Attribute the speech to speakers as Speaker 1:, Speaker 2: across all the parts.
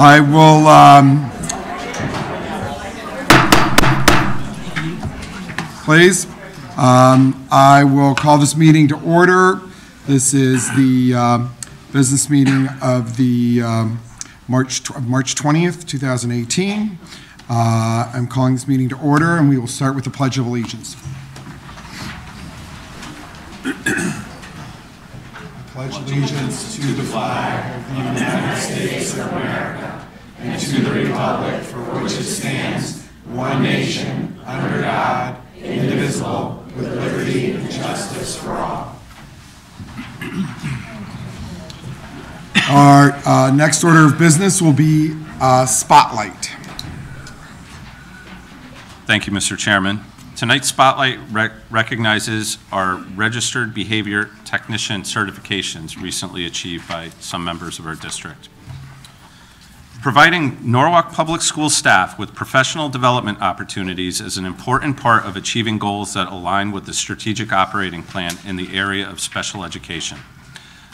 Speaker 1: I will please. I will call this meeting to order. This is the business meeting of the March 20th, 2018. I'm calling this meeting to order, and we will start with the Pledge of Allegiance. I pledge allegiance to the flag of the United States of America and to the republic for which it stands, one nation, under God, indivisible, with liberty and justice for all. Our next order of business will be Spotlight.
Speaker 2: Thank you, Mr. Chairman. Tonight's Spotlight recognizes our Registered Behavior Technician certifications recently achieved by some members of our district. Providing Norwalk Public School staff with professional development opportunities is an important part of achieving goals that align with the strategic operating plan in the area of special education.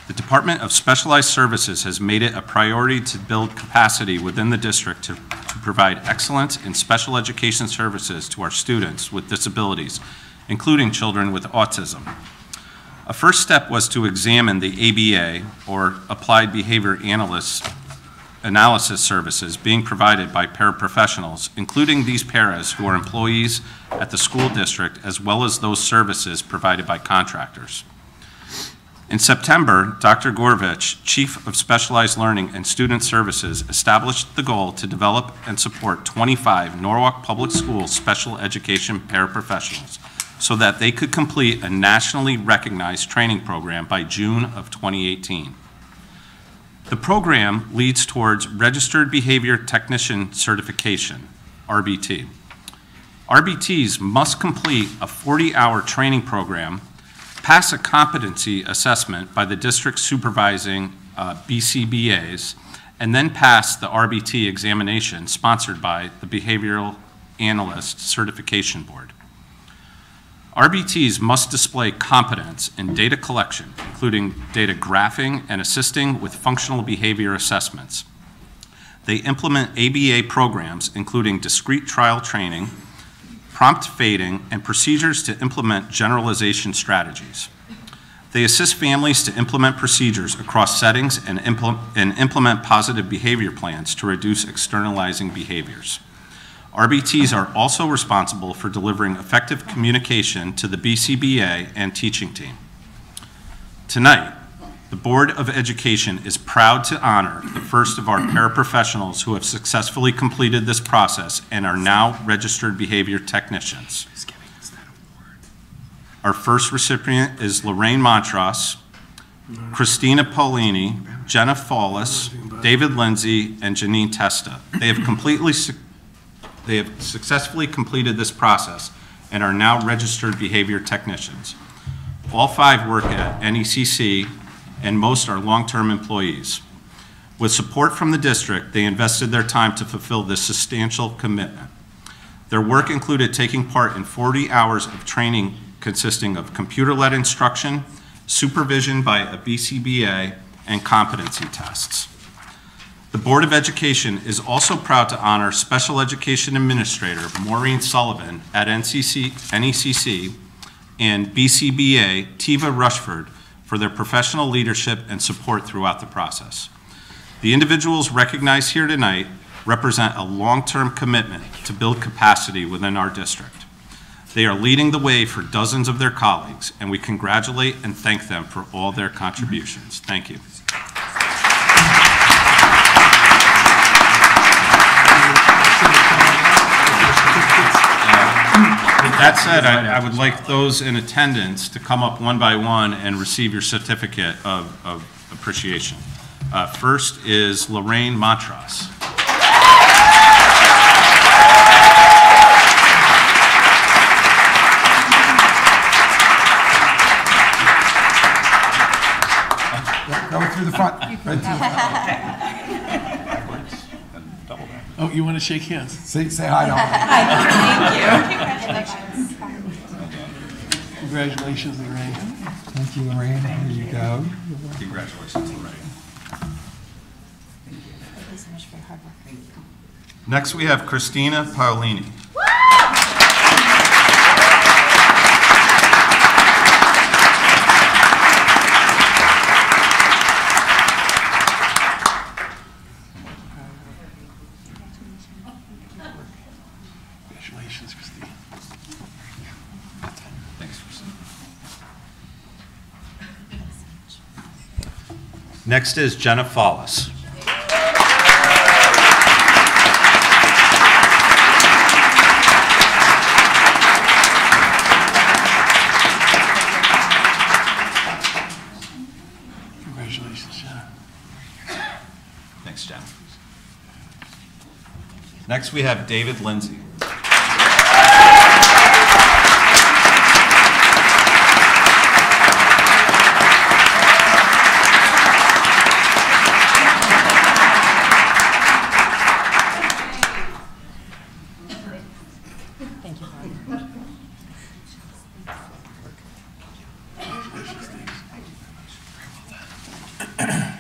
Speaker 2: The Department of Specialized Services has made it a priority to build capacity within the district to provide excellence in special education services to our students with disabilities, including children with autism. A first step was to examine the ABA, or Applied Behavior Analysis services being provided by paraprofessionals, including these paras who are employees at the school district, as well as those services provided by contractors. In September, Dr. Gorovich, Chief of Specialized Learning and Student Services, established the goal to develop and support 25 Norwalk Public Schools special education paraprofessionals so that they could complete a nationally recognized training program by June of 2018. The program leads towards Registered Behavior Technician Certification, RBT. RBTs must complete a 40-hour training program, pass a competency assessment by the district supervising BCBAs, and then pass the RBT examination sponsored by the Behavioral Analyst Certification Board. RBTs must display competence in data collection, including data graphing and assisting with functional behavior assessments. They implement ABA programs, including discrete trial training, prompt fading, and procedures to implement generalization strategies. They assist families to implement procedures across settings and implement positive behavior plans to reduce externalizing behaviors. RBTs are also responsible for delivering effective communication to the BCBA and teaching team. Tonight, the Board of Education is proud to honor the first of our paraprofessionals who have successfully completed this process and are now registered behavior technicians. Our first recipient is Lorraine Montross, Christina Paulini, Jenna Follis, David Lindsay, and Janine Testa. They have successfully completed this process and are now registered behavior technicians. All 5 work at NECC, and most are long-term employees. With support from the district, they invested their time to fulfill this substantial commitment. Their work included taking part in 40 hours of training consisting of computer-led instruction, supervision by a BCBA, and competency tests. The Board of Education is also proud to honor Special Education Administrator Maureen Sullivan at NECC and BCBA Tiva Rushford for their professional leadership and support throughout the process. The individuals recognized here tonight represent a long-term commitment to build capacity within our district. They are leading the way for dozens of their colleagues, and we congratulate and thank them for all their contributions. Thank you. With that said, I would like those in attendance to come up one by one and receive your certificate of appreciation. First is Lorraine Montross.
Speaker 1: Go through the front. Right through the front.
Speaker 3: Oh, you want to shake hands?
Speaker 1: Say hi to all.
Speaker 4: Thank you.
Speaker 3: Congratulations, Lorraine.
Speaker 1: Thank you, Lorraine. Here you go.
Speaker 2: Congratulations, Lorraine.
Speaker 4: Thank you so much for your hard
Speaker 2: Next, we have Christina Paolini.
Speaker 3: Congratulations, Christine.
Speaker 2: Thanks, Christina. Next is Jenna Follis.
Speaker 3: Congratulations, Jenna.
Speaker 2: Thanks, Jenna. Next, we have David Lindsay.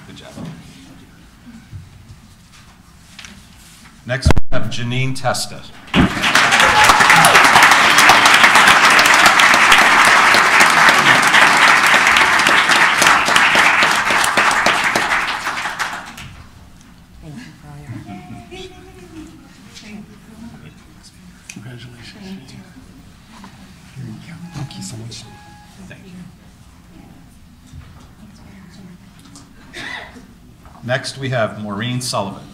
Speaker 2: Good job. Next, we have Janine Testa.
Speaker 3: Congratulations.
Speaker 1: Thank you so much.
Speaker 2: Thank you. Next, we have Maureen Sullivan.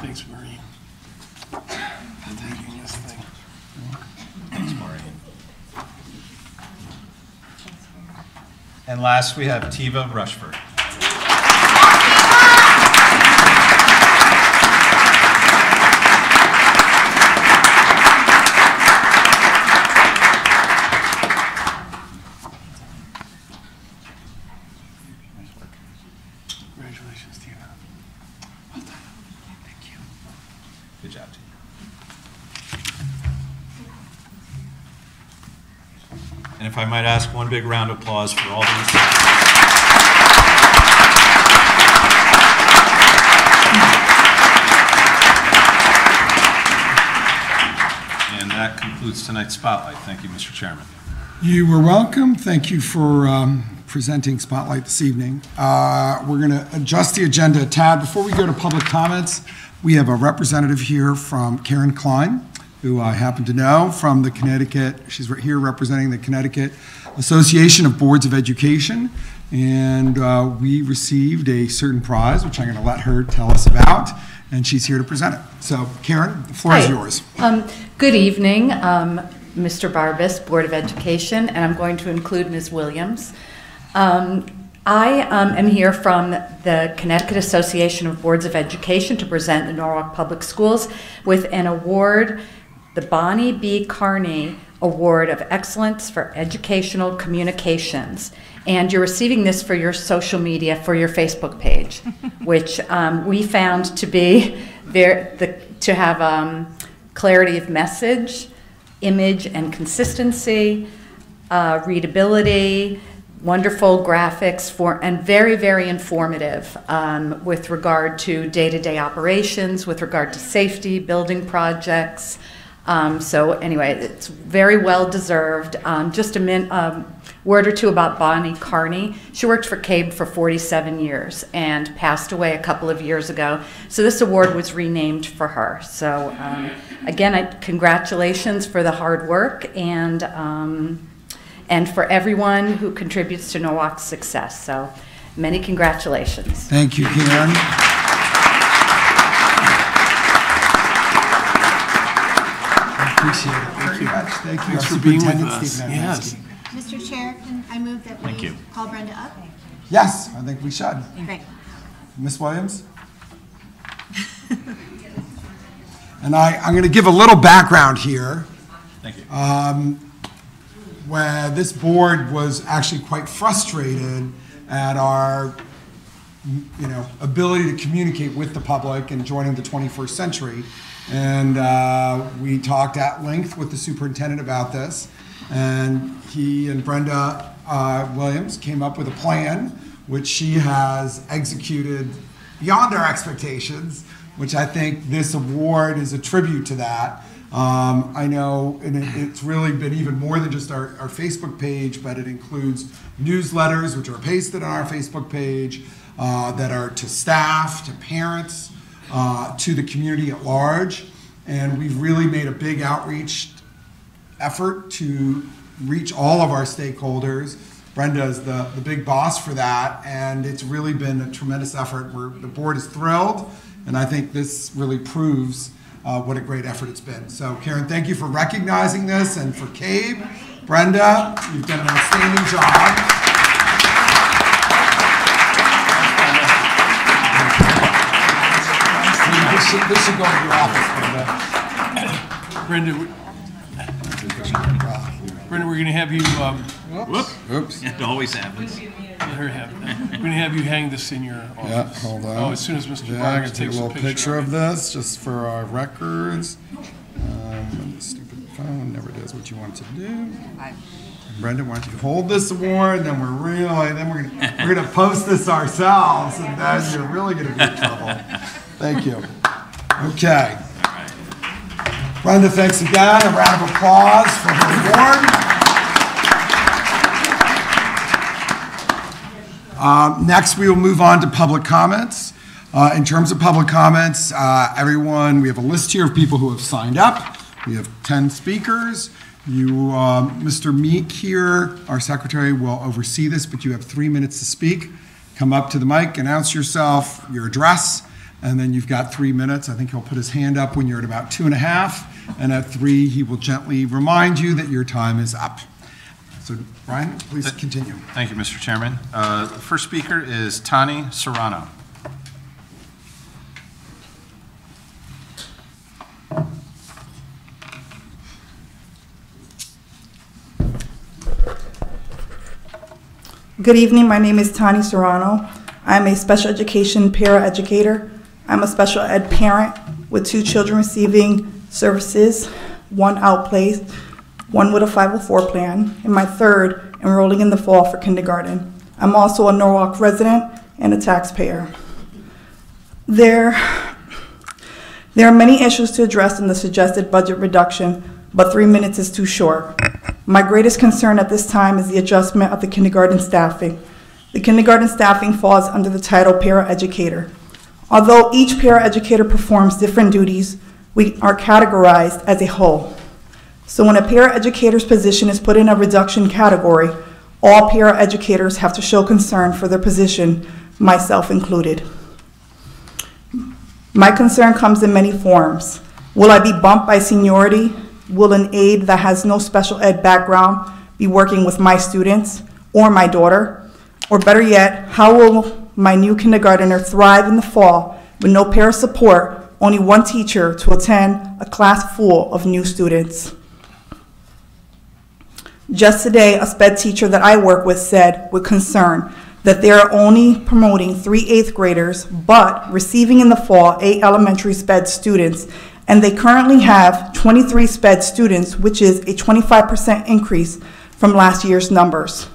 Speaker 3: Thanks, Maureen. For taking this thing.
Speaker 2: Thanks, Maureen. And last, we have Tiva Rushford.
Speaker 3: Congratulations, Tina. Well done. Thank you.
Speaker 2: Good job, Tiva. And if I might ask, one big round of applause for all these. And that concludes tonight's spotlight. Thank you, Mr. Chairman.
Speaker 1: You were welcome. Thank you for presenting Spotlight this evening. We're going to adjust the agenda a tad. Before we go to public comments, we have a representative here from Karen Klein, who I happen to know from the Connecticut. She's right here representing the Connecticut Association of Boards of Education. And we received a certain prize, which I'm going to let her tell us about. And she's here to present it. So, Karen, the floor is yours.
Speaker 4: Good evening, Mr. Barbas, Board of Education, and I'm going to include Ms. Williams. I am here from the Connecticut Association of Boards of Education to present the Norwalk Public Schools with an award, the Bonnie B. Carney Award of Excellence for Educational Communications. And you're receiving this for your social media, for your Facebook page, which we found to be to have clarity of message, image and consistency, readability, wonderful graphics and very, very informative with regard to day-to-day operations, with regard to safety, building projects. So anyway, it's very well deserved. Just a word or two about Bonnie Carney. She worked for CABE for 47 years and passed away a couple of years ago. So this award was renamed for her. So again, congratulations for the hard work and for everyone who contributes to Norwalk's success. So many congratulations.
Speaker 1: Thank you, Karen. Appreciate it very much. Thank you.
Speaker 3: Thanks for being with
Speaker 1: Superintendent
Speaker 3: us.
Speaker 1: Stephen
Speaker 3: Yes.
Speaker 1: Adamski.
Speaker 5: Mr. Chair, can I move that
Speaker 2: Thank
Speaker 5: we
Speaker 2: you.
Speaker 5: call Brenda up?
Speaker 1: Yes, I think we should.
Speaker 5: Great.
Speaker 1: Ms. Williams? And I'm going to give a little background here.
Speaker 2: Thank you.
Speaker 1: Where this board was actually quite frustrated at our ability to communicate with the public and joining the 21st century. And we talked at length with the superintendent about this, and he and Brenda Williams came up with a plan which she has executed beyond our expectations, which I think this award is a tribute to that. I know, and it's really been even more than just our Facebook page, but it includes newsletters which are pasted on our Facebook page that are to staff, to parents, to the community at large. And we've really made a big outreach effort to reach all of our stakeholders. Brenda is the big boss for that, and it's really been a tremendous effort. The board is thrilled, and I think this really proves what a great effort it's been. So Karen, thank you for recognizing this, and for Cabe, Brenda, you've done an outstanding job. This should go to your office, Brenda.
Speaker 3: Brenda, we're going to have you.
Speaker 1: Oops.
Speaker 2: It always happens.
Speaker 3: Let her have that. We're going to have you hang this in your office.
Speaker 1: Yeah, hold on.
Speaker 3: Oh, as soon as Mr.
Speaker 1: Yeah,
Speaker 3: Barger
Speaker 1: take a
Speaker 3: takes
Speaker 1: little
Speaker 3: a picture
Speaker 1: of this just for our records. The stupid phone never does what you want it to do. Brenda, why don't you hold this award, and then we're gonna post this ourselves, and then you're really gonna be in trouble. Thank you. Okay. Brenda, thanks again. A round of applause for her award. Next, we will move on to public comments. In terms of public comments, everyone, we have a list here of people who have signed up. We have 10 speakers. Mr. Meek here, our secretary, will oversee this, but you have 3 minutes to speak. Come up to the mic, announce yourself, your address, and then you've got 3 minutes. I think he'll put his hand up when you're at about 2.5, and at 3, he will gently remind you that your time is up. So, Brian, please continue.
Speaker 2: Thank you, Mr. Chairman. The first speaker is Tani Serrano.
Speaker 6: Good evening, my name is Tani Serrano. I'm a special education paraeducator. I'm a special ed parent with 2 children receiving services, 1 outplaced, 1 with a 504 plan, and my 3rd enrolling in the fall for kindergarten. I'm also a Norwalk resident and a taxpayer. There are many issues to address in the suggested budget reduction, but 3 minutes is too short. My greatest concern at this time is the adjustment of the kindergarten staffing. The kindergarten staffing falls under the title paraeducator. Although each paraeducator performs different duties, we are categorized as a whole. So when a paraeducator's position is put in a reduction category, all paraeducators have to show concern for their position, myself included. My concern comes in many forms. Will I be bumped by seniority? Will an aide that has no special ed background be working with my students or my daughter? Or better yet, how will my new kindergartner thrive in the fall with no para support, only 1 teacher to attend a class full of new students? Just today, a SPED teacher that I work with said with concern that they are only promoting 3 8th graders, but receiving in the fall 8 elementary SPED students, and they currently have 23 SPED students, which is a 25% increase from last year's numbers.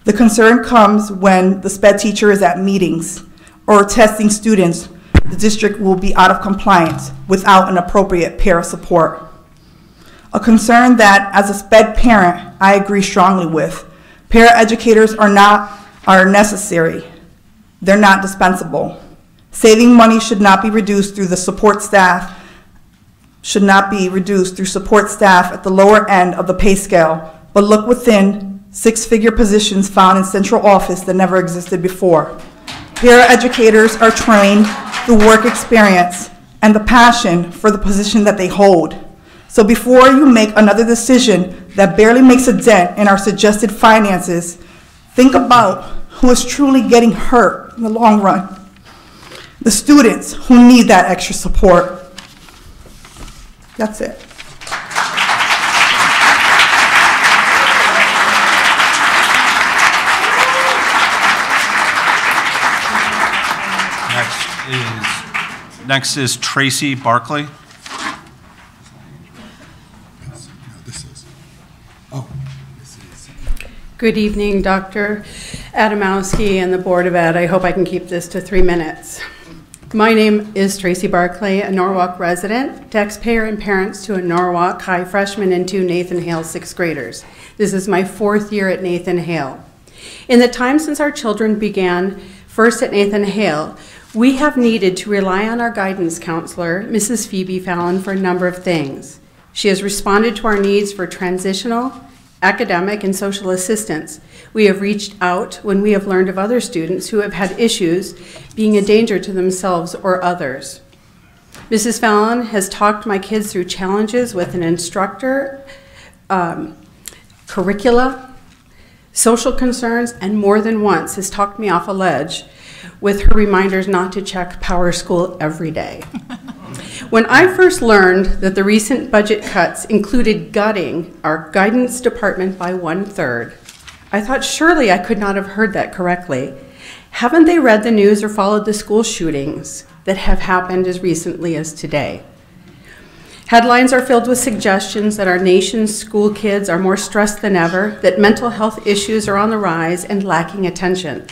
Speaker 6: The concern comes when the SPED teacher is at meetings or testing students. The district will be out of compliance without an appropriate para support. A concern that, as a SPED parent, I agree strongly with. Paraeducators are necessary. They're not dispensable. Saving money should not be reduced through the support staff at the lower end of the pay scale, but look within 6-figure positions found in central office that never existed before. Paraeducators are trained through work experience and the passion for the position that they hold. So before you make another decision that barely makes a dent in our suggested finances, think about who is truly getting hurt in the long run. The students who need that extra support. That's it.
Speaker 2: Next is Tracy Barkley.
Speaker 7: Good evening, Dr. Adamowski and the Board of Ed. I hope I can keep this to 3 minutes. My name is Tracy Barkley, a Norwalk resident, taxpayer, and parents to a Norwalk High freshman and 2 Nathan Hale 6th graders. This is my 4th year at Nathan Hale. In the time since our children began first at Nathan Hale, we have needed to rely on our guidance counselor, Mrs. Phoebe Fallon, for a number of things. She has responded to our needs for transitional, academic, and social assistance. We have reached out when we have learned of other students who have had issues being a danger to themselves or others. Mrs. Fallon has talked my kids through challenges with an instructor, curricula, social concerns, and more than once has talked me off a ledge with her reminders not to check Power School every day. When I first learned that the recent budget cuts included gutting our guidance department by 1/3, I thought surely I could not have heard that correctly. Haven't they read the news or followed the school shootings that have happened as recently as today? Headlines are filled with suggestions that our nation's school kids are more stressed than ever, that mental health issues are on the rise and lacking attention.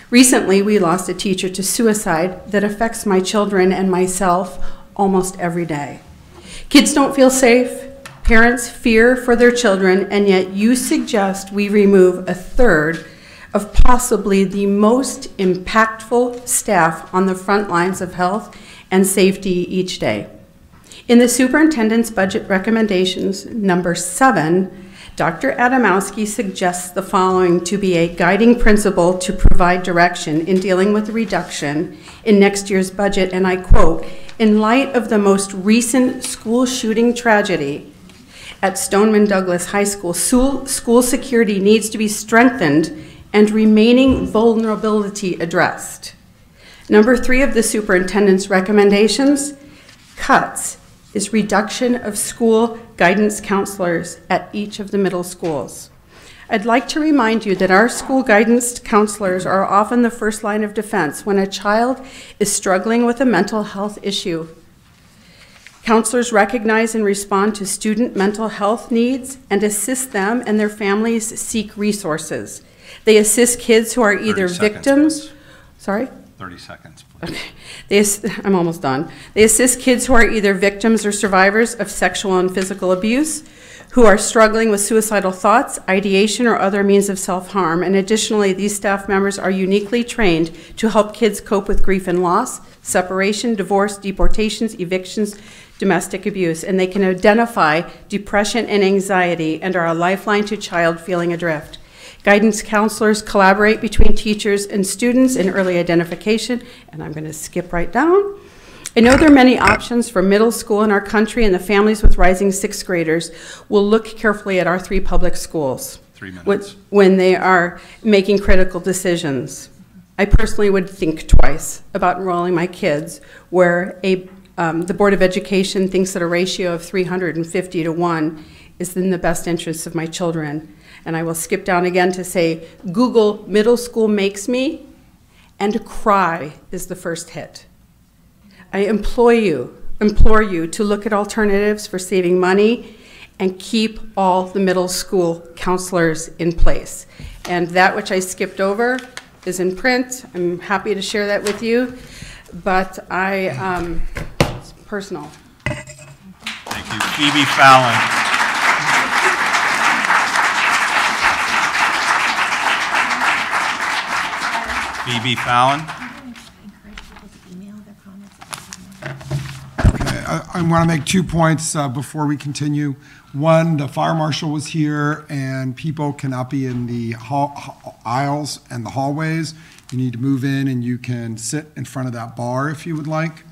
Speaker 7: Recently, we lost a teacher to suicide that affects my children and myself almost every day. Kids don't feel safe, parents fear for their children, and yet you suggest we remove 1/3 of possibly the most impactful staff on the front lines of health and safety each day. In the superintendent's budget recommendations, number 7, Dr. Adamowski suggests the following to be a guiding principle to provide direction in dealing with the reduction in next year's budget, and I quote, "In light of the most recent school shooting tragedy at Stoneman Douglas High School, school security needs to be strengthened and remaining vulnerability addressed." Number 3 of the superintendent's recommendations, cuts, is reduction of school guidance counselors at each of the middle schools. I'd like to remind you that our school guidance counselors are often the first line of defense when a child is struggling with a mental health issue. Counselors recognize and respond to student mental health needs and assist them and their families seek resources. They assist kids who are either
Speaker 2: 30 seconds,
Speaker 7: victims,
Speaker 2: please.
Speaker 7: Sorry?
Speaker 2: 30 seconds, please.
Speaker 7: Okay. I'm almost done. They assist kids who are either victims or survivors of sexual and physical abuse, who are struggling with suicidal thoughts, ideation, or other means of self-harm. And additionally, these staff members are uniquely trained to help kids cope with grief and loss, separation, divorce, deportations, evictions, domestic abuse, and they can identify depression and anxiety and are a lifeline to child feeling adrift. Guidance counselors collaborate between teachers and students in early identification, and I'm going to skip right down. I know there are many options for middle school in our country, and the families with rising 6th graders will look carefully at our 3 public schools
Speaker 2: 3 minutes.
Speaker 7: when they are making critical decisions. I personally would think twice about enrolling my kids where the Board of Education thinks that a ratio of 350 to 1 is in the best interests of my children. And I will skip down again to say, Google middle school makes me, and cry is the first hit. I implore you to look at alternatives for saving money and keep all the middle school counselors in place. And that which I skipped over is in print. I'm happy to share that with you, but it's personal.
Speaker 2: Thank you. Phoebe Fallon. Phoebe Fallon.
Speaker 1: Okay, I want to make 2 points before we continue. One, the fire marshal was here, and people cannot be in the aisles and the hallways. You need to move in, and you can sit in front of that bar if you would like.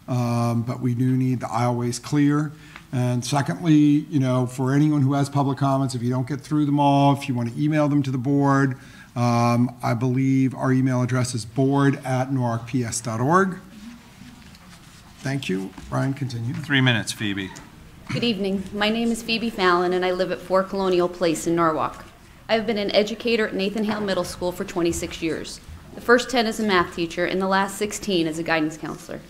Speaker 1: But we do need the aisleways clear. And secondly, for anyone who has public comments, if you don't get through them all, if you want to email them to the board, I believe our email address is board@norwalkps.org. Thank you. Brian, continue.
Speaker 2: 3 minutes, Phoebe.
Speaker 8: Good evening. My name is Phoebe Fallon, and I live at 4 Colonial Place in Norwalk. I have been an educator at Nathan Hale Middle School for 26 years. The first 10 as a math teacher, and the last 16 as a guidance counselor.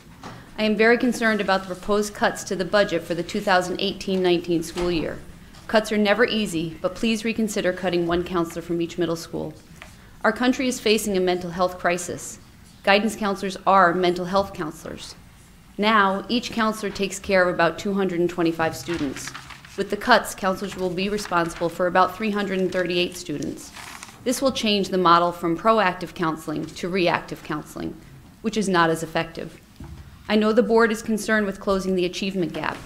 Speaker 8: I am very concerned about the proposed cuts to the budget for the 2018-19 school year. Cuts are never easy, but please reconsider cutting one counselor from each middle school. Our country is facing a mental health crisis. Guidance counselors are mental health counselors. Now, each counselor takes care of about 225 students. With the cuts, counselors will be responsible for about 338 students. This will change the model from proactive counseling to reactive counseling, which is not as effective. I know the board is concerned with closing the achievement gap.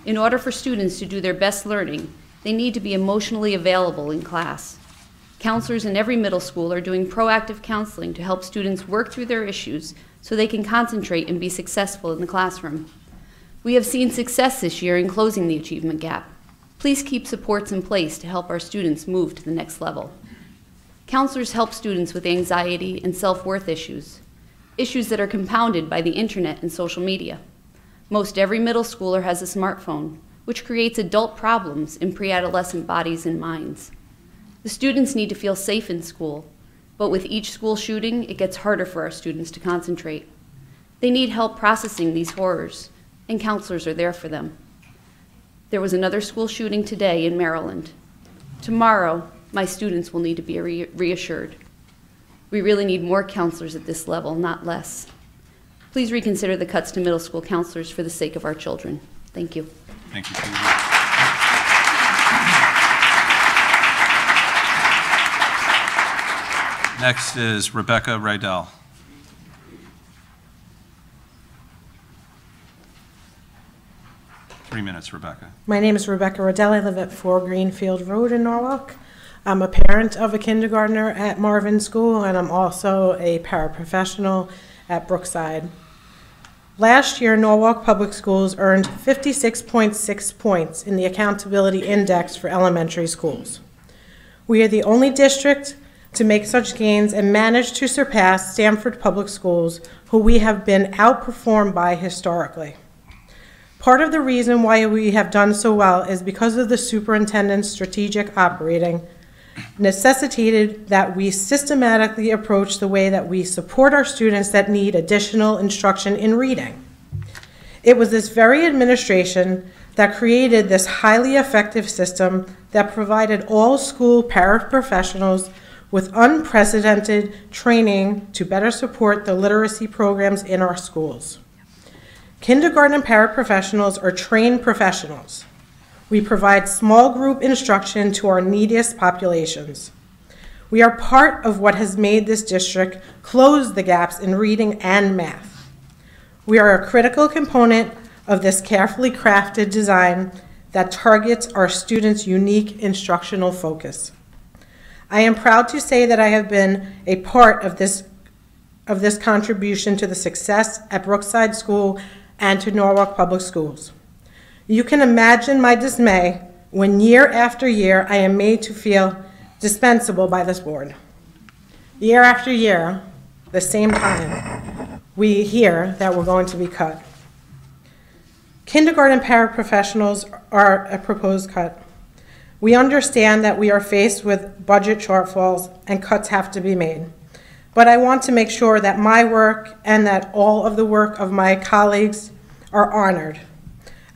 Speaker 8: In order for students to do their best learning, they need to be emotionally available in class. Counselors in every middle school are doing proactive counseling to help students work through their issues so they can concentrate and be successful in the classroom. We have seen success this year in closing the achievement gap. Please keep supports in place to help our students move to the next level. Counselors help students with anxiety and self-worth issues that are compounded by the internet and social media. Most every middle schooler has a smartphone, which creates adult problems in pre-adolescent bodies and minds. The students need to feel safe in school, but with each school shooting, it gets harder for our students to concentrate. They need help processing these horrors, and counselors are there for them. There was another school shooting today in Maryland. Tomorrow, my students will need to be reassured. We really need more counselors at this level, not less. Please reconsider the cuts to middle school counselors for the sake of our children. Thank you.
Speaker 2: Thank you. Next is Rebecca Rydell. Three minutes, Rebecca.
Speaker 9: My name is Rebecca Rydell. I live at 4 Greenfield Road in Norwalk. I'm a parent of a kindergartner at Marvin School, and I'm also a paraprofessional at Brookside. Last year, Norwalk Public Schools earned 56.6 points in the Accountability Index for elementary schools. We are the only district to make such gains and manage to surpass Stamford Public Schools, who we have been outperformed by historically. Part of the reason why we have done so well is because of the superintendent's strategic operating necessitated that we systematically approach the way that we support our students that need additional instruction in reading. It was this very administration that created this highly effective system that provided all school paraprofessionals with unprecedented training to better support the literacy programs in our schools. Kindergarten paraprofessionals are trained professionals. We provide small group instruction to our neediest populations. We are part of what has made this district close the gaps in reading and math. We are a critical component of this carefully crafted design that targets our students' unique instructional focus. I am proud to say that I have been a part of this contribution to the success at Brookside School and to Norwalk Public Schools. You can imagine my dismay when year after year I am made to feel dispensable by this board. Year after year, the same time, we hear that we're going to be cut. Kindergarten paraprofessionals are a proposed cut. We understand that we are faced with budget shortfalls and cuts have to be made. But I want to make sure that my work and that all of the work of my colleagues are honored.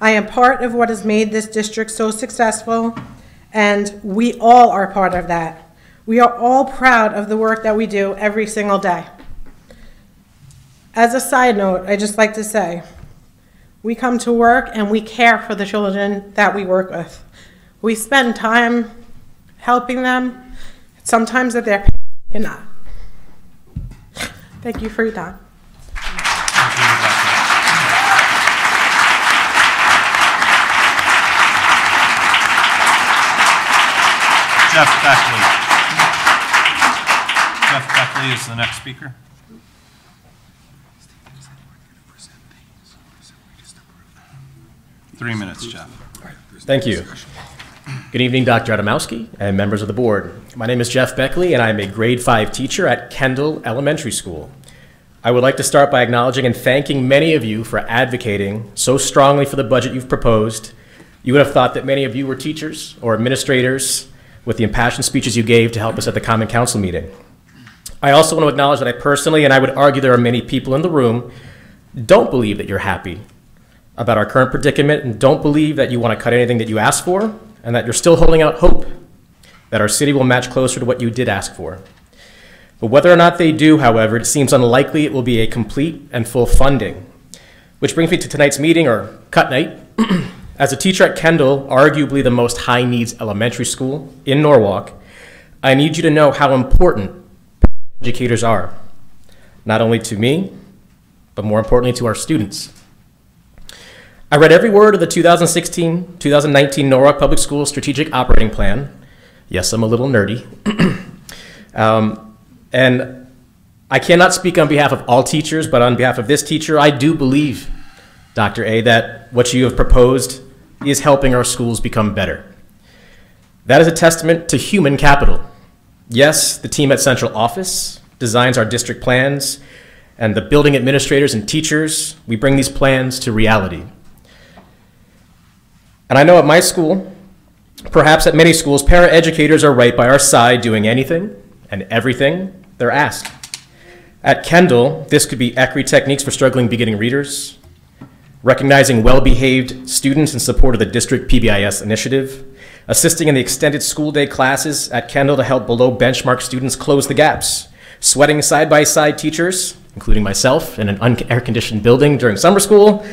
Speaker 9: I am part of what has made this district so successful, and we all are part of that. We are all proud of the work that we do every single day. As a side note, I just like to say, we come to work and we care for the children that we work with. We spend time helping them, sometimes at their pace and not. Thank you for your time.
Speaker 2: Jeff Beckley. Jeff Beckley is the next speaker. Three minutes, Jeff.
Speaker 10: Thank you. Good evening, Dr. Adamowski and members of the board. My name is Jeff Beckley, and I'm a grade 5 teacher at Kendall Elementary School. I would like to start by acknowledging and thanking many of you for advocating so strongly for the budget you've proposed. You would have thought that many of you were teachers or administrators with the impassioned speeches you gave to help us at the Common Council meeting. I also want to acknowledge that I personally, and I would argue there are many people in the room, don't believe that you're happy about our current predicament and don't believe that you want to cut anything that you asked for and that you're still holding out hope that our city will match closer to what you did ask for. But whether or not they do, however, it seems unlikely it will be a complete and full funding. Which brings me to tonight's meeting, or cut night. As a teacher at Kendall, arguably the most high-needs elementary school in Norwalk, I need you to know how important educators are, not only to me, but more importantly to our students. I read every word of the 2016-2019 Norwalk Public Schools Strategic Operating Plan. Yes, I'm a little nerdy. And I cannot speak on behalf of all teachers, but on behalf of this teacher, I do believe, Dr. A, that what you have proposed is helping our schools become better. That is a testament to human capital. Yes, the team at Central Office designs our district plans, and the building administrators and teachers, we bring these plans to reality. And I know at my school, perhaps at many schools, para-educators are right by our side doing anything and everything they're asked. At Kendall, this could be ECRI techniques for struggling beginning readers, recognizing well-behaved students in support of the district PBIS initiative, assisting in the extended school day classes at Kendall to help below benchmark students close the gaps, sweating side-by-side teachers, including myself, in an air-conditioned building during summer school,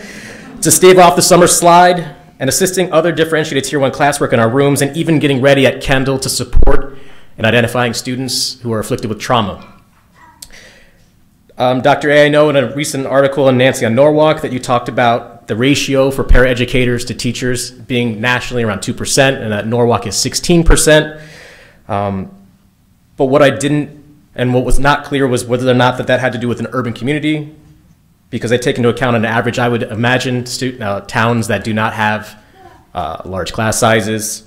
Speaker 10: to stave off the summer slide, and assisting other differentiated Tier 1 classwork in our rooms, and even getting ready at Kendall to support and identifying students who are afflicted with trauma. Dr. A, I know in a recent article in Nancy on Norwalk that you talked about the ratio for paraeducators to teachers being nationally around 2%, and that Norwalk is 16%. But what I didn't, and what was not clear was whether or not that had to do with an urban community, because I take into account an average, I would imagine towns that do not have large class sizes,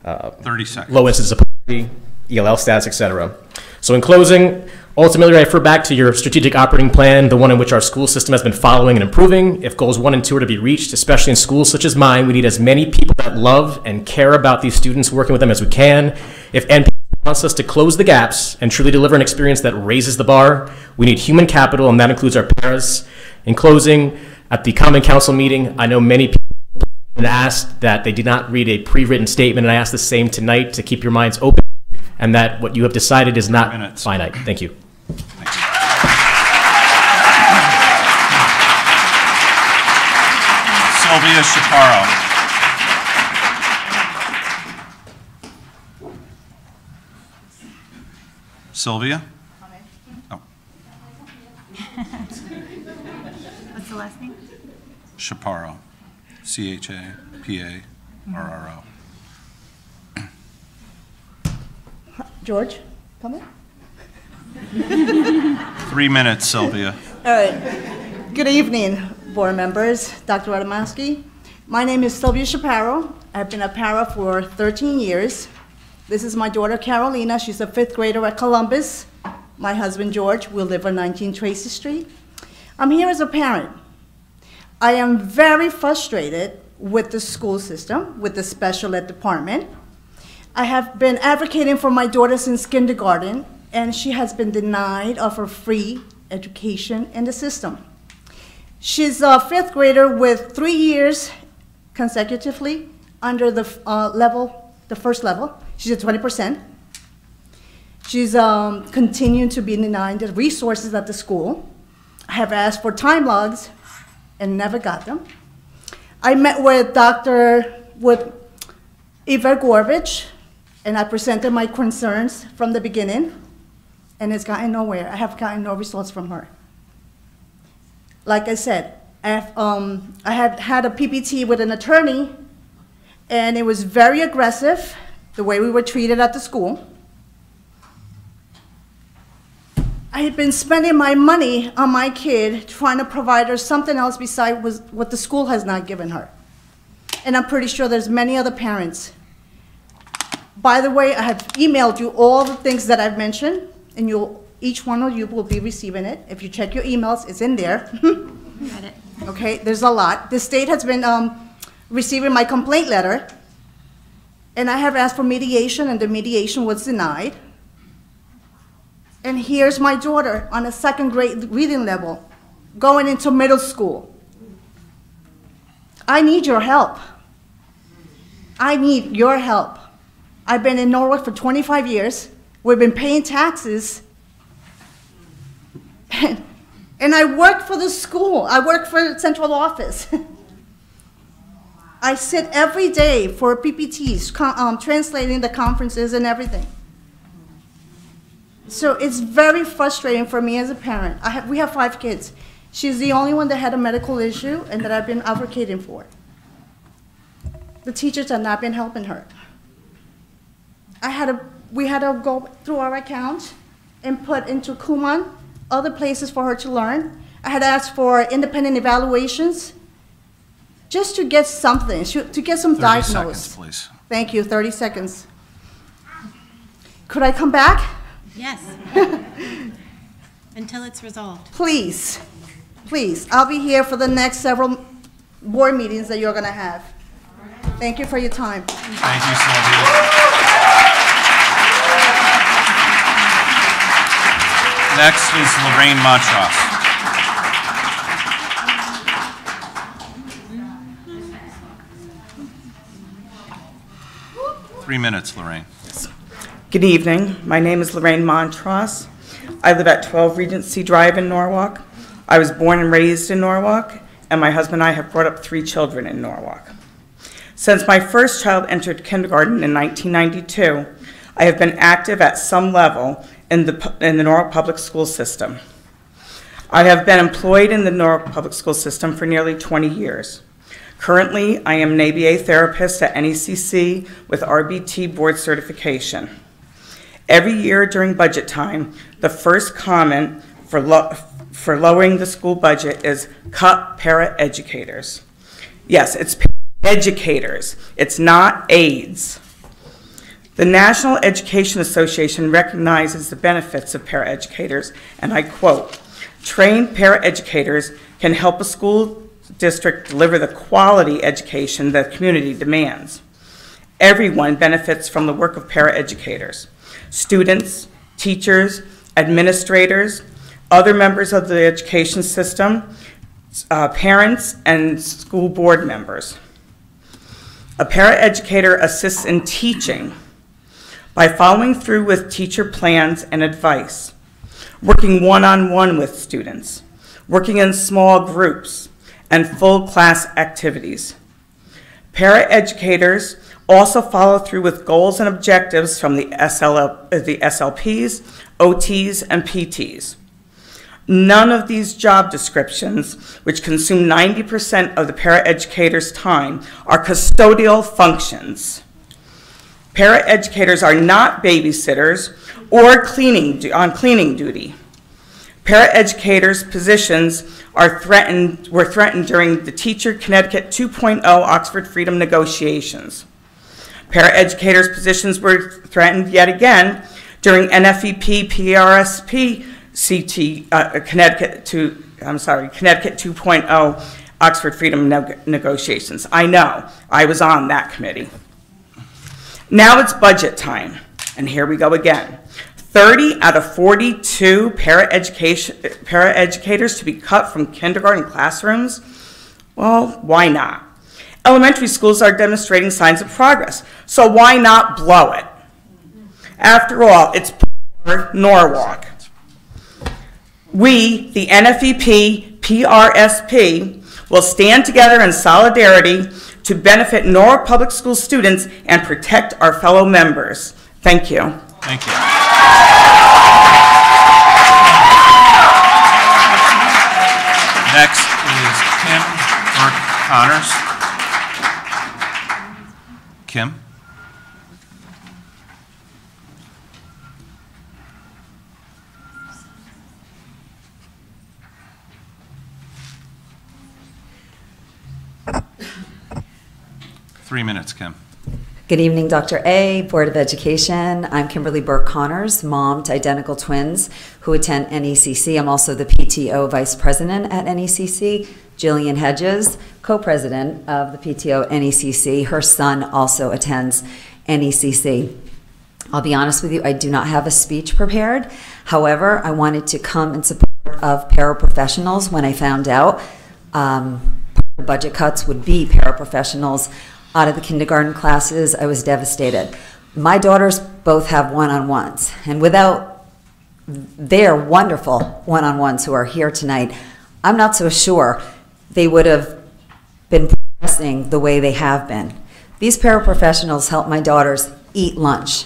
Speaker 2: 30 seconds.
Speaker 10: low incidence of poverty, ELL status, etc. So in closing, ultimately I refer back to your strategic operating plan, the one in which our school system has been following and improving. If goals 1 and 2 are to be reached, especially in schools such as mine, we need as many people that love and care about these students, working with them as we can. If NP wants us to close the gaps and truly deliver an experience that raises the bar, we need human capital, and that includes our paras. In closing, at the Common Council meeting, I know many people asked that they did not read a pre-written statement, and I ask the same tonight to keep your minds open, and that what you have decided is not finite. Thank you.
Speaker 2: Sylvia Chaparro. Sylvia? Oh.
Speaker 5: What's the last name?
Speaker 2: Chaparro. C-H-A-P-A-R-R-O.
Speaker 11: George, come in.
Speaker 2: 3 minutes, Sylvia.
Speaker 11: All right. Good evening, board members, Dr. Adamowski. My name is Sylvia Chaparro. I've been a para for 13 years. This is my daughter, Carolina. She's a 5th grader at Columbus. My husband, George, we live on 19 Tracy Street. I'm here as a parent. I am very frustrated with the school system, with the special ed department. I have been advocating for my daughter since kindergarten, and she has been denied of her free education in the system. She's a 5th grader with 3 years consecutively under the first level. She's at 20%. She's continuing to be denied the resources at the school. I have asked for time logs and never got them. I met with Eva Gorbich, and I presented my concerns from the beginning, and it's gotten nowhere. I have gotten no results from her. Like I said, I have had a PPT with an attorney, and it was very aggressive, the way we were treated at the school. I had been spending my money on my kid, trying to provide her something else besides what the school has not given her. And I'm pretty sure there's many other parents. By the way, I have emailed you all the things that I've mentioned, and each one of you will be receiving it. If you check your emails, it's in there.
Speaker 5: Got it.
Speaker 11: Okay, there's a lot. The state has been receiving my complaint letter, and I have asked for mediation, and the mediation was denied. And here's my daughter on a 2nd grade reading level. going into middle school. I need your help. I need your help. I've been in Norwalk for 25 years. We've been paying taxes. And I work for the school. I work for the central office. I sit every day for PPTs, translating the conferences and everything. So it's very frustrating for me as a parent. We have 5 kids. She's the only one that had a medical issue and that I've been advocating for. The teachers have not been helping her. We had to go through our account and put into Kumon other places for her to learn. I had asked for independent evaluations just to get something, to get some
Speaker 2: 30
Speaker 11: diagnosed.
Speaker 2: seconds, please.
Speaker 11: Thank you, 30 seconds. Could I come back?
Speaker 5: Yes. Until it's resolved.
Speaker 11: Please, please. I'll be here for the next several board meetings that you're going to have. Thank you for your time.
Speaker 2: Thank you, Sylvia. Next is Lorraine Montross. Three minutes, Lorraine.
Speaker 12: Good evening. My name is Lorraine Montross. I live at 12 Regency Drive in Norwalk. I was born and raised in Norwalk, and my husband and I have brought up 3 children in Norwalk. Since my first child entered kindergarten in 1992, I have been active at some level in the Norwalk Public School System. I have been employed in the Norwalk Public School System for nearly 20 years. Currently, I am an ABA therapist at NECC with RBT board certification. Every year during budget time, the first comment for lowering the school budget is cut para-educators. Yes, it's educators. It's not aides. The National Education Association recognizes the benefits of paraeducators, and I quote, "Trained paraeducators can help a school district deliver the quality education the community demands. Everyone benefits from the work of paraeducators: students, teachers, administrators, other members of the education system, parents, and school board members. A paraeducator assists in teaching by following through with teacher plans and advice, working one-on-one with students, working in small groups, and full class activities. Paraeducators also follow through with goals and objectives from the SLPs, OTs, and PTs. None of these job descriptions, which consume 90% of the paraeducator's time, are custodial functions. Paraeducators are not babysitters or on cleaning duty. Paraeducators' positions were threatened during the Teacher Connecticut 2.0 Oxford Freedom negotiations. Paraeducators' positions were threatened yet again during NFEP PRSP Connecticut 2.0 Oxford Freedom negotiations. I know, I was on that committee. Now it's budget time, and here we go again. 30 out of 42 paraeducators to be cut from kindergarten classrooms? Well, why not? Elementary schools are demonstrating signs of progress, so why not blow it? After all, it's poor Norwalk. We, the NFEP PRSP, will stand together in solidarity to benefit Norwalk Public School students and protect our fellow members. Thank you.
Speaker 2: Thank you. Next is Kim Burke-Connors. Kim? Three minutes, Kim.
Speaker 13: Good evening, Dr. A, Board of Education. I'm Kimberly Burke-Connors, mom to identical twins who attend NECC. I'm also the PTO Vice President at NECC. Jillian Hedges, Co-President of the PTO NECC. Her son also attends NECC. I'll be honest with you, I do not have a speech prepared. However, I wanted to come and support of paraprofessionals when I found out the budget cuts would be paraprofessionals out of the kindergarten classes. I was devastated. My daughters both have one-on-ones, and without their wonderful one-on-ones who are here tonight, I'm not so sure they would have been progressing the way they have been. These paraprofessionals help my daughters eat lunch.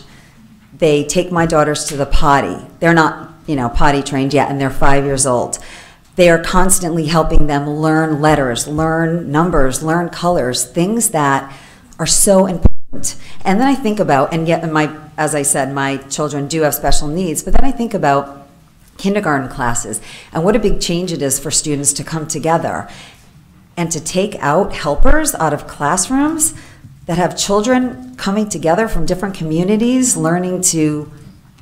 Speaker 13: They take my daughters to the potty. They're not, potty trained yet, and they're 5 years old. They are constantly helping them learn letters, learn numbers, learn colors, things that are so important. And then I think about, and yet as I said, my children do have special needs, but then I think about kindergarten classes and what a big change it is for students to come together and to take out helpers out of classrooms that have children coming together from different communities, learning to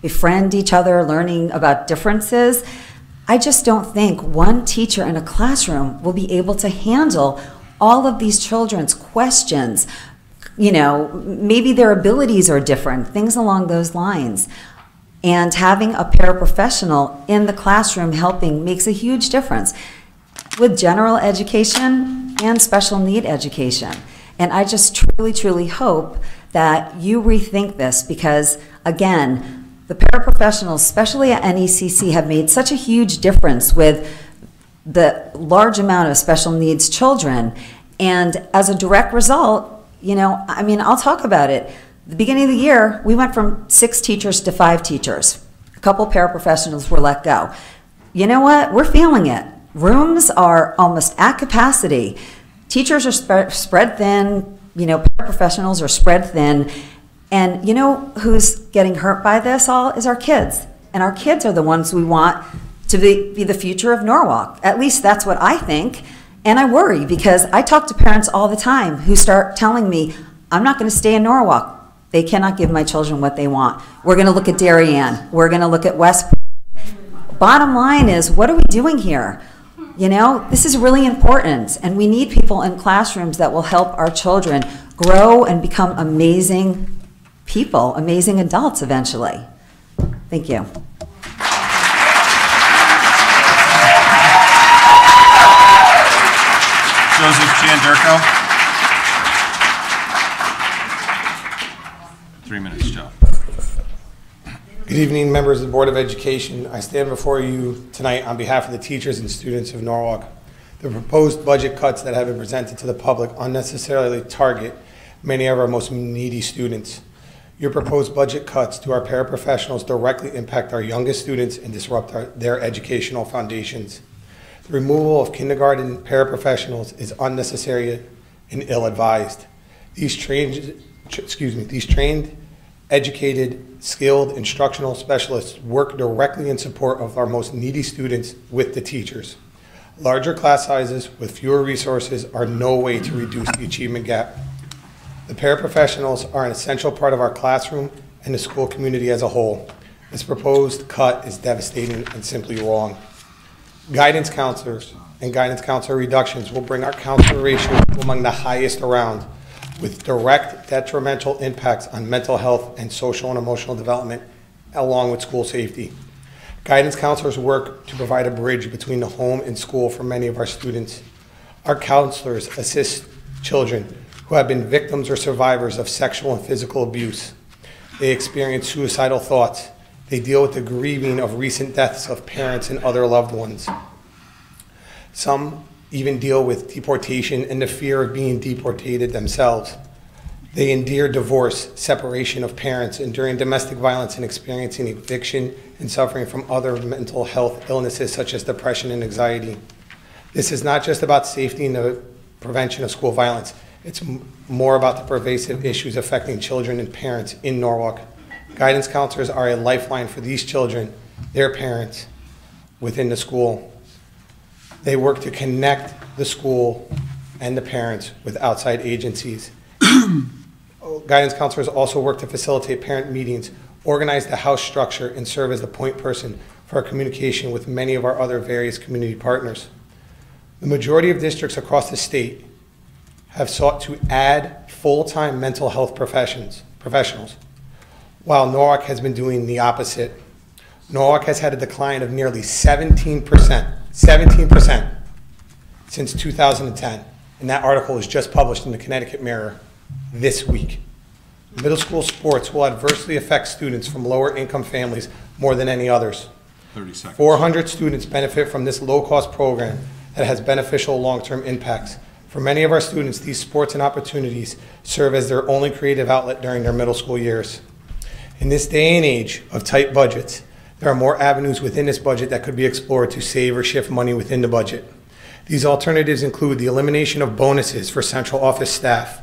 Speaker 13: befriend each other, learning about differences. I just don't think one teacher in a classroom will be able to handle all of these children's questions. Maybe their abilities are different, things along those lines. And having a paraprofessional in the classroom helping makes a huge difference with general education and special need education. And I just truly, truly hope that you rethink this because, again, the paraprofessionals, especially at NECC, have made such a huge difference with the large amount of special needs children. And as a direct result, I'll talk about it. At the beginning of the year, we went from 6 teachers to 5 teachers. A couple paraprofessionals were let go. You know what? We're feeling it. Rooms are almost at capacity. Teachers are spread thin, paraprofessionals are spread thin. And you know who's getting hurt by this all is our kids. And our kids are the ones we want to be the future of Norwalk. At least that's what I think. And I worry because I talk to parents all the time who start telling me, I'm not going to stay in Norwalk. They cannot give my children what they want. We're going to look at Darien. We're going to look at Westport. Bottom line is, what are we doing here? This is really important, and we need people in classrooms that will help our children grow and become amazing people, amazing adults eventually. Thank you.
Speaker 2: Joseph Chandurko. 3 minutes, Joe.
Speaker 14: Good evening, members of the Board of Education. I stand before you tonight on behalf of the teachers and students of Norwalk. The proposed budget cuts that have been presented to the public unnecessarily target many of our most needy students. Your proposed budget cuts to our paraprofessionals directly impact our youngest students and disrupt their educational foundations. The removal of kindergarten paraprofessionals is unnecessary and ill-advised. These trained, educated, skilled instructional specialists work directly in support of our most needy students with the teachers. Larger class sizes with fewer resources are no way to reduce the achievement gap. The paraprofessionals are an essential part of our classroom and the school community as a whole. This proposed cut is devastating and simply wrong. Guidance counselors and guidance counselor reductions will bring our counselor ratio among the highest around, with direct detrimental impacts on mental health and social and emotional development, along with school safety. Guidance counselors work to provide a bridge between the home and school for many of our students. Our counselors assist children who have been victims or survivors of sexual and physical abuse. They experience suicidal thoughts. They deal with the grieving of recent deaths of parents and other loved ones. Some even deal with deportation and the fear of being deported themselves. They endure divorce, separation of parents, enduring domestic violence, and experiencing eviction and suffering from other mental health illnesses such as depression and anxiety. This is not just about safety and the prevention of school violence. It's more about the pervasive issues affecting children and parents in Norwalk. Guidance counselors are a lifeline for these children, their parents, within the school. They work to connect the school and the parents with outside agencies. Guidance counselors also work to facilitate parent meetings, organize the house structure, and serve as the point person for our communication with many of our other various community partners. The majority of districts across the state have sought to add full-time mental health professionals, while Norwalk has been doing the opposite. Norwalk has had a decline of nearly 17% since 2010, and that article was just published in the Connecticut Mirror this week. Middle school sports will adversely affect students from lower income families more than any others.
Speaker 2: 30 seconds.
Speaker 14: 400 students benefit from this low-cost program that has beneficial long-term impacts. For many of our students, these sports and opportunities serve as their only creative outlet during their middle school years. In this day and age of tight budgets, there are more avenues within this budget that could be explored to save or shift money within the budget. These alternatives include the elimination of bonuses for central office staff,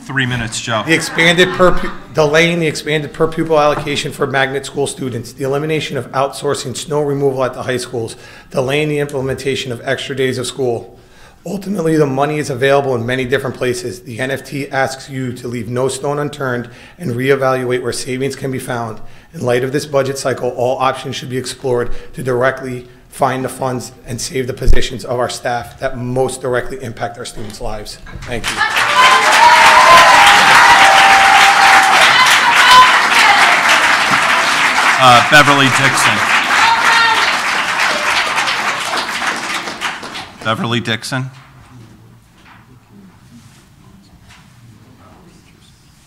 Speaker 2: 3 minutes, Joe.
Speaker 14: Delaying the expanded per pupil allocation for magnet school students, the elimination of outsourcing snow removal at the high schools, delaying the implementation of extra days of school. Ultimately, the money is available in many different places. The NFT asks you to leave no stone unturned and reevaluate where savings can be found. In light of this budget cycle, all options should be explored to directly find the funds and save the positions of our staff that most directly impact our students' lives. Thank you.
Speaker 2: Beverly Dixon. Beverly Dixon.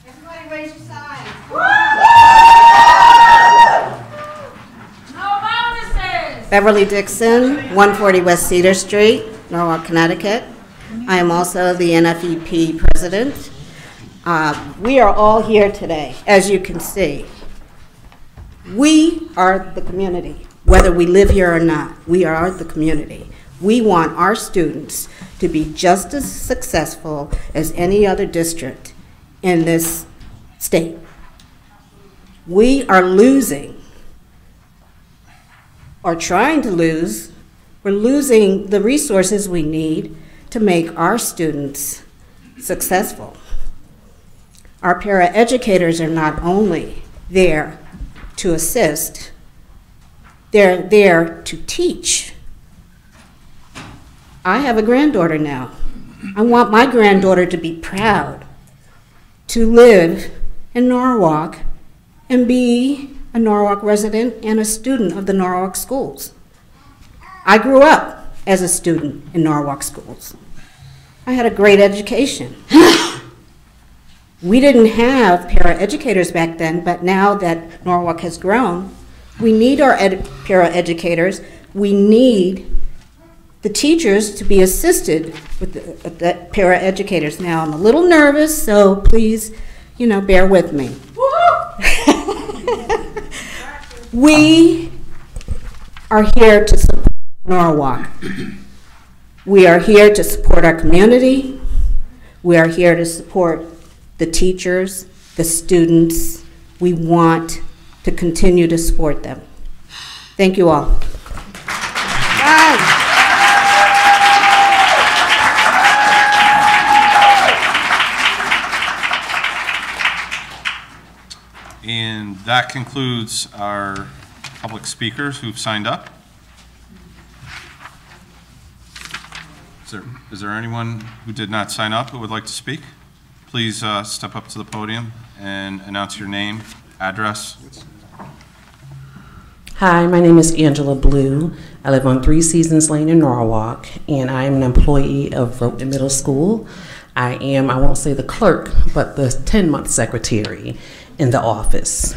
Speaker 15: Everybody raise your signs.
Speaker 16: Beverly Dixon, 140 West Cedar Street, Norwalk, Connecticut. I am also the NFEP president. We are all here today, as you can see. We are the community, whether we live here or not. We are the community. We want our students to be just as successful as any other district in this state. We are losing, or trying to lose, we're losing the resources we need to make our students successful. Our paraeducators are not only there to assist, they're there to teach. I have a granddaughter now. I want my granddaughter to be proud to live in Norwalk and be a Norwalk resident and a student of the Norwalk schools. I grew up as a student in Norwalk schools. I had a great education. We didn't have paraeducators back then, but now that Norwalk has grown, we need our paraeducators. We need the teachers to be assisted with the paraeducators. Now, I'm a little nervous, so please, bear with me. We are here to support Norwalk. We are here to support our community. We are here to support the teachers, the students. We want to continue to support them. Thank you all. Bye.
Speaker 2: And that concludes our public speakers who've signed up. Is there anyone who did not sign up who would like to speak? Please step up to the podium and announce your name, address.
Speaker 17: Hi, my name is Angela Blue. I live on 3 Seasons Lane in Norwalk, and I am an employee of Roten Middle School. I am, I won't say the clerk, but the 10-month secretary in the office.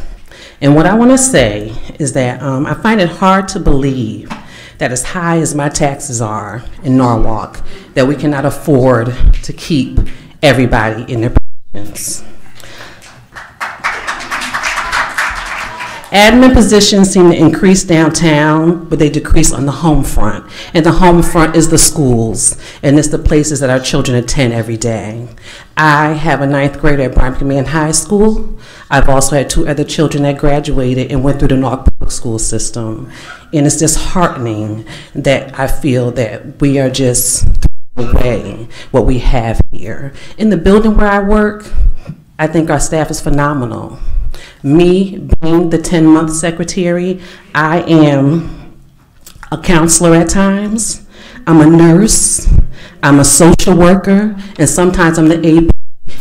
Speaker 17: And what I want to say is that I find it hard to believe that as high as my taxes are in Norwalk, that we cannot afford to keep everybody in their positions. Admin positions seem to increase downtown, but they decrease on the home front. And the home front is the schools, and it's the places that our children attend every day. I have a 9th grader at Birmingham High School. I've also had 2 other children that graduated and went through the Norwalk Public School system. And it's disheartening that I feel that we are just throwing away what we have here. In the building where I work, I think our staff is phenomenal. Me being the 10-month secretary, I am a counselor at times, I'm a nurse, I'm a social worker, and sometimes I'm the AP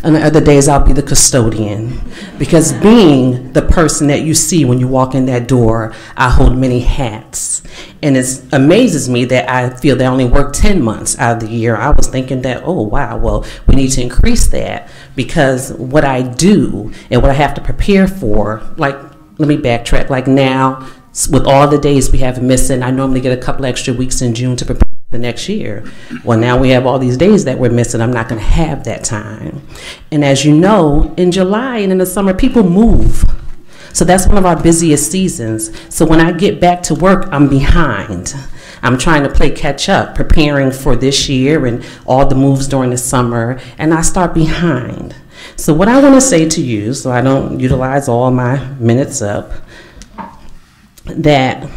Speaker 17: and the other days I'll be the custodian. Because being the person that you see when you walk in that door, I hold many hats. And it amazes me that I feel they only work 10 months out of the year. I was thinking that, oh wow, well, we need to increase that, because what I do and what I have to prepare for, like, let me backtrack, like now, with all the days we have missing, I normally get a couple extra weeks in June to prepare the next year. Well, now we have all these days that we're missing. I'm not going to have that time. And as you know, in July and in the summer, people move. So that's one of our busiest seasons. So when I get back to work, I'm behind. I'm trying to play catch up, preparing for this year and all the moves during the summer, and I start behind. So what I want to say to you, so I don't utilize all my minutes up, that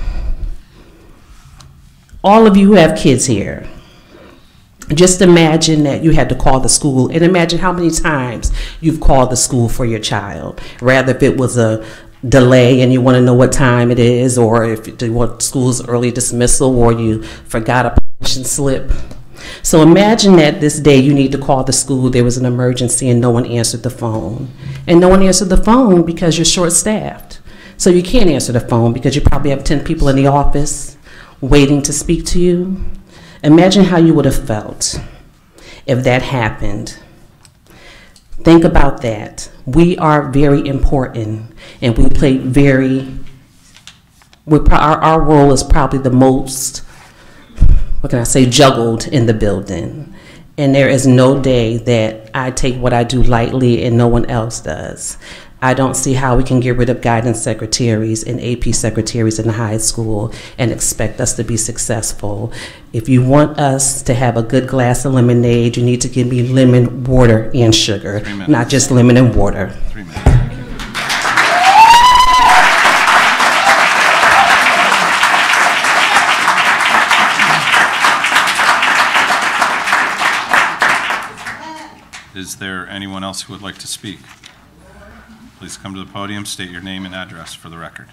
Speaker 17: all of you who have kids here, just imagine that you had to call the school, and imagine how many times you've called the school for your child. Rather, if it was a delay and you want to know what time it is, or if you want school's early dismissal, or you forgot a permission slip. So imagine that this day you need to call the school, there was an emergency and no one answered the phone. And no one answered the phone because you're short-staffed. So you can't answer the phone because you probably have 10 people in the office waiting to speak to you. Imagine how you would have felt if that happened. Think about that. We are very important, and we play our role is probably the most, what can I say, juggled in the building. And there is no day that I take what I do lightly and no one else does. I don't see how we can get rid of guidance secretaries and AP secretaries in the high school and expect us to be successful. If you want us to have a good glass of lemonade, you need to give me lemon, water, and sugar, not just lemon and water.
Speaker 2: 3 minutes. Thank you. Is there anyone else who would like to speak? Please come to the podium, state your name and address for the record.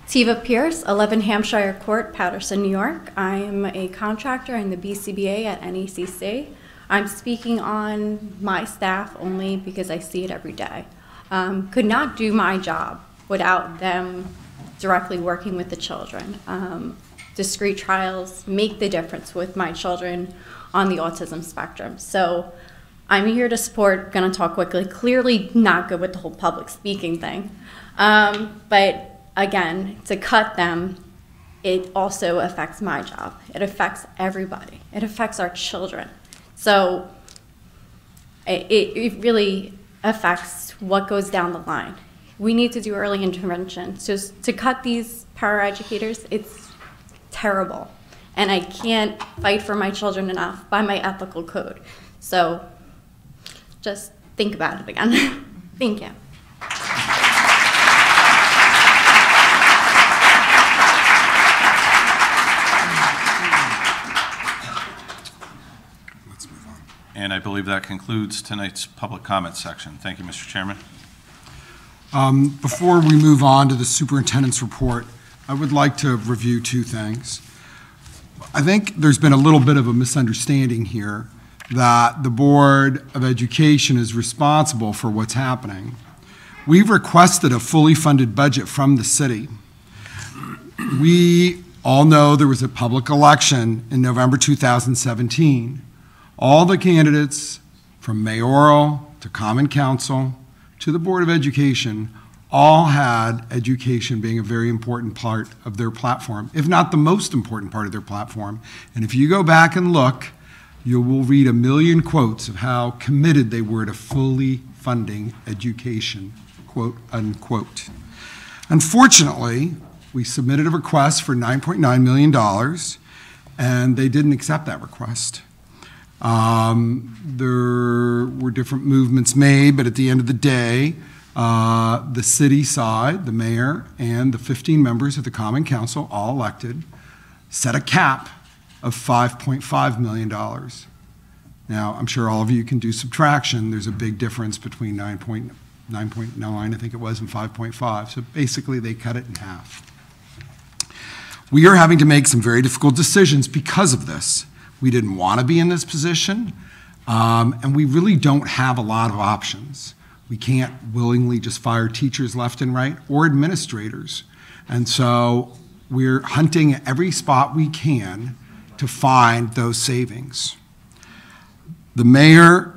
Speaker 18: Tiva Pierce, 11 Hampshire Court, Paterson, New York. I am a contractor in the BCBA at NECC. I'm speaking on my staff only because I see it every day. Could not do my job without them directly working with the children. Discrete trials make the difference with my children on the autism spectrum. So I'm here to support, gonna talk quickly, clearly not good with the whole public speaking thing. But again, to cut them, it also affects my job. It affects everybody. It affects our children. So it really affects what goes down the line. We need to do early intervention. So to cut these paraeducators, it's terrible. And I can't fight for my children enough by my ethical code. So just think about it again. Thank you.
Speaker 1: Let's move on.
Speaker 2: And I believe that concludes tonight's public comment section. Thank you, Mr. Chairman.
Speaker 1: Before we move on to the superintendent's report, I would like to review two things. I think there's been a little bit of a misunderstanding here that the Board of Education is responsible for what's happening. We've requested a fully funded budget from the city. We all know there was a public election in November 2017. All the candidates from mayoral to common council to the Board of Education all had education being a very important part of their platform, if not the most important part of their platform. And if you go back and look, you will read a million quotes of how committed they were to fully funding education, quote unquote. Unfortunately, we submitted a request for $9.9 million, and they didn't accept that request. There were different movements made, but at the end of the day, the city side, the mayor, and the 15 members of the Common Council, all elected, set a cap of $5.5 million. Now, I'm sure all of you can do subtraction. There's a big difference between 9.9, I think it was, and 5.5. So basically, they cut it in half. We are having to make some very difficult decisions because of this. We didn't want to be in this position, and we really don't have a lot of options. We can't willingly just fire teachers left and right or administrators. And so we're hunting every spot we can to find those savings. The mayor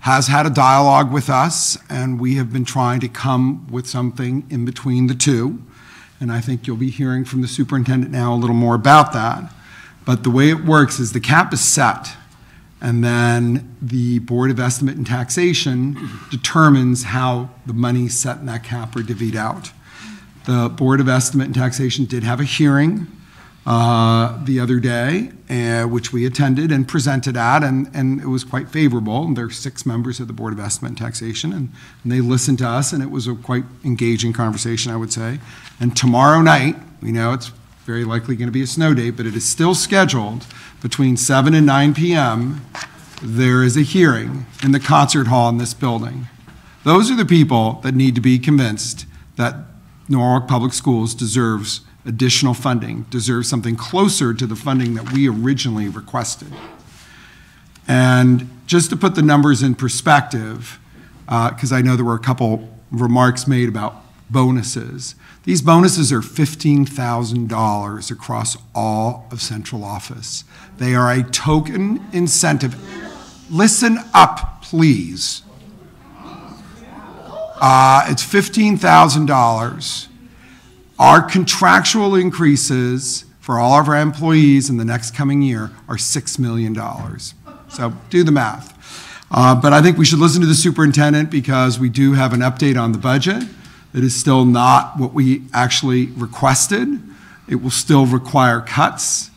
Speaker 1: has had a dialogue with us, and we have been trying to come with something in between the two. And I think you'll be hearing from the superintendent now a little more about that. But the way it works is the cap is set, and then the Board of Estimate and Taxation determines how the money set in that cap are divvied out. The Board of Estimate and Taxation did have a hearing the other day, which we attended and presented at, and it was quite favorable. And there are 6 members of the Board of Estimate and Taxation, and they listened to us, and it was a quite engaging conversation, I would say. And tomorrow night, we know it's very likely going to be a snow day, but it is still scheduled between 7 and 9 p.m. There is a hearing in the concert hall in this building. Those are the people that need to be convinced that Norwalk Public Schools deserves additional funding, deserves something closer to the funding that we originally requested. And just to put the numbers in perspective, because I know there were a couple remarks made about bonuses. These bonuses are $15,000 across all of central office. They are a token incentive. Listen up, please. It's $15,000. Our contractual increases for all of our employees in the next coming year are $6 million. So do the math. But I think we should listen to the superintendent because we do have an update on the budget. It is still not what we actually requested. It will still require cuts.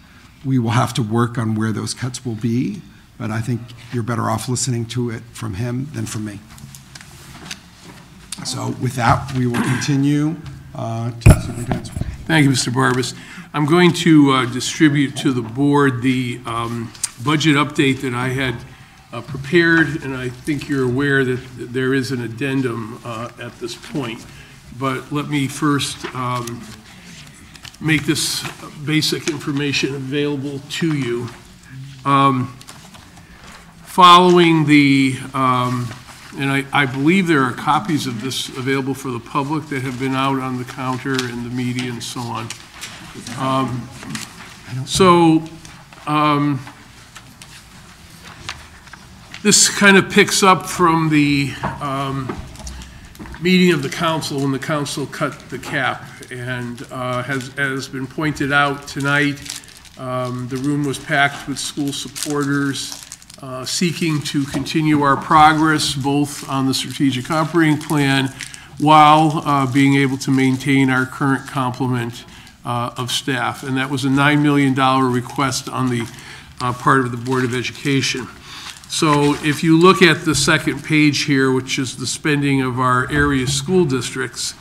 Speaker 1: We will have to work on where those cuts will be, but I think you're better off listening to it from him than from me. So with that, we will continue to the superintendent's.
Speaker 3: Thank you, Mr. Barbas. I'm going to distribute to the board the budget update that I had prepared, and I think you're aware that there is an addendum at this point. But let me first make this basic information available to you. Following the, and I believe there are copies of this available for the public that have been out on the counter and the media and so on. This kind of picks up from the meeting of the council when the council cut the cap, and has been pointed out tonight, the room was packed with school supporters seeking to continue our progress both on the strategic operating plan while being able to maintain our current complement of staff. And that was a $9 million request on the part of the Board of Education. So if you look at the second page here, which is the spending of our area school districts,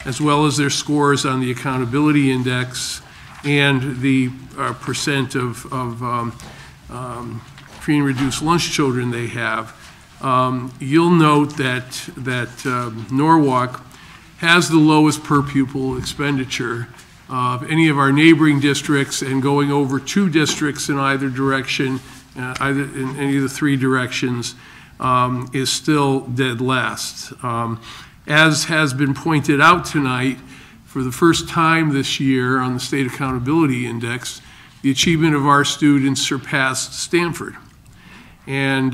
Speaker 3: as well as their scores on the accountability index and the percent of free and reduced lunch children they have, you'll note that Norwalk has the lowest per pupil expenditure of any of our neighboring districts, and going over 2 districts in either direction, either in any of the 3 directions, is still dead last. As has been pointed out tonight, for the first time this year on the State Accountability Index, the achievement of our students surpassed Stanford. And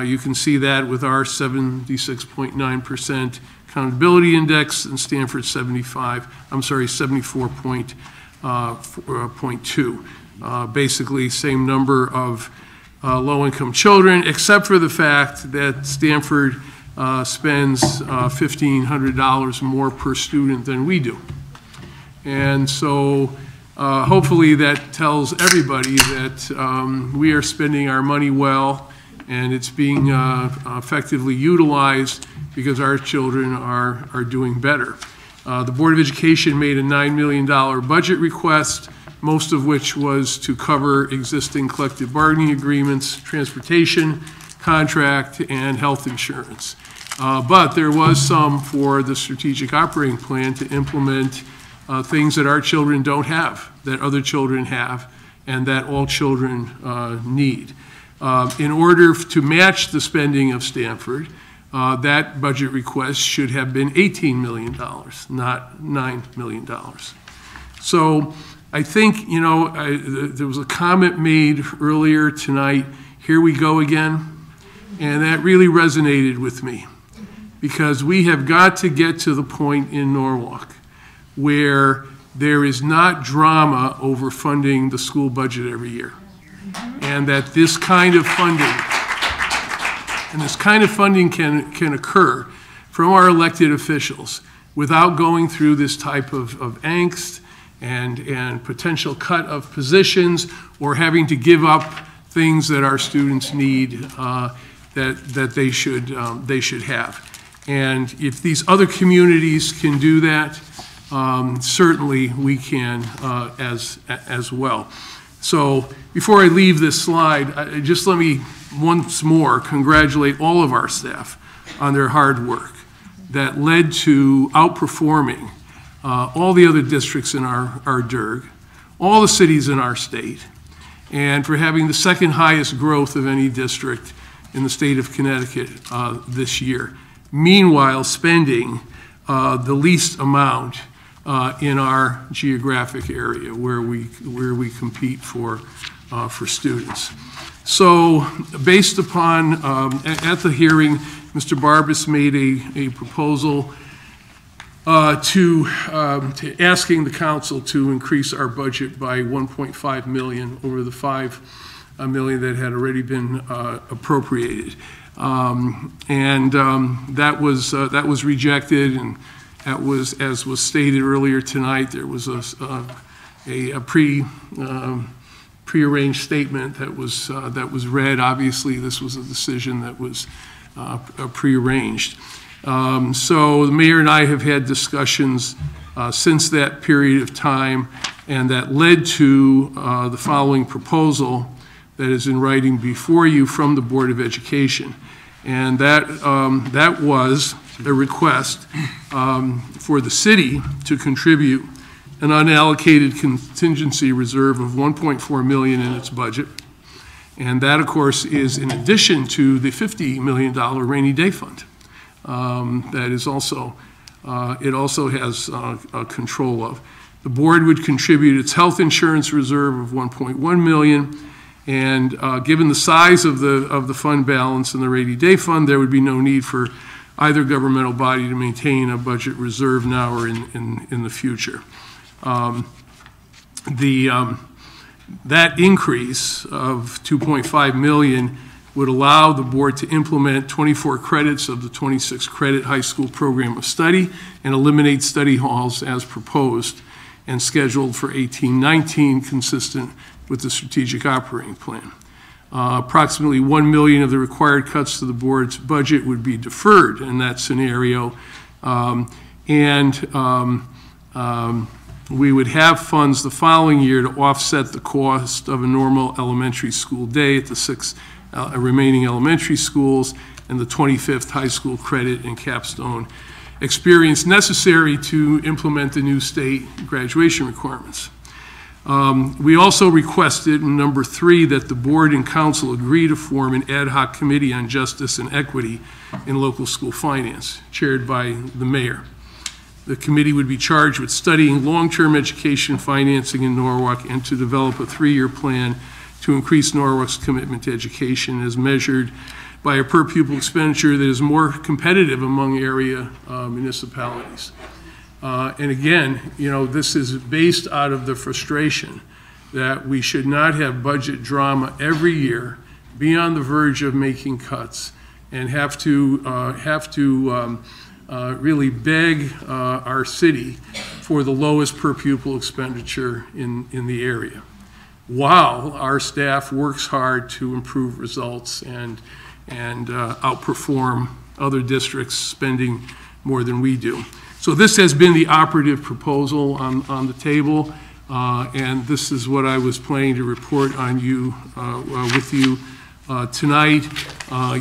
Speaker 3: you can see that with our 76.9% accountability index and Stanford 74.2. Basically, same number of low-income children, except for the fact that Stanford spends $1,500 more per student than we do. And so hopefully that tells everybody that we are spending our money well, and it's being effectively utilized because our children are doing better. The Board of Education made a $9 million budget request, most of which was to cover existing collective bargaining agreements, transportation, contract, and health insurance. But there was some for the strategic operating plan to implement things that our children don't have, that other children have, and that all children need. In order to match the spending of Stanford, that budget request should have been $18 million, not $9 million. So I think, you know, there was a comment made earlier tonight, here we go again, and that really resonated with me, because we have got to get to the point in Norwalk where there is not drama over funding the school budget every year, and that this kind of funding can occur from our elected officials without going through this type of angst and potential cut of positions or having to give up things that our students need that they should have. And if these other communities can do that, certainly we can as well. So before I leave this slide, just let me once more congratulate all of our staff on their hard work that led to outperforming all the other districts in our DIRG, all the cities in our state, and for having the second highest growth of any district in the state of Connecticut this year. Meanwhile, spending the least amount in our geographic area where we compete for students. So based upon, at the hearing, Mr. Barbas made a proposal to asking the council to increase our budget by $1.5 million over the $5 million that had already been appropriated. That was rejected, and that was, as was stated earlier tonight, there was a prearranged statement that was read. Obviously, this was a decision that was prearranged. So the mayor and I have had discussions since that period of time, and that led to the following proposal that is in writing before you from the Board of Education. And that was a request for the city to contribute an unallocated contingency reserve of $1.4 million in its budget. And that, of course, is in addition to the $50 million rainy day fund that is also, it also has control of. The board would contribute its health insurance reserve of $1.1 million, and given the size of the fund balance and the rainy day fund, there would be no need for either governmental body to maintain a budget reserve now or in the future. That increase of $2.5 million would allow the board to implement 24 credits of the 26 credit high school program of study and eliminate study halls as proposed and scheduled for 18-19, consistent with the strategic operating plan. Approximately $1 million of the required cuts to the board's budget would be deferred in that scenario, we would have funds the following year to offset the cost of a normal elementary school day at the 6 remaining elementary schools and the 25th high school credit and capstone experience necessary to implement the new state graduation requirements. We also requested in number 3 that the board and council agree to form an ad hoc committee on justice and equity in local school finance, chaired by the mayor. The committee would be charged with studying long-term education financing in Norwalk and to develop a 3-year plan to increase Norwalk's commitment to education as measured by a per-pupil expenditure that is more competitive among area municipalities. And again, you know, this is based out of the frustration that we should not have budget drama every year, be on the verge of making cuts, and have to really beg our city for the lowest per pupil expenditure in the area, while our staff works hard to improve results and outperform other districts spending more than we do. So this has been the operative proposal on the table, and this is what I was planning to report on you with you tonight.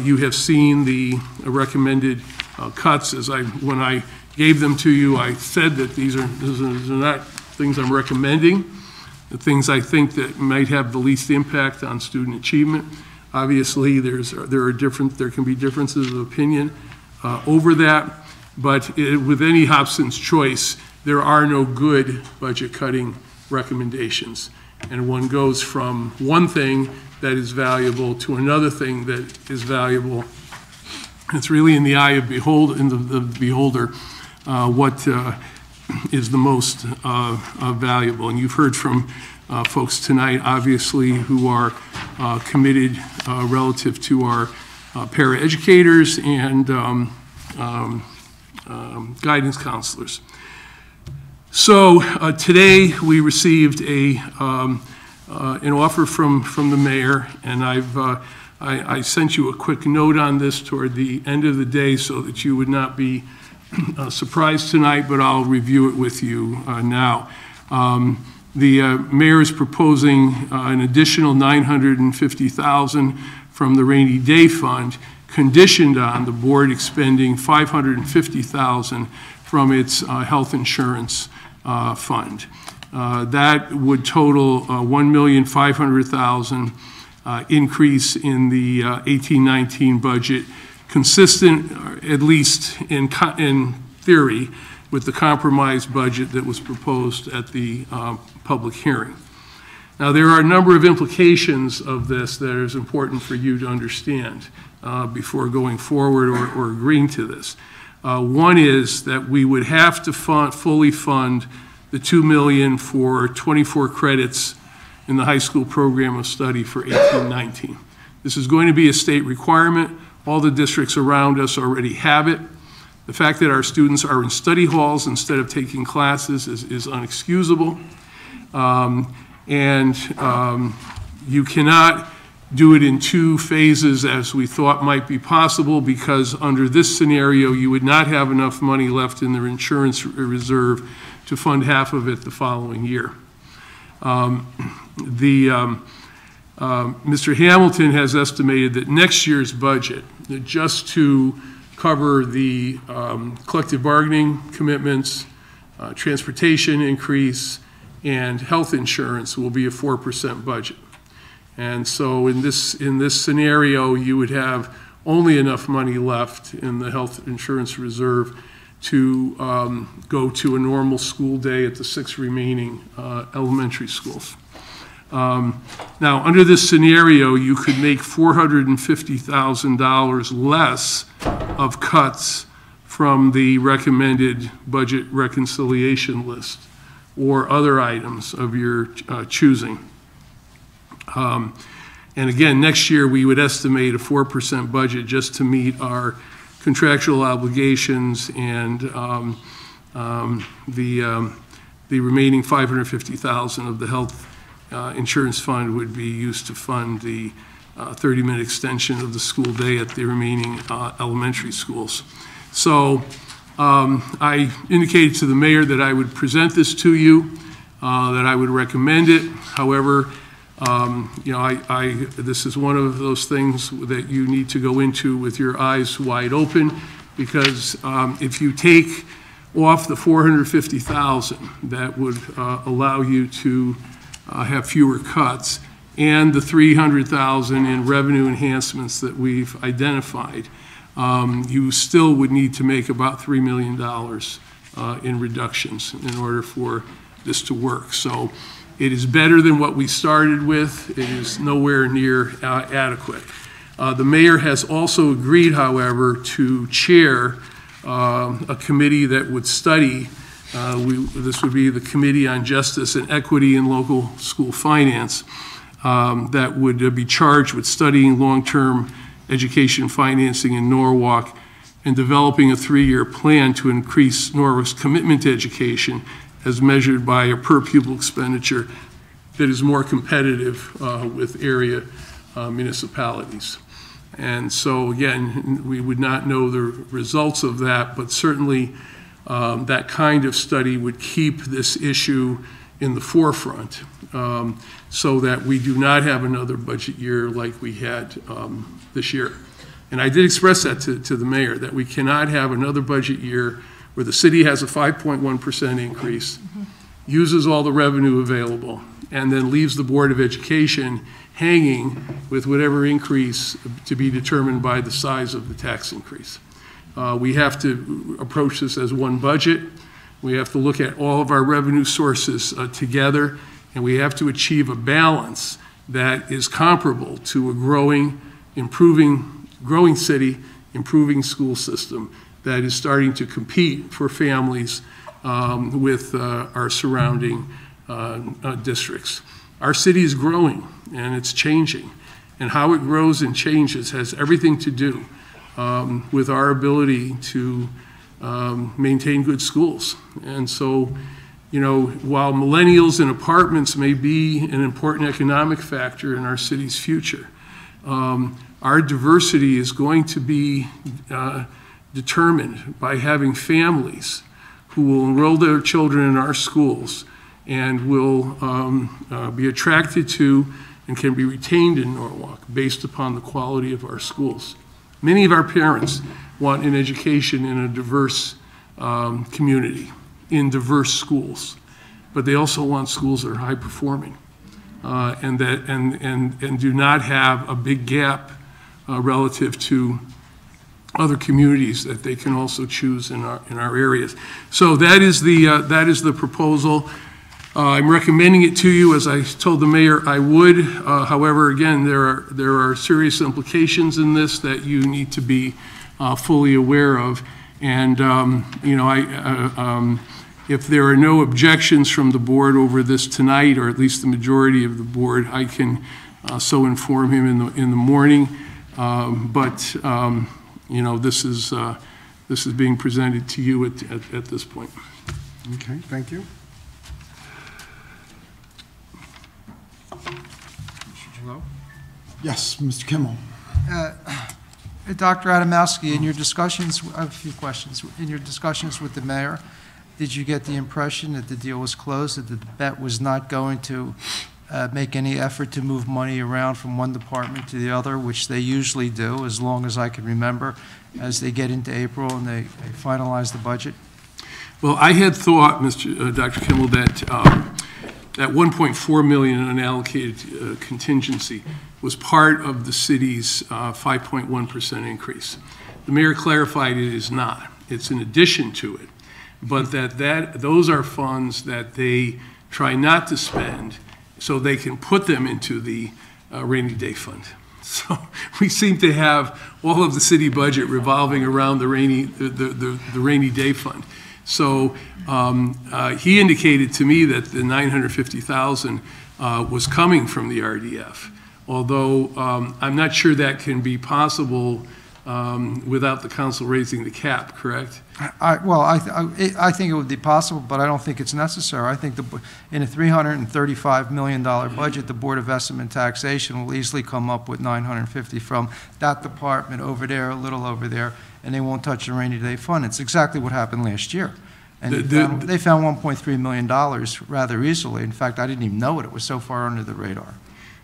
Speaker 3: You have seen the recommended cuts when I gave them to you, I said that these are not things I'm recommending, the things I think that might have the least impact on student achievement. Obviously, there can be differences of opinion over that, but with any Hobson's choice, there are no good budget cutting recommendations. And one goes from one thing that is valuable to another thing that is valuable. It's really in the eye of the beholder what is the most valuable. And you've heard from folks tonight, obviously, who are committed relative to our paraeducators and guidance counselors. So today we received an offer from the mayor, and I sent you a quick note on this toward the end of the day so that you would not be surprised tonight, but I'll review it with you now. The mayor is proposing an additional $950,000 from the rainy day fund, conditioned on the board expending $550,000 from its health insurance fund. That would total $1,500,000 increase in the 18-19 budget, consistent, at least in theory, with the compromise budget that was proposed at the public hearing. Now, there are a number of implications of this that is important for you to understand before going forward or agreeing to this. One is that we would have to fully fund the $2 million for 24 credits in the high school program of study for 18-19. This is going to be a state requirement. All the districts around us already have it. The fact that our students are in study halls instead of taking classes is unexcusable. You cannot do it in two phases as we thought might be possible, because under this scenario you would not have enough money left in their insurance reserve to fund half of it the following year. Mr. Hamilton has estimated that next year's budget, just to cover the collective bargaining commitments, transportation increase, and health insurance, will be a 4% budget. And so in this scenario, you would have only enough money left in the health insurance reserve to go to a normal school day at the 6 remaining elementary schools. Now, under this scenario, you could make $450,000 less of cuts from the recommended budget reconciliation list or other items of your choosing. And again, next year we would estimate a 4% budget just to meet our contractual obligations, and the remaining $550,000 of the health insurance fund would be used to fund the 30-minute extension of the school day at the remaining elementary schools. So I indicated to the mayor that I would present this to you, that I would recommend it. However, you know, this is one of those things that you need to go into with your eyes wide open, because if you take off the $450,000, that would allow you to have fewer cuts, and the $300,000 in revenue enhancements that we've identified, you still would need to make about $3 million in reductions in order for this to work. So it is better than what we started with. It is nowhere near adequate. The mayor has also agreed, however, to chair a committee that would study, this would be the Committee on Justice and Equity in Local School Finance, that would be charged with studying long-term education financing in Norwalk and developing a 3-year plan to increase Norwalk's commitment to education as measured by a per-pupil expenditure that is more competitive with area municipalities. And so, again, we would not know the results of that, but certainly that kind of study would keep this issue in the forefront, so that we do not have another budget year like we had this year. And I did express that to the mayor, that we cannot have another budget year where the city has a 5.1% increase, uses all the revenue available, and then leaves the Board of Education hanging with whatever increase to be determined by the size of the tax increase. We have to approach this as one budget. We have to look at all of our revenue sources together, and we have to achieve a balance that is comparable to a growing city, improving school system that is starting to compete for families with our surrounding districts. Our city is growing and it's changing, and how it grows and changes has everything to do with our ability to maintain good schools. And so, you know, while millennials in apartments may be an important economic factor in our city's future, our diversity is going to be determined by having families who will enroll their children in our schools and will be attracted to and can be retained in Norwalk based upon the quality of our schools. Many of our parents want an education in a diverse community, in diverse schools, but they also want schools that are high performing and do not have a big gap relative to other communities that they can also choose in our areas. So that is the proposal. I'm recommending it to you, as I told the mayor I would. However, again, there are serious implications in this that you need to be fully aware of. And you know, if there are no objections from the board over this tonight, or at least the majority of the board, I can so inform him in the morning. But you know, this is being presented to you at this point.
Speaker 1: Okay, thank you. Hello? Yes, Mr. Kimmel.
Speaker 19: Dr. Adamowski, in your discussions, I have a few questions. In your discussions with the mayor, did you get the impression that the deal was closed, that the bet was not going to make any effort to move money around from one department to the other, which they usually do, as long as I can remember, as they get into April and they finalize the budget?
Speaker 3: Well, I had thought, Dr. Kimmel, that that 1.4 million unallocated contingency was part of the city's 5.1% increase. The mayor clarified it is not. It's in addition to it, but those are funds that they try not to spend so they can put them into the rainy day fund. So we seem to have all of the city budget revolving around the rainy day fund. So he indicated to me that the $950,000 was coming from the RDF, although I'm not sure that can be possible without the council raising the cap, correct?
Speaker 19: I think it would be possible, but I don't think it's necessary. I think in a $335 million budget, the Board of Estimate and Taxation will easily come up with $950 from that department over there, a little over there, and they won't touch the rainy day fund. It's exactly what happened last year. And they found $1.3 million rather easily. In fact, I didn't even know it. It was so far under the radar.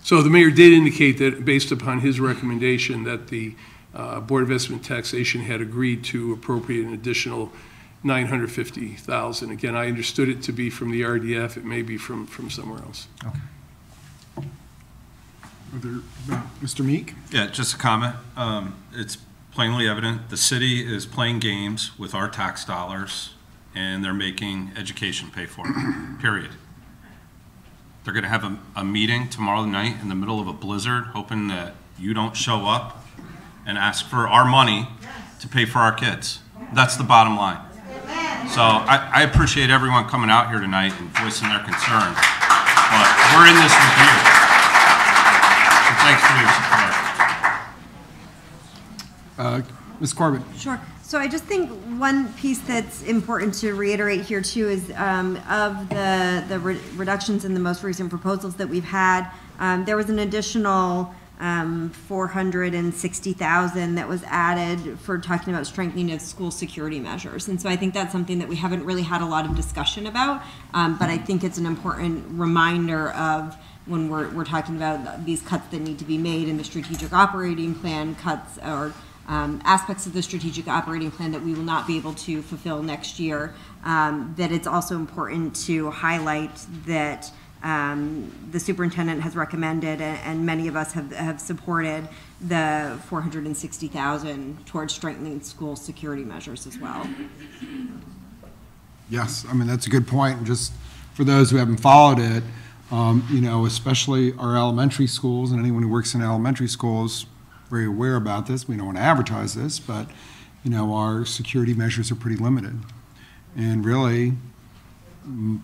Speaker 3: So the mayor did indicate that, based upon his recommendation, that the Board of Estimate and Taxation had agreed to appropriate an additional $950,000. Again, I understood it to be from the RDF. It may be from somewhere else.
Speaker 1: Okay. Mr. Meek?
Speaker 2: Yeah, just a comment. It's plainly evident the city is playing games with our tax dollars, and they're making education pay for it, period. They're going to have a meeting tomorrow night in the middle of a blizzard, hoping that you don't show up and ask for our money to pay for our kids. That's the bottom line. So I appreciate everyone coming out here tonight and voicing their concerns, but we're in this with you. So thanks for your support.
Speaker 1: Ms. Corbett.
Speaker 20: Sure. So I just think one piece that's important to reiterate here too is of the reductions in the most recent proposals that we've had, there was an additional $460,000 that was added for talking about strengthening of school security measures. And so I think that's something that we haven't really had a lot of discussion about, but I think it's an important reminder of when we're talking about these cuts that need to be made in the strategic operating plan, cuts or aspects of the strategic operating plan that we will not be able to fulfill next year, that it's also important to highlight that the superintendent has recommended, and many of us have supported, the $460,000 towards strengthening school security measures as well.
Speaker 1: Yes, I mean, that's a good point. And just for those who haven't followed it, you know, especially our elementary schools, and anyone who works in elementary schools very aware about this. We don't want to advertise this, but, you know, our security measures are pretty limited. And really,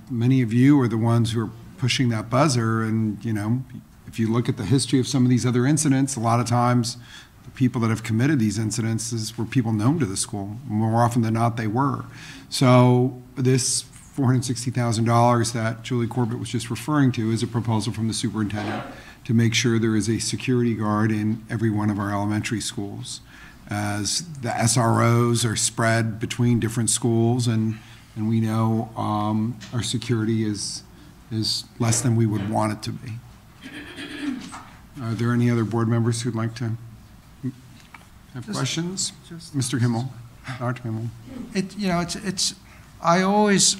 Speaker 1: many of you are the ones who are pushing that buzzer, and, you know, if you look at the history of some of these other incidents, a lot of times the people that have committed these incidences were people known to the school. More often than not, they were. So this $460,000 that Julie Corbett was just referring to is a proposal from the superintendent to make sure there is a security guard in every one of our elementary schools, as the SROs are spread between different schools, and we know our security is less than we would want it to be. Are there any other board members who'd like to have questions? Mr. Himmel, Dr. Himmel.
Speaker 19: I always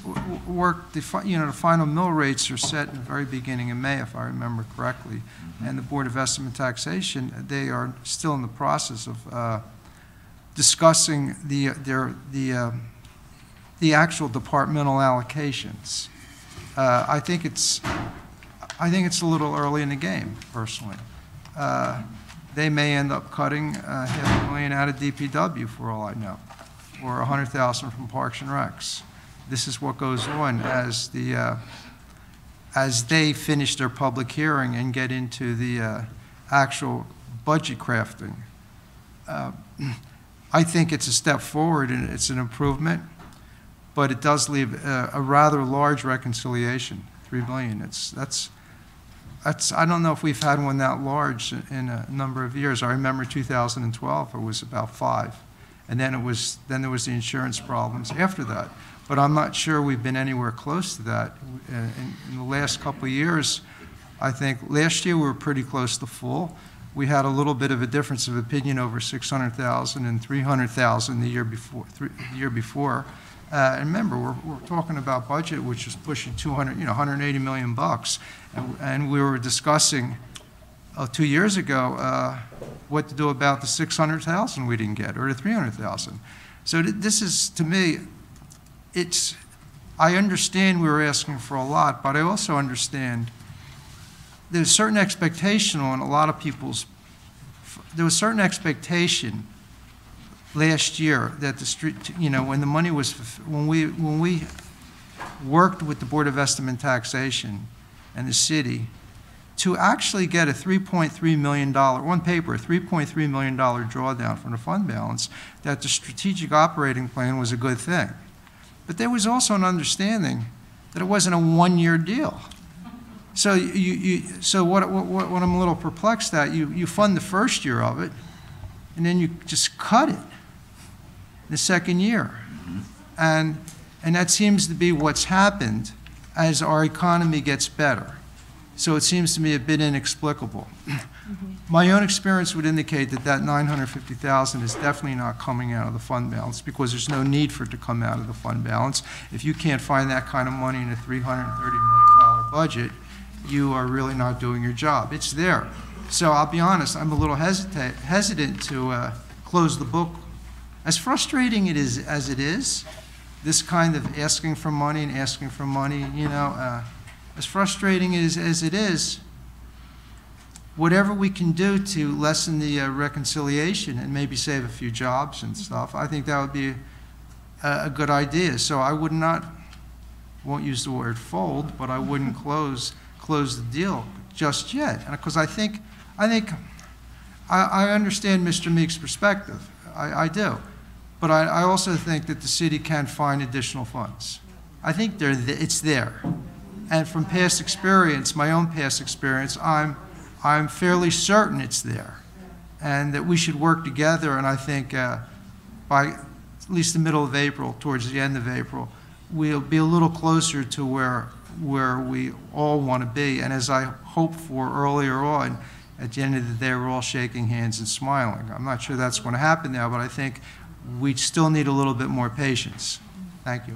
Speaker 19: work, the final mill rates are set in the very beginning of May, if I remember correctly. And the Board of Estimate and Taxation, they are still in the process of discussing the actual departmental allocations. I think it's a little early in the game, personally. They may end up cutting $500,000 out of DPW, for all I know, or $100,000 from Parks and Recs. This is what goes on as they finish their public hearing and get into the actual budget crafting. I think it's a step forward and it's an improvement, but it does leave a rather large reconciliation, $3 billion. That's I don't know if we've had one that large in a number of years. I remember 2012, it was about $5 billion. And then there was the insurance problems after that. But I'm not sure we've been anywhere close to that. In the last couple of years, I think last year we were pretty close to full. We had a little bit of a difference of opinion over $600,000 and $300,000 the year before. And remember, we're talking about budget which is pushing $180 million bucks, and we were discussing 2 years ago what to do about the $600,000 we didn't get, or the $300,000. So this is, to me, I understand we were asking for a lot, but I also understand there's a certain expectation on a lot of people's. There was a certain expectation last year that the street, when the money was, when we worked with the Board of Estimate and Taxation and the city to actually get a $3.3 million, on paper, a $3.3 million drawdown from the fund balance, that the strategic operating plan was a good thing. But there was also an understanding that it wasn't a one-year deal. So so what I'm a little perplexed at, you fund the first year of it, and then you just cut it the second year. And that seems to be what's happened as our economy gets better. So it seems to me a bit inexplicable. My own experience would indicate that $950,000 is definitely not coming out of the fund balance, because there's no need for it to come out of the fund balance. If you can't find that kind of money in a $330 million budget, you are really not doing your job. It's there. So I'll be honest, I'm a little hesitant to close the book. As frustrating as it is, this kind of asking for money, as frustrating as it is, whatever we can do to lessen the reconciliation and maybe save a few jobs and stuff, I think that would be a good idea. So I won't use the word fold, but I wouldn't close the deal just yet. Because I understand Mr. Meek's perspective. I do. But I also think that the city can find additional funds. I think it's there. And from past experience, my own past experience, I'm fairly certain it's there, and that we should work together. And I think by at least the middle of April, towards the end of April, we'll be a little closer to where we all want to be. And as I hoped for earlier on, at the end of the day, we're all shaking hands and smiling. I'm not sure that's going to happen now, but I think we still need a little bit more patience. Thank you.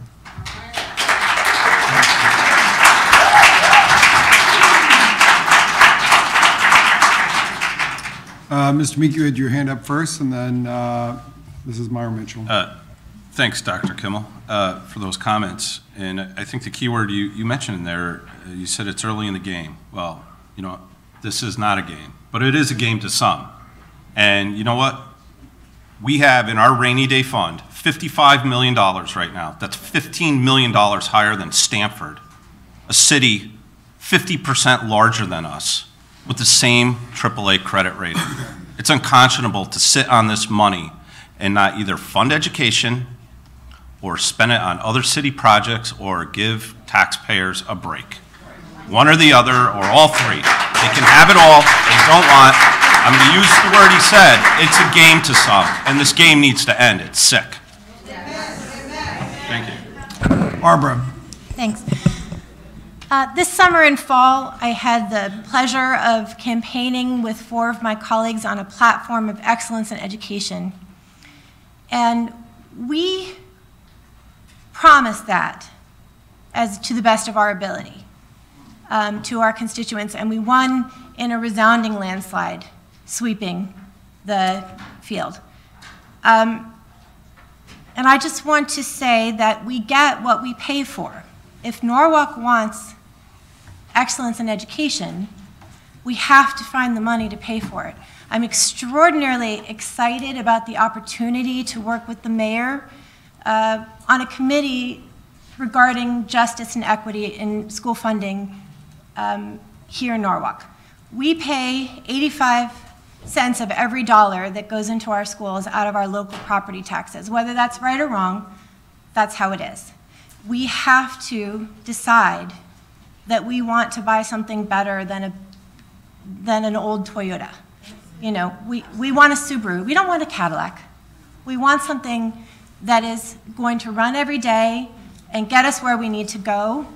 Speaker 19: Mr. Meek, you had your hand up first, and then Mrs. Meyer Mitchell.
Speaker 2: Thanks, Dr. Kimmel, for those comments. And I think the key word you mentioned in there, you said it's early in the game. Well, you know, this is not a game, but it is a game to some. And you know what? We have in our rainy day fund $55 million right now. That's $15 million higher than Stanford, a city 50% larger than us with the same AAA credit rating. It's unconscionable to sit on this money and not either fund education or spend it on other city projects or give taxpayers a break. One or the other or all three. They can have it all. They don't want. I'm going to use the word he said. It's a game to some, and this game needs to end. It's sick. Thank you.
Speaker 19: Barbara.
Speaker 5: Thanks. This summer and fall, I had the pleasure of campaigning with 4 of my colleagues on a platform of excellence in education. And we promised that as to the best of our ability to our constituents, and we won in a resounding landslide, sweeping the field. And I just want to say that we get what we pay for. If Norwalk wants excellence in education, we have to find the money to pay for it. I'm extraordinarily excited about the opportunity to work with the mayor on a committee regarding justice and equity in school funding here in Norwalk. We pay 85 cents of every dollar that goes into our schools out of our local property taxes. Whether that's right or wrong, that's how it is. We have to decide that we want to buy something better than an old Toyota. You know, we want a Subaru. We don't want a Cadillac. We want something that is going to run every day and get us where we need to go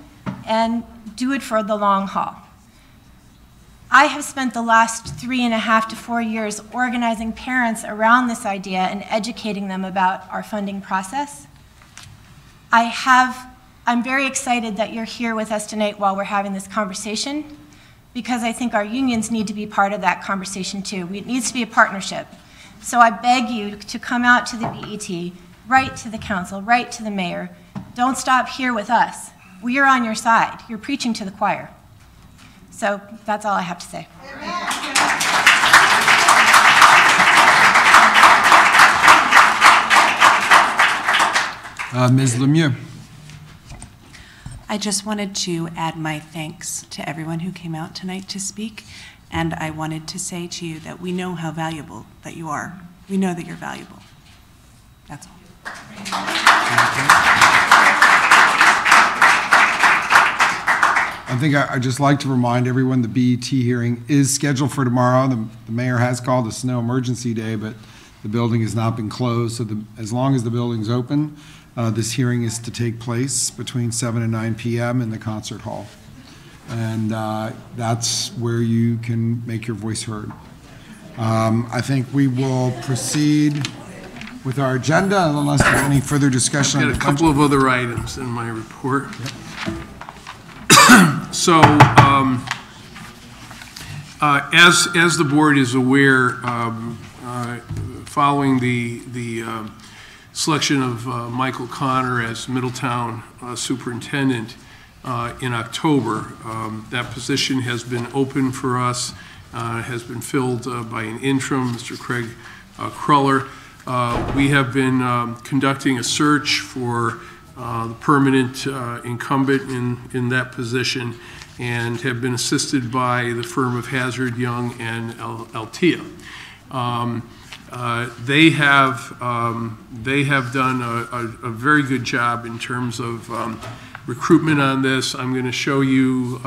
Speaker 5: and do it for the long haul. I have spent the last 3.5 to 4 years organizing parents around this idea and educating them about our funding process. I'm very excited that you're here with us tonight while we're having this conversation, because I think our unions need to be part of that conversation too. It needs to be a partnership. So I beg you to come out to the BET, write to the council, write to the mayor. Don't stop here with us. We are on your side. You're preaching to the choir. So that's all I have to say.
Speaker 19: Ms. Lemieux.
Speaker 21: I just wanted to add my thanks to everyone who came out tonight to speak, and I wanted to say to you that we know how valuable that you are. We know that you're valuable. That's all.
Speaker 1: I think I'd just like to remind everyone the BET hearing is scheduled for tomorrow. The mayor has called a snow emergency day, but the building has not been closed. So as long as the building's open, this hearing is to take place between 7 and 9 p.m. in the concert hall. And that's where you can make your voice heard. I think we will proceed with our agenda unless there's any further discussion.
Speaker 3: I've got a couple of other items in my report. So, as the board is aware, following the selection of Michael Connor as Middletown Superintendent in October, that position has been open for us, has been filled by an interim, Mr. Craig Cruller. We have been conducting a search for the permanent incumbent in that position, and have been assisted by the firm of Hazard, Young, and Altea. They have done a very good job in terms of recruitment on this. I'm going to show you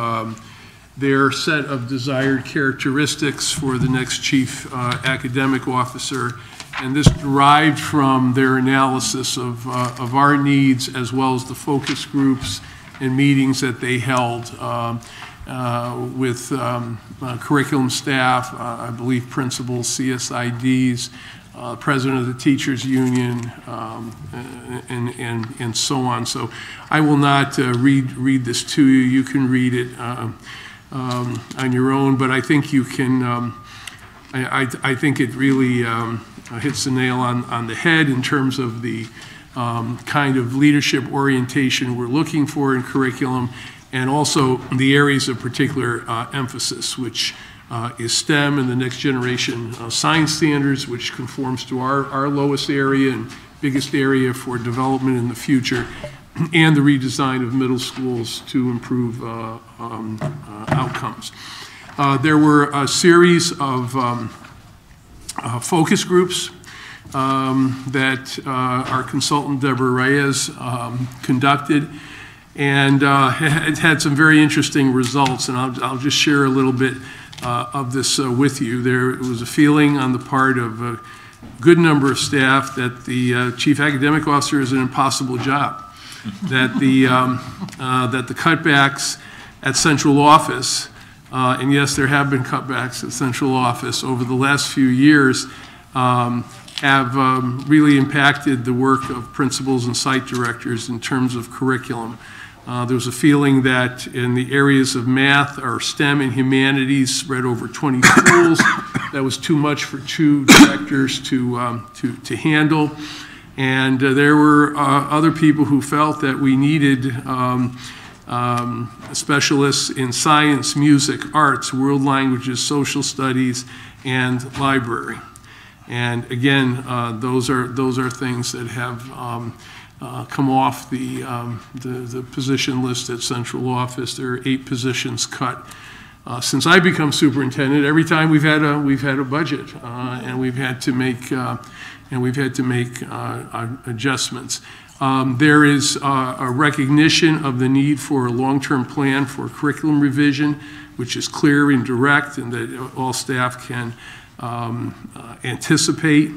Speaker 3: their set of desired characteristics for the next chief academic officer. And this derived from their analysis of our needs, as well as the focus groups and meetings that they held. with curriculum staff, I believe principals, CSIDs, president of the teachers union, and so on. So I will not read this to you. You can read it on your own, but I think you can. I think it really hits the nail on the head in terms of the kind of leadership orientation we're looking for in curriculum, and also the areas of particular emphasis, which is STEM and the next generation science standards, which conforms to our lowest area and biggest area for development in the future, and the redesign of middle schools to improve outcomes. There were a series of focus groups that our consultant Deborah Reyes conducted, and it had some very interesting results, and I'll just share a little bit of this with you. There was a feeling on the part of a good number of staff that the chief academic officer is an impossible job, that the cutbacks at central office, and yes, there have been cutbacks at central office over the last few years, have really impacted the work of principals and site directors in terms of curriculum. There was a feeling that in the areas of math or STEM and humanities spread over 20 schools, that was too much for 2 directors to handle. And there were other people who felt that we needed specialists in science, music, arts, world languages, social studies, and library. And again, those are things that have come off the position list at central office. There are 8 positions cut since I become superintendent. Every time we've had a budget, and we've had to make adjustments. There is a recognition of the need for a long-term plan for curriculum revision, which is clear and direct, and that all staff can anticipate,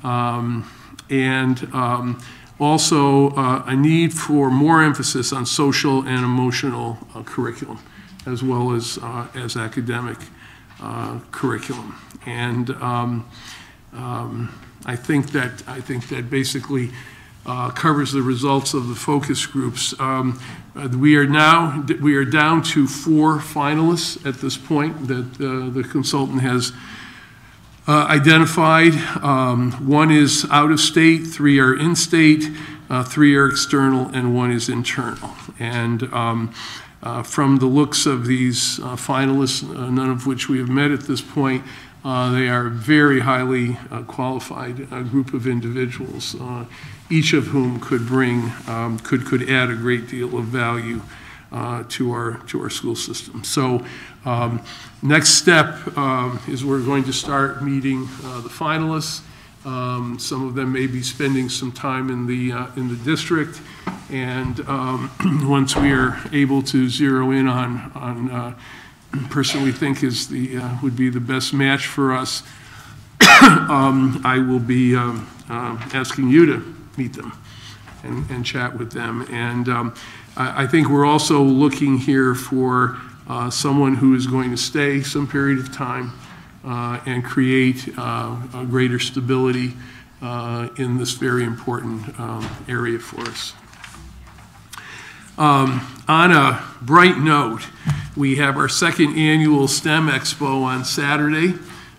Speaker 3: and also a need for more emphasis on social and emotional curriculum, as well as academic curriculum. And I think that basically covers the results of the focus groups. We are down to 4 finalists at this point that the consultant has identified. 1 is out of state, 3 are in state, 3 are external, and 1 is internal. And from the looks of these finalists, none of which we have met at this point, they are a very highly qualified group of individuals, each of whom could bring, could add a great deal of value to our school system. So next step is we're going to start meeting the finalists. Some of them may be spending some time in the district, and once we are able to zero in on person we think is would be the best match for us, I will be asking you to meet them and chat with them. And I think we're also looking here for someone who is going to stay some period of time and create a greater stability in this very important area for us. On a bright note, we have our 2nd annual STEM Expo on Saturday.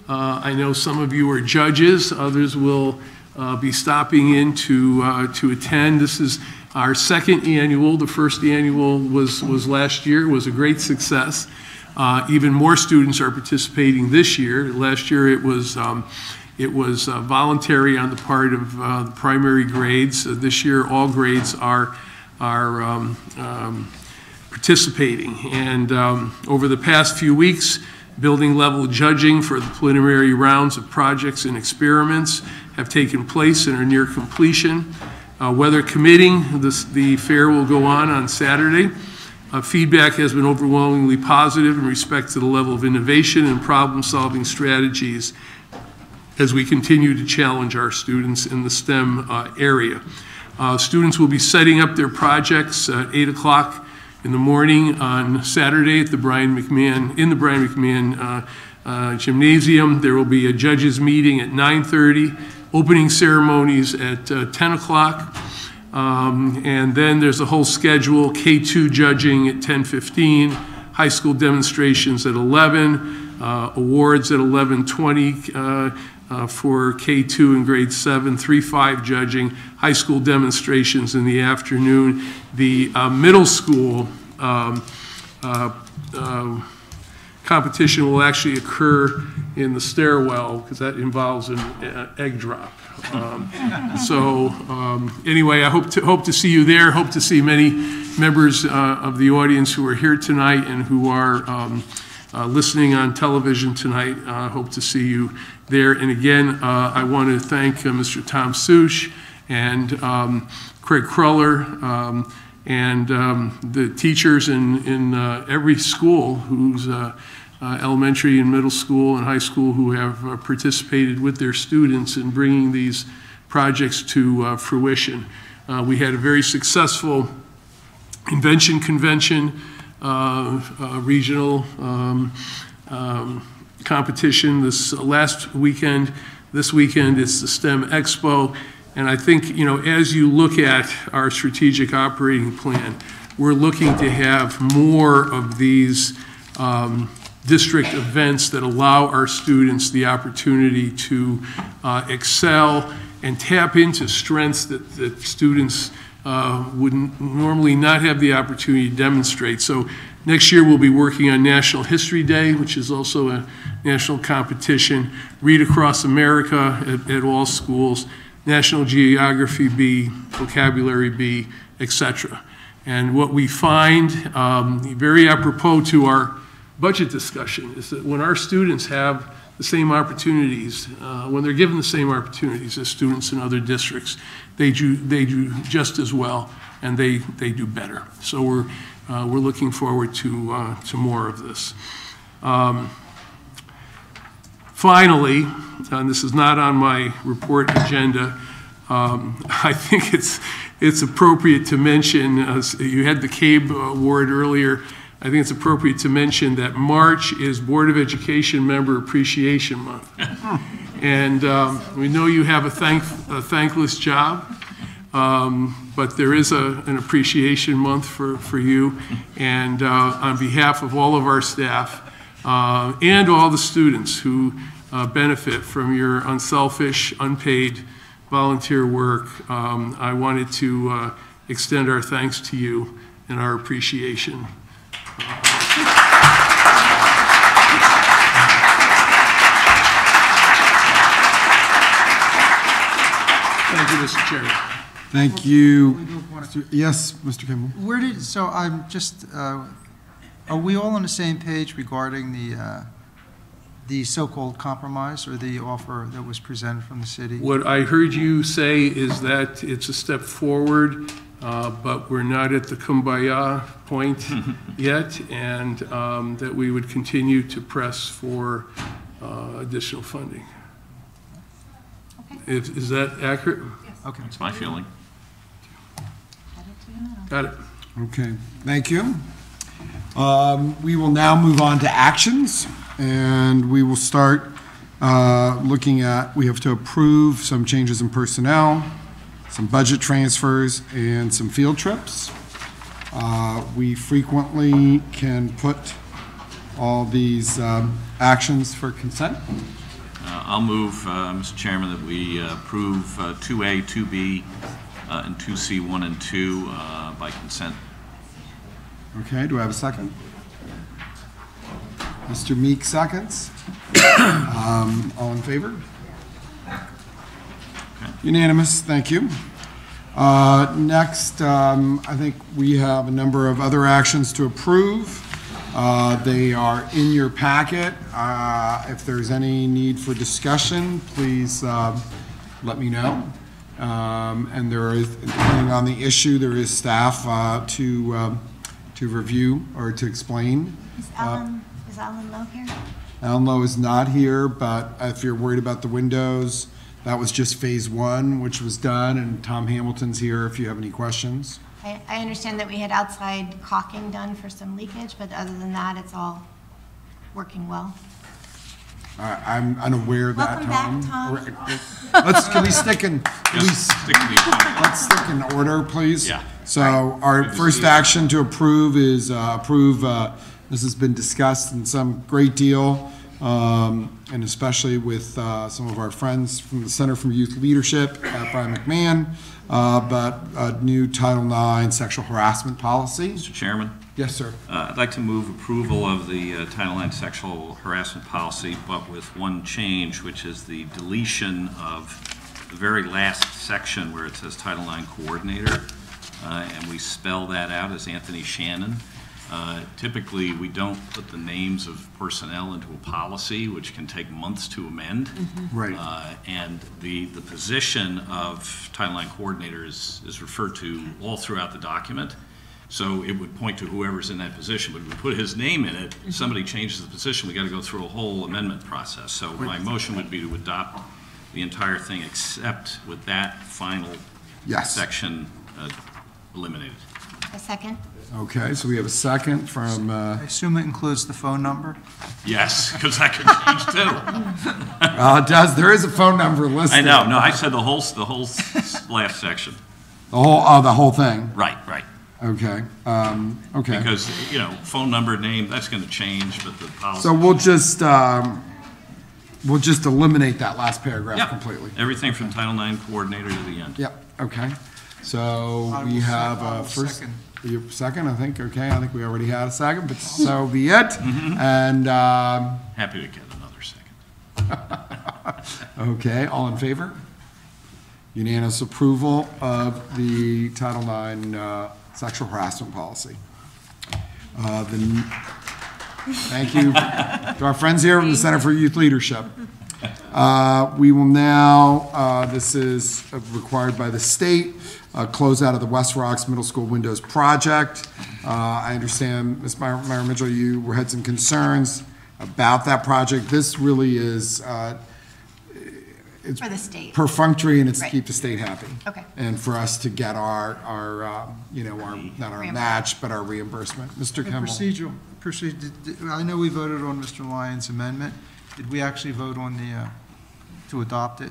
Speaker 3: I know some of you are judges, others will be stopping in to attend. This is our 2nd annual. The 1st annual was last year. It was a great success. Even more students are participating this year. Last year it was voluntary on the part of the primary grades. This year all grades are participating. And over the past few weeks, building level judging for the preliminary rounds of projects and experiments have taken place and are near completion. Weather permitting, the fair will go on Saturday. Feedback has been overwhelmingly positive in respect to the level of innovation and problem-solving strategies as we continue to challenge our students in the STEM area. Students will be setting up their projects at 8 o'clock in the morning on Saturday at the Brian McMahon, in the Brian McMahon Gymnasium. There will be a judges meeting at 9:30, opening ceremonies at 10 o'clock. And then there's a whole schedule, K2 judging at 10:15, high school demonstrations at 11, awards at 11:20 for K2 and grade 7, 3-5 judging, high school demonstrations in the afternoon. The middle school competition will actually occur in the stairwell because that involves an egg drop. Anyway, I hope to see you there. Hope to see many members of the audience who are here tonight and who are listening on television tonight. Hope to see you there. And again, I want to thank Mr. Tom Sush and Craig Cruller and the teachers in every school who's elementary and middle school and high school who have participated with their students in bringing these projects to fruition. We had a very successful invention convention, regional competition this last weekend. This weekend is the STEM Expo. And I think, as you look at our strategic operating plan, we're looking to have more of these district events that allow our students the opportunity to excel and tap into strengths that students would normally not have the opportunity to demonstrate. So next year we'll be working on National History Day, which is also a national competition, Read Across America at all schools, National Geography B, Vocabulary B, etc. And what we find, very apropos to our budget discussion, is that when our students have the same opportunities, when they're given the same opportunities as students in other districts, they do just as well, and they do better. So we're looking forward to more of this. Finally, and this is not on my report agenda, I think it's appropriate to mention, you had the CABE award earlier. I think it's appropriate to mention that March is Board of Education Member Appreciation Month. And we know you have a thankless job, but there is an appreciation month for you. And on behalf of all of our staff and all the students who benefit from your unselfish, unpaid volunteer work, I wanted to extend our thanks to you and our appreciation. Thank you, Mr. Chairman.
Speaker 1: Thank you. Yes, Mr. Kimball.
Speaker 19: So I'm just, are we all on the same page regarding the so-called compromise or the offer that was presented from the city?
Speaker 3: What I heard you say is that it's a step forward, but we're not at the kumbaya point yet, and that we would continue to press for additional funding. Okay. Is that accurate?
Speaker 19: Yes. Okay.
Speaker 4: That's my feeling.
Speaker 3: Got it.
Speaker 1: Okay, thank you. We will now move on to actions, and we will start looking at, we have to approve some changes in personnel, some budget transfers, and some field trips. We frequently can put all these actions for consent.
Speaker 4: I'll move, Mr. Chairman, that we approve 2A, 2B, and 2C, 1 and 2 by consent.
Speaker 1: Okay, do I have a second? Mr. Meek seconds. All in favor?
Speaker 4: Okay.
Speaker 1: Unanimous, thank you. Next, I think we have a number of other actions to approve. They are in your packet. If there's any need for discussion, please let me know. And there is, depending on the issue, there is staff to review or to explain.
Speaker 5: Is Alan Lowe here?
Speaker 1: Alan Lowe is not here, but if you're worried about the windows, that was just phase 1, which was done, and Tom Hamilton's here if you have any questions.
Speaker 5: I understand that we had outside caulking done for some leakage, but other than that, it's all working well.
Speaker 1: I'm unaware of that,
Speaker 5: Welcome
Speaker 1: Tom.
Speaker 5: back, Tom.
Speaker 1: Can we stick in, let's stick in order, please?
Speaker 4: Yeah.
Speaker 1: So our first action to approve is this has been discussed in some great deal, and especially with some of our friends from the Center for Youth Leadership at Brian McMahon, but a new Title IX sexual harassment policy.
Speaker 4: Mr. Chairman?
Speaker 1: Yes, sir.
Speaker 4: I'd like to move approval of the Title IX sexual harassment policy, but with one change, which is the deletion of the very last section where it says Title IX coordinator, and we spell that out as Anthony Shannon. Typically, we don't put the names of personnel into a policy, which can take months to amend.
Speaker 1: Right.
Speaker 4: And the position of Title IX coordinator is referred to all throughout the document. So it would point to whoever's in that position, but if we put his name in it, somebody changes the position, we got to go through a whole amendment process. So my motion would be to adopt the entire thing except with that final section eliminated.
Speaker 5: A second?
Speaker 1: Okay, so we have a second from...
Speaker 19: I assume it includes the phone number?
Speaker 4: Yes, because that could change too.
Speaker 1: It does. There is a phone number listed.
Speaker 4: I know. No, I said the whole last section.
Speaker 1: The whole thing?
Speaker 4: Right.
Speaker 1: Okay. Okay.
Speaker 4: Because, phone number, name, that's going to change, but the policy...
Speaker 1: So we'll just eliminate that last paragraph completely.
Speaker 4: Everything from Title IX coordinator to the end.
Speaker 1: Yep, okay. So we have a first... Second, I think. Okay, I think we already had a second, but so be it. And...
Speaker 4: happy to get another second.
Speaker 1: Okay, all in favor? Unanimous approval of the Title IX sexual harassment policy. Thank you to our friends here from the Center for Youth Leadership. We will now, this is required by the state, close out of the West Rocks Middle School Windows project. I understand, Ms. Myra Mitchell, you had some concerns about that project. This really is, it's
Speaker 5: for the state.
Speaker 1: Perfunctory, and it's to keep the state happy.
Speaker 5: Okay.
Speaker 1: And for us to get our not our match, but our reimbursement. Mr. Kimball.
Speaker 19: I know we voted on Mr. Lyons' amendment. Did we actually vote on to adopt it?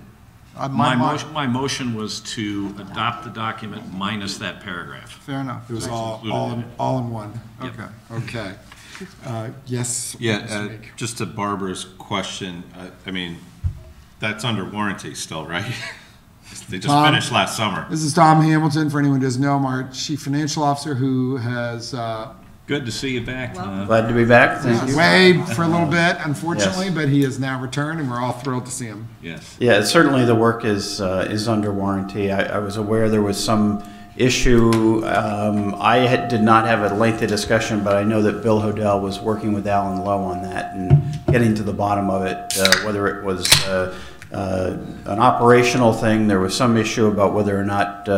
Speaker 4: My motion was to adopt the document minus that paragraph.
Speaker 19: Fair enough.
Speaker 1: It was all in one.
Speaker 4: Yep.
Speaker 1: Okay. Yes.
Speaker 2: Yeah, just to Barbara's question, I mean, that's under warranty still, right? They just finished last summer.
Speaker 1: This is Tom Hamilton, for anyone who doesn't know, our Chief Financial Officer, who has...
Speaker 4: Good to see you back.
Speaker 6: Glad to be back. Thank you.
Speaker 1: Away for a little bit, unfortunately,
Speaker 6: Yes.
Speaker 1: but he has now returned, and we're all thrilled to see him.
Speaker 4: Yes.
Speaker 6: Yeah, certainly the work is under warranty. I was aware there was some issue. Did not have a lengthy discussion, but I know that Bill Hodel was working with Alan Lowe on that and getting to the bottom of it, whether it was an operational thing. There was some issue about whether or not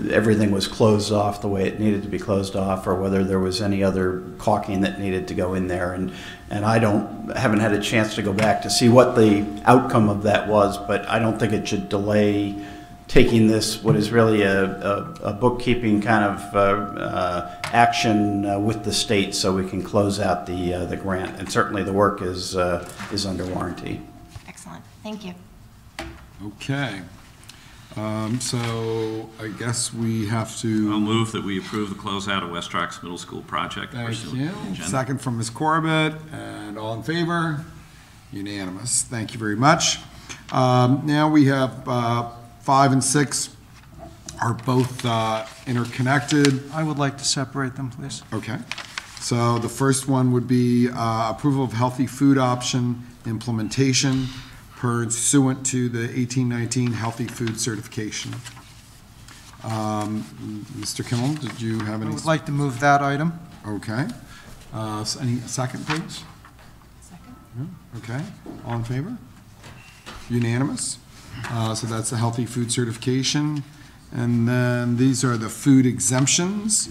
Speaker 6: everything was closed off the way it needed to be closed off, or whether there was any other caulking that needed to go in there. And I haven't had a chance to go back to see what the outcome of that was, but I don't think it should delay taking this, what is really a bookkeeping kind of action with the state, so we can close out the grant. And certainly the work is under warranty.
Speaker 5: Excellent. Thank you.
Speaker 1: Okay. So I guess we have to...
Speaker 4: I'll move that we approve the closeout of West Rocks Middle School project.
Speaker 1: Thank you. Second from Ms. Corbett, and all in favor? Unanimous. Thank you very much. Now we have 5 and 6 are both interconnected.
Speaker 19: I would like to separate them, please.
Speaker 1: Okay. So the first one would be approval of healthy food option implementation pursuant to the 1819 Healthy Food Certification. Mr. Kimmel, did you have any?
Speaker 19: I would like to move that item.
Speaker 1: Okay. So any second, please?
Speaker 5: Second.
Speaker 1: Okay. All in favor? Unanimous. So that's the Healthy Food Certification. And then these are the food exemptions.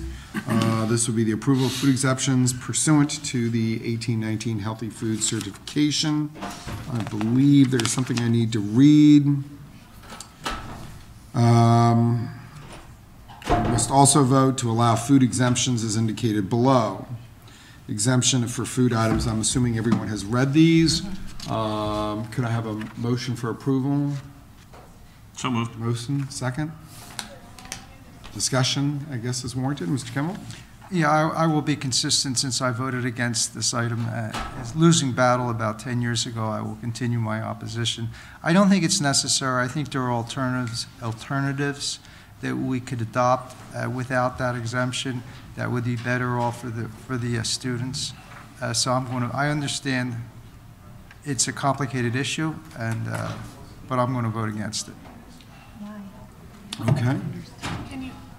Speaker 1: This would be the approval of food exemptions pursuant to the 1819 Healthy Food Certification. I believe there's something I need to read. We must also vote to allow food exemptions as indicated below. Exemption for food items, I'm assuming everyone has read these. Could I have a motion for approval?
Speaker 4: So moved.
Speaker 1: Motion, second? Discussion, I guess, is warranted. Mr. Kimmel?
Speaker 19: Yeah, I will be consistent since I voted against this item. As losing battle about 10 years ago, I will continue my opposition. I don't think it's necessary. I think there are alternatives that we could adopt without that exemption that would be better off for the students. So I understand it's a complicated issue, and but I'm going to vote against it.
Speaker 1: Okay.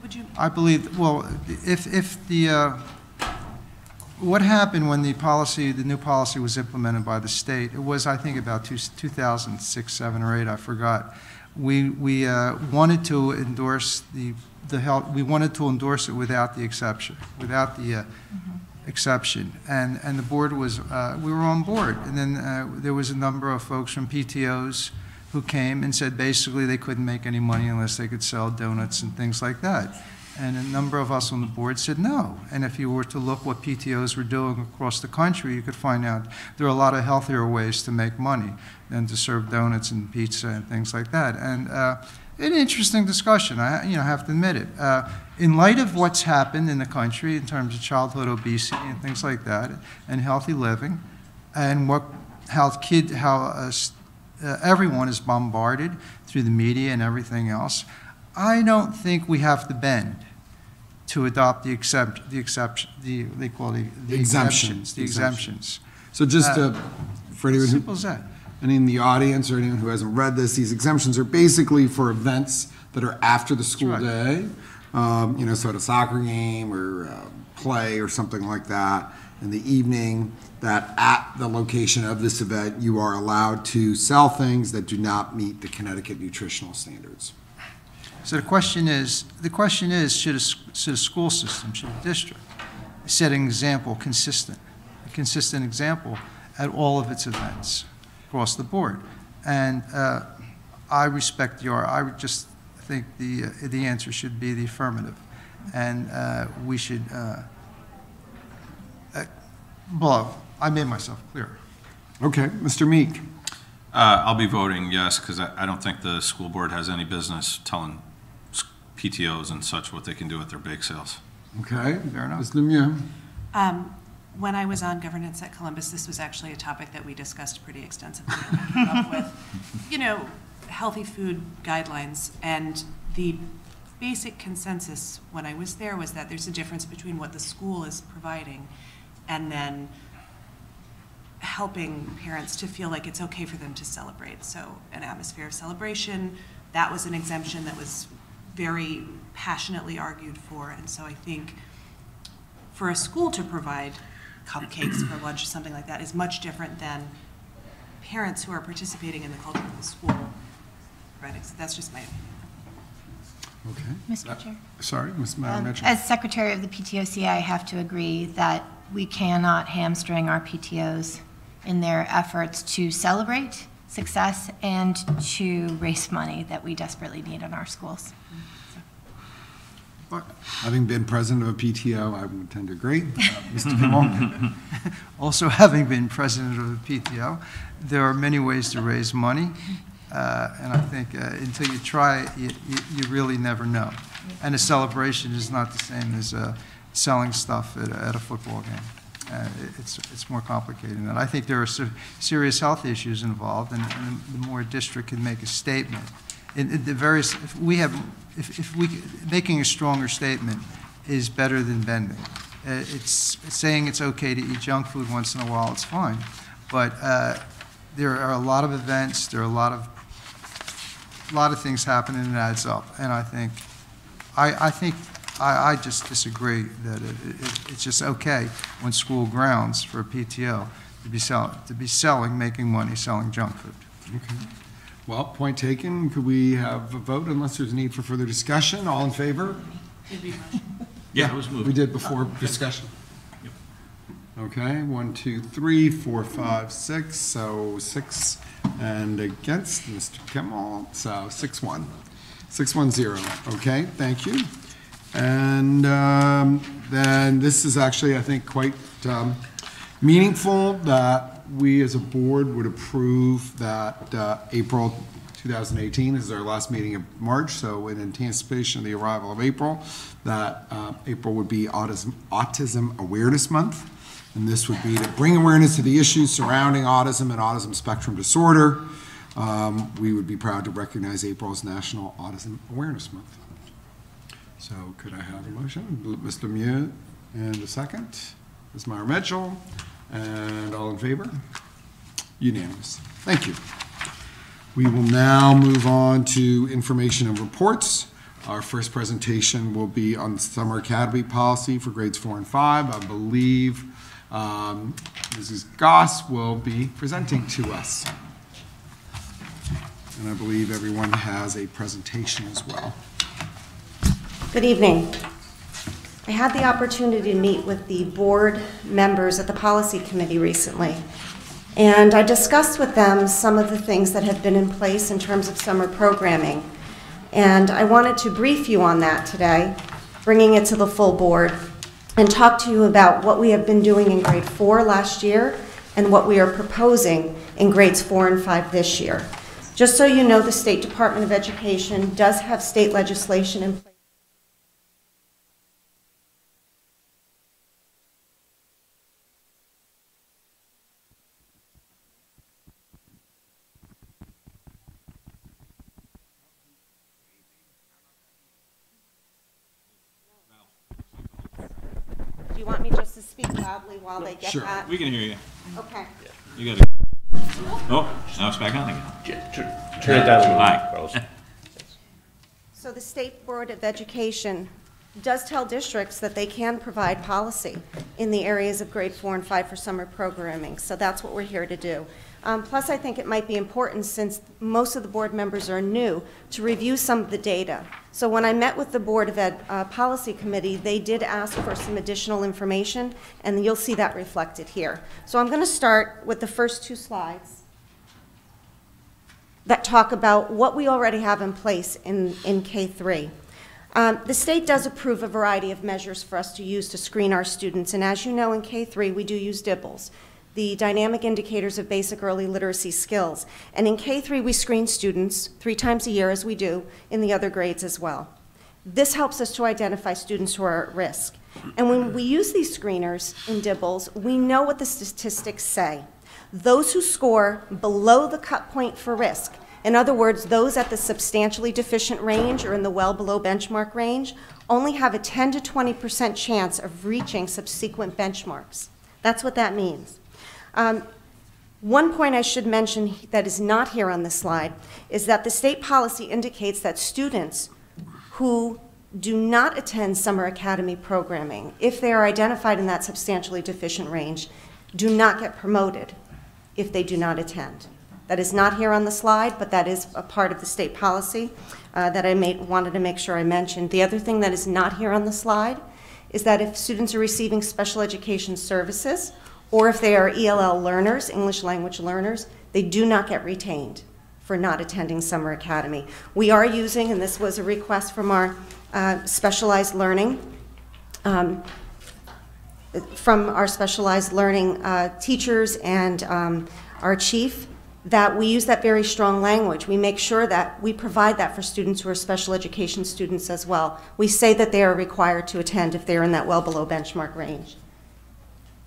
Speaker 21: Would you?
Speaker 19: I believe, well, if the, what happened when the new policy was implemented by the state, it was, I think, about 2006, 7, or 8, I forgot. We wanted to endorse the health, we wanted to endorse it without the exception, exception. And the board was, we were on board. And then there was a number of folks from PTOs who came and said basically they couldn't make any money unless they could sell donuts and things like that. And a number of us on the board said no. And if you were to look what PTOs were doing across the country, you could find out there are a lot of healthier ways to make money than to serve donuts and pizza and things like that. And an interesting discussion, I have to admit it. In light of what's happened in the country in terms of childhood obesity and things like that, and healthy living, and how everyone is bombarded through the media and everything else, I don't think we have to bend to adopt the exemptions.
Speaker 1: So just for anyone
Speaker 19: simple as that.
Speaker 1: And in the audience or anyone who hasn't read this, these exemptions are basically for events that are after the school day, so at a soccer game or play or something like that in the evening, that at the location of this event, you are allowed to sell things that do not meet the Connecticut nutritional standards.
Speaker 19: So the question is, should a school system, should a district set an example, a consistent example at all of its events across the board? And I respect I would just think the answer should be the affirmative. And we should, I made myself clear.
Speaker 1: Okay, Mr. Meek.
Speaker 2: I'll be voting yes, because I don't think the school board has any business telling PTOs and such what they can do at their bake sales.
Speaker 1: Okay, fair enough. Ms. Lemieux.
Speaker 21: When I was on governance at Columbus, this was actually a topic that we discussed pretty extensively. And we came up with, healthy food guidelines. And the basic consensus when I was there was that there's a difference between what the school is providing and then helping parents to feel like it's okay for them to celebrate. So an atmosphere of celebration, that was an exemption that was very passionately argued for. And so I think for a school to provide cupcakes for lunch or something like that is much different than parents who are participating in the culture of the school. Right? So that's just my opinion.
Speaker 1: Okay.
Speaker 5: Mr. Chair.
Speaker 1: Sorry, Ms. Madam Chair.
Speaker 5: As Secretary of the PTOC, I have to agree that we cannot hamstring our PTOs in their efforts to celebrate success and to raise money that we desperately need in our schools.
Speaker 1: Having been president of a PTO, I would tend to agree. Mr. Kimmel?
Speaker 19: Also, having been president of a PTO, there are many ways to raise money. And I think until you try it, you really never know. And a celebration is not the same as selling stuff at a football game. It's more complicated than that. I think there are serious health issues involved, and the more a district can make a statement. Making a stronger statement is better than bending. It's saying it's okay to eat junk food once in a while, it's fine. But there are a lot of events, there are a lot of things happening, and it adds up. And I just disagree that it's just okay on school grounds for a PTO to be selling, making money, selling junk food.
Speaker 1: Okay. Well, point taken. Could we have a vote unless there's a need for further discussion? All in favor?
Speaker 4: Yeah, it was moved.
Speaker 1: We did before discussion.
Speaker 4: Yep.
Speaker 1: Okay, 1, 2, 3, 4, 5, 6. So 6 and against Mr. Kimmel. So 6-1. 6-1-0. Okay, thank you. And then this is actually, I think, quite meaningful that we as a board would approve that April 2018 is our last meeting of March, so in anticipation of the arrival of April, that April would be Autism Awareness Month. And this would be to bring awareness to the issues surrounding autism and autism spectrum disorder. We would be proud to recognize April as National Autism Awareness Month. So could I have a motion? Mr. Mew, and a second. Ms. Meyer-Mitchell, and all in favor? Unanimous. Thank you. We will now move on to information and reports. Our first presentation will be on the Summer Academy policy for grades 4 and 5. I believe Mrs. Goss will be presenting to us. And I believe everyone has a presentation as well.
Speaker 7: Good evening. I had the opportunity to meet with the board members at the policy committee recently, and I discussed with them some of the things that have been in place in terms of summer programming. And I wanted to brief you on that today, bringing it to the full board, and talk to you about what we have been doing in grade 4 last year and what we are proposing in grades 4 and 5 this year. Just so you know, the State Department of Education does have state legislation in place. Do you want me just to speak loudly while they get that?
Speaker 4: We can hear you.
Speaker 7: Okay.
Speaker 4: You got it. Oh, now it's back on again.
Speaker 10: Turn it down.
Speaker 4: Hi.
Speaker 7: So the State Board of Education does tell districts that they can provide policy in the areas of grade 4 and 5 for summer programming. So that's what we're here to do. Plus, I think it might be important, since most of the board members are new, to review some of the data. So when I met with the Board of Ed Policy Committee, they did ask for some additional information, and you'll see that reflected here. So I'm going to start with the first 2 slides that talk about what we already have in place in K3. The state does approve a variety of measures for us to use to screen our students, and as you know, in K3 we do use DIBELS, the Dynamic Indicators of Basic Early Literacy Skills. And in K3 we screen students 3 times a year, as we do in the other grades as well. This helps us to identify students who are at risk. And when we use these screeners in DIBELS, we know what the statistics say. Those who score below the cut point for risk, in other words, those at the substantially deficient range or in the well below benchmark range, only have a 10 to 20% chance of reaching subsequent benchmarks. That's what that means. One point I should mention that is not here on this slide is that the state policy indicates that students who do not attend summer academy programming, if they are identified in that substantially deficient range, do not get promoted if they do not attend. That is not here on the slide, but that is a part of the state policy that I wanted to make sure I mentioned. The other thing that is not here on the slide is that if students are receiving special education services, or if they are ELL learners, English language learners, they do not get retained for not attending summer academy. We are using, and this was a request from our specialized learning, teachers and our chief, that we use that very strong language. We make sure that we provide that for students who are special education students as well. We say that they are required to attend if they're in that well below benchmark range.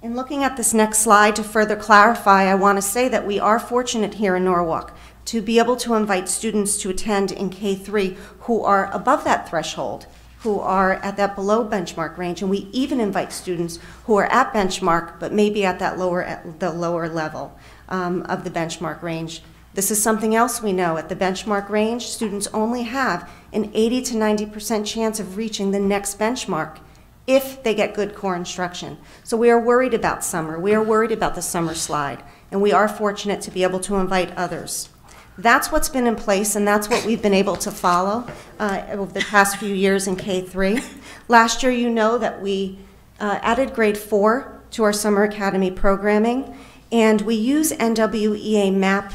Speaker 7: In looking at this next slide, to further clarify, I want to say that we are fortunate here in Norwalk to be able to invite students to attend in K3 who are above that threshold, who are at that below benchmark range, and we even invite students who are at benchmark but maybe at that the lower level of the benchmark range. This is something else we know. At the benchmark range, students only have an 80 to 90% chance of reaching the next benchmark if they get good core instruction. So we are worried about summer. We are worried about the summer slide, and we are fortunate to be able to invite others. That's what's been in place, and that's what we've been able to follow over the past few years in K3. Last year, you know that we added grade 4 to our summer academy programming, and we use NWEA MAP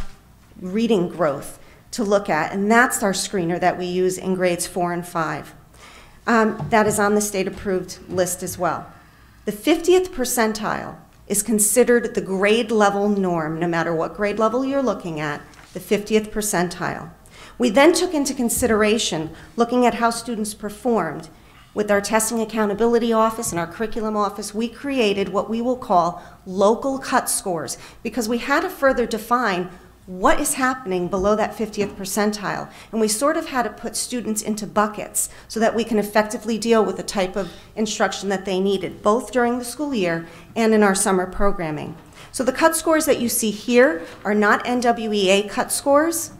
Speaker 7: reading growth to look at, and that's our screener that we use in grades 4 and 5. that is on the state-approved list as well. The 50th percentile is considered the grade level norm, no matter what grade level you're looking at, the 50th percentile. We then took into consideration looking at how students performed. With our Testing Accountability Office and our Curriculum Office, we created what we will call local cut scores, because we had to further define what is happening below that 50th percentile. And we sort of had to put students into buckets so that we can effectively deal with the type of instruction that they needed, both during the school year and in our summer programming. So the cut scores that you see here are not NWEA cut scores.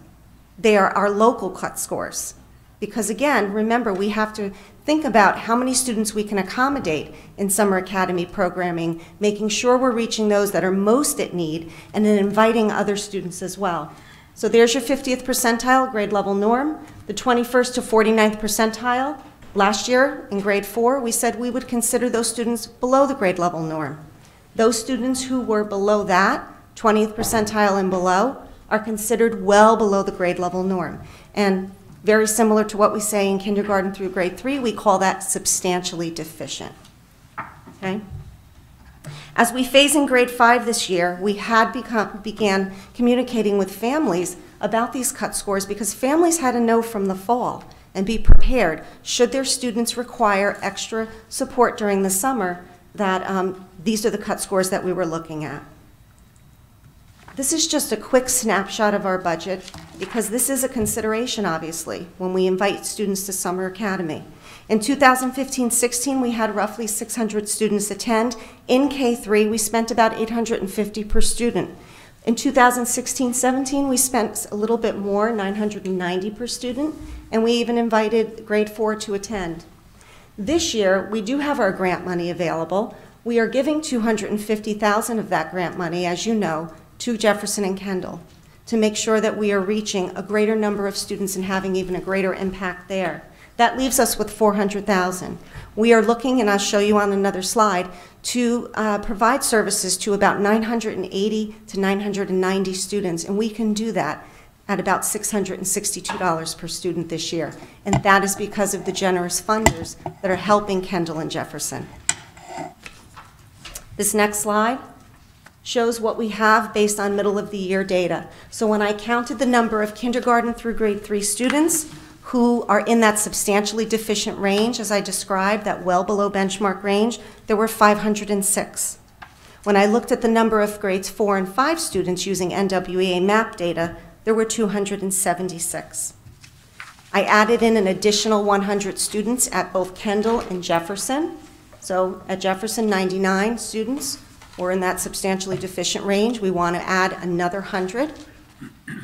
Speaker 7: They are our local cut scores. Because again, remember, we have to think about how many students we can accommodate in summer academy programming, making sure we're reaching those that are most at need, and then inviting other students as well. So there's your 50th percentile grade level norm. The 21st to 49th percentile, last year in grade 4, we said we would consider those students below the grade level norm. Those students who were below that, 20th percentile and below, are considered well below the grade level norm. And very similar to what we say in kindergarten through grade 3, we call that substantially deficient. Okay? As we phase in grade 5 this year, we had began communicating with families about these cut scores, because families had to know from the fall and be prepared should their students require extra support during the summer, that these are the cut scores that we were looking at. This is just a quick snapshot of our budget, because this is a consideration, obviously, when we invite students to Summer Academy. In 2015-16, we had roughly 600 students attend. In K3, we spent about $850 per student. In 2016-17, we spent a little bit more, $990 per student, and we even invited grade 4 to attend. This year, we do have our grant money available. We are giving $250,000 of that grant money, as you know, to Jefferson and Kendall, to make sure that we are reaching a greater number of students and having even a greater impact there. That leaves us with $400,000. We are looking, and I'll show you on another slide, to provide services to about 980 to 990 students, and we can do that at about $662 per student this year. And that is because of the generous funders that are helping Kendall and Jefferson. This next slide shows what we have based on middle of the year data. So when I counted the number of kindergarten through grade 3 students who are in that substantially deficient range, as I described, that well below benchmark range, there were 506. When I looked at the number of grades 4 and 5 students using NWEA MAP data, there were 276. I added in an additional 100 students at both Kendall and Jefferson. So at Jefferson, 99 students were in that substantially deficient range. We want to add another 100.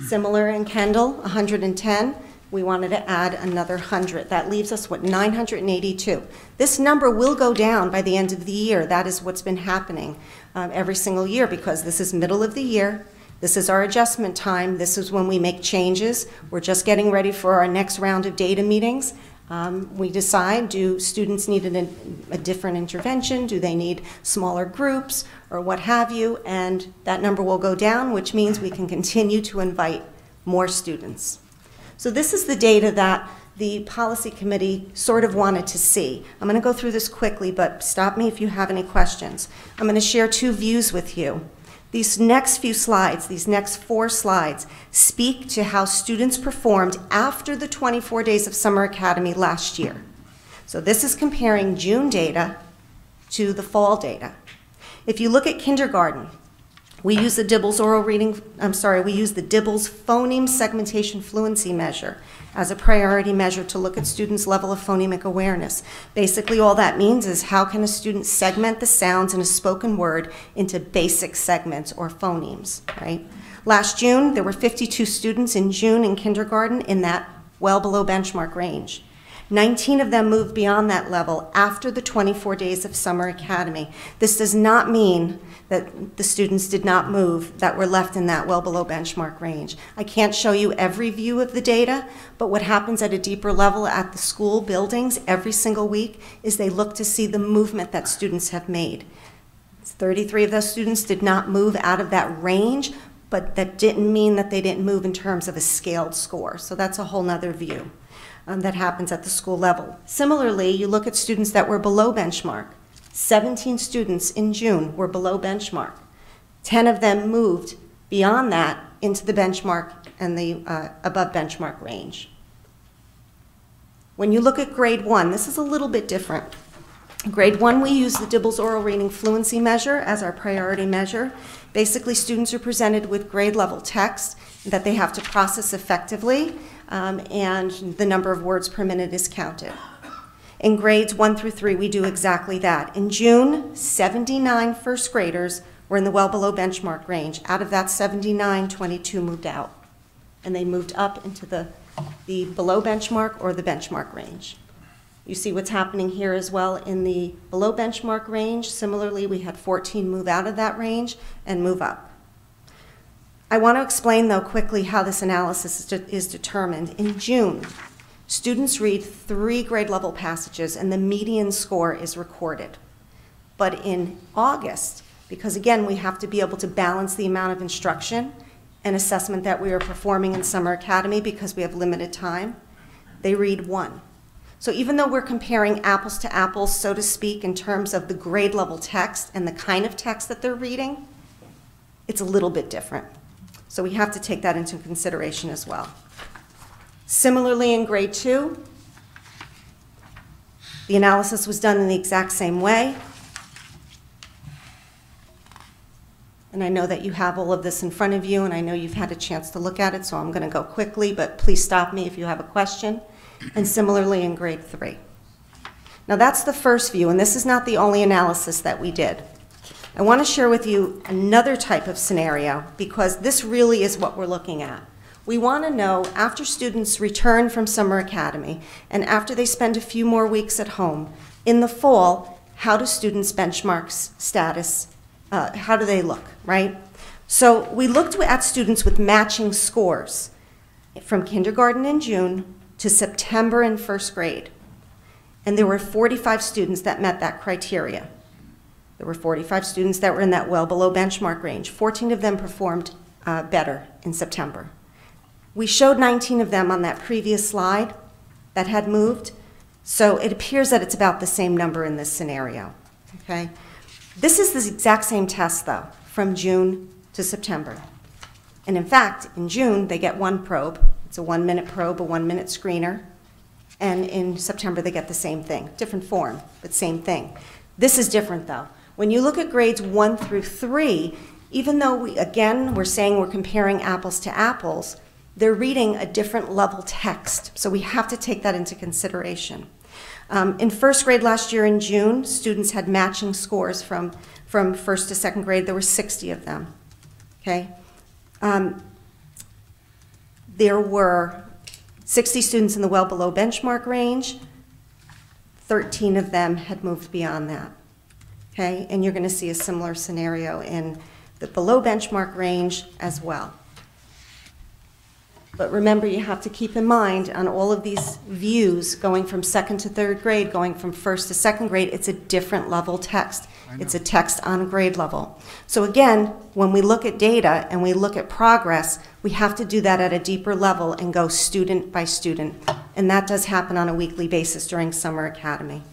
Speaker 7: Similar in Kendall, 110. We wanted to add another 100. That leaves us with 982. This number will go down by the end of the year. That is what's been happening every single year, because this is middle of the year. This is our adjustment time. This is when we make changes. We're just getting ready for our next round of data meetings. We decide, do students need a different intervention? Do they need smaller groups or what have you? And that number will go down, which means we can continue to invite more students. So this is the data that the policy committee sort of wanted to see. I'm going to go through this quickly, but stop me if you have any questions. I'm going to share 2 views with you. These next few slides, these next 4 slides, speak to how students performed after the 24 days of Summer Academy last year. So this is comparing June data to the fall data. If you look at kindergarten, we use the Dibbles we use the Dibbles phoneme segmentation fluency measure as a priority measure to look at students' level of phonemic awareness. Basically, all that means is how can a student segment the sounds in a spoken word into basic segments or phonemes, right? Last June, there were 52 students in June in kindergarten in that well below benchmark range. 19 of them moved beyond that level after the 24 days of Summer Academy. This does not mean that the students did not move that were left in that well below benchmark range. I can't show you every view of the data, but what happens at a deeper level at the school buildings every single week is they look to see the movement that students have made. 33 of those students did not move out of that range, but that didn't mean that they didn't move in terms of a scaled score. So that's a whole nother view. that happens at the school level. Similarly, you look at students that were below benchmark. 17 students in June were below benchmark. 10 of them moved beyond that into the benchmark and the above benchmark range. When you look at grade 1, this is a little bit different. Grade 1, we use the Dibbles Oral Reading Fluency Measure as our priority measure. Basically, students are presented with grade level text that they have to process effectively, and the number of words per minute is counted. In grades 1 through 3, we do exactly that. In June, 79 first graders were in the well below benchmark range. Out of that 79, 22 moved out, and they moved up into the below benchmark or the benchmark range. You see what's happening here as well in the below benchmark range. Similarly, we had 14 move out of that range and move up. I want to explain, though, quickly how this analysis is determined. In June, students read 3 grade level passages and the median score is recorded. But in August, because again, we have to be able to balance the amount of instruction and assessment that we are performing in Summer Academy because we have limited time, they read 1. So even though we're comparing apples to apples, so to speak, in terms of the grade level text and the kind of text that they're reading, it's a little bit different. So we have to take that into consideration as well. Similarly, in grade 2, the analysis was done in the exact same way. And I know that you have all of this in front of you, and I know you've had a chance to look at it, so I'm going to go quickly, but please stop me if you have a question. And similarly in grade 3. Now that's the first view, and this is not the only analysis that we did. I want to share with you another type of scenario because this really is what we're looking at. We want to know, after students return from Summer Academy and after they spend a few more weeks at home, in the fall, how do students' benchmarks status, how do they look, right? So we looked at students with matching scores from kindergarten in June to September in first grade. And there were 45 students that met that criteria. There were 45 students that were in that well below benchmark range. 14 of them performed better in September. We showed 19 of them on that previous slide that had moved, so it appears that it's about the same number in this scenario, okay? This is the exact same test, though, from June to September. And in fact, in June, they get 1 probe. It's a 1-minute probe, a 1-minute screener. And in September, they get the same thing. Different form, but same thing. This is different, though. When you look at grades 1 through 3, even though, we're saying we're comparing apples to apples, they're reading a different level text. So we have to take that into consideration. In first grade last year in June, students had matching scores from first to second grade. There were 60 of them, okay? There were 60 students in the well below benchmark range. 13 of them had moved beyond that, okay? And you're going to see a similar scenario in the below benchmark range as well. But remember, you have to keep in mind on all of these views, going from second to third grade, going from first to second grade, it's a different level text. It's a text on grade level. So again, when we look at data and we look at progress, we have to do that at a deeper level and go student by student. And that does happen on a weekly basis during Summer Academy.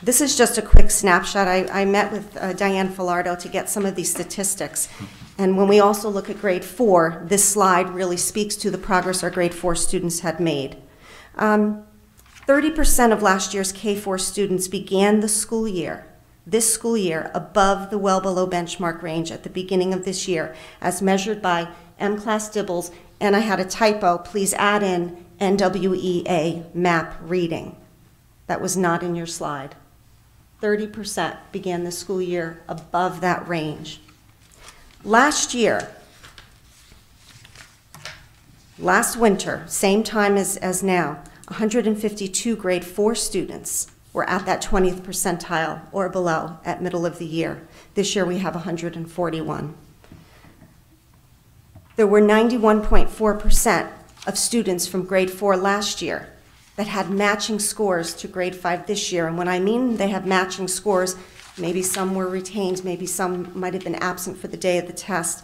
Speaker 7: This is just a quick snapshot. I met with Diane Filardo to get some of these statistics. And when we also look at grade 4, this slide really speaks to the progress our grade 4 students had made. 30% of last year's K-4 students began this school year, above the well below benchmark range at the beginning of this year, as measured by M-Class Dibbles, and I had a typo, please add in NWEA MAP reading. That was not in your slide. 30% began the school year above that range. Last year, last winter, same time as now, 152 grade 4 students were at that 20th percentile or below at middle of the year. This year we have 141. There were 91.4% of students from grade 4 last year that had matching scores to grade 5 this year. And when I mean they have matching scores, Maybe some were retained, maybe some might have been absent for the day of the test,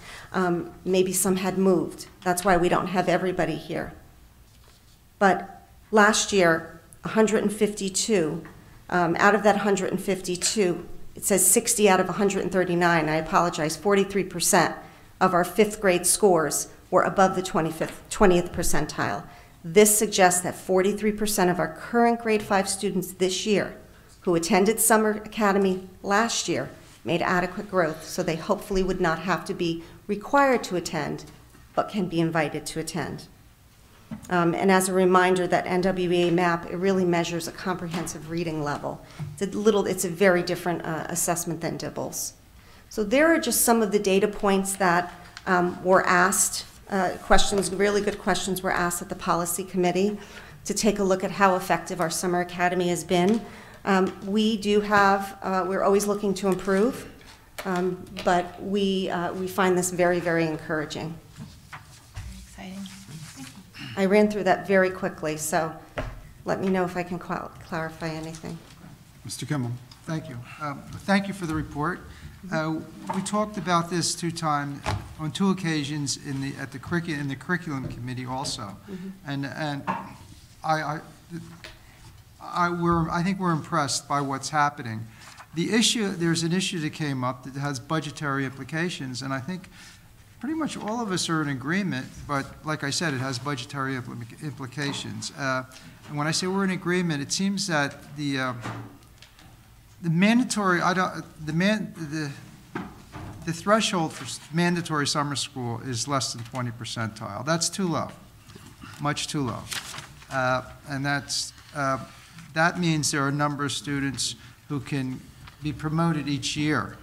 Speaker 7: maybe some had moved. That's why we don't have everybody here. But last year, 152, out of that 152, it says 60 out of 139, I apologize, 43% of our fifth grade scores were above the 20th percentile. This suggests that 43% of our current grade 5 students this year who attended Summer Academy last year made adequate growth, so they hopefully would not have to be required to attend, but can be invited to attend. And as a reminder, that NWEA map, it really measures a comprehensive reading level. It's a very different assessment than DIBELS. So there are just some of the data points that were asked, really good questions were asked at the policy committee to take a look at how effective our Summer Academy has been. We're always looking to improve, but we find this very, very encouraging.
Speaker 5: Very exciting.
Speaker 7: I ran through that very quickly, so let me know if I can clarify anything.
Speaker 19: Mr. Kimmel, thank you. Thank you for the report. We talked about this on two occasions in the curriculum committee also, and I think we're impressed by what's happening. There's an issue that came up that has budgetary implications, and I think pretty much all of us are in agreement, but like I said, it has budgetary implications. And when I say we're in agreement, it seems that the threshold for mandatory summer school is less than 20 percentile. That's too low, much too low, and that means there are a number of students who can be promoted each year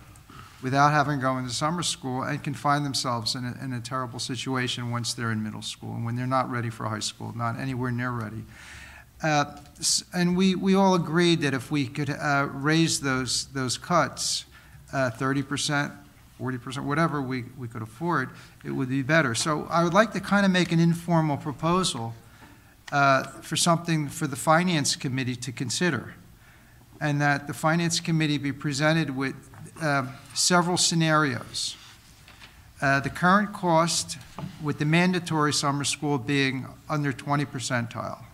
Speaker 19: without having to go into summer school and can find themselves in a terrible situation once they're in middle school and when they're not ready for high school, not anywhere near ready. And we all agreed that if we could raise those cuts, 30%, 40%, whatever we could afford, it would be better. So I would like to kind of make an informal proposal for something for the Finance Committee to consider, and that the Finance Committee be presented with several scenarios. The current cost with the mandatory summer school being under 20 percentile.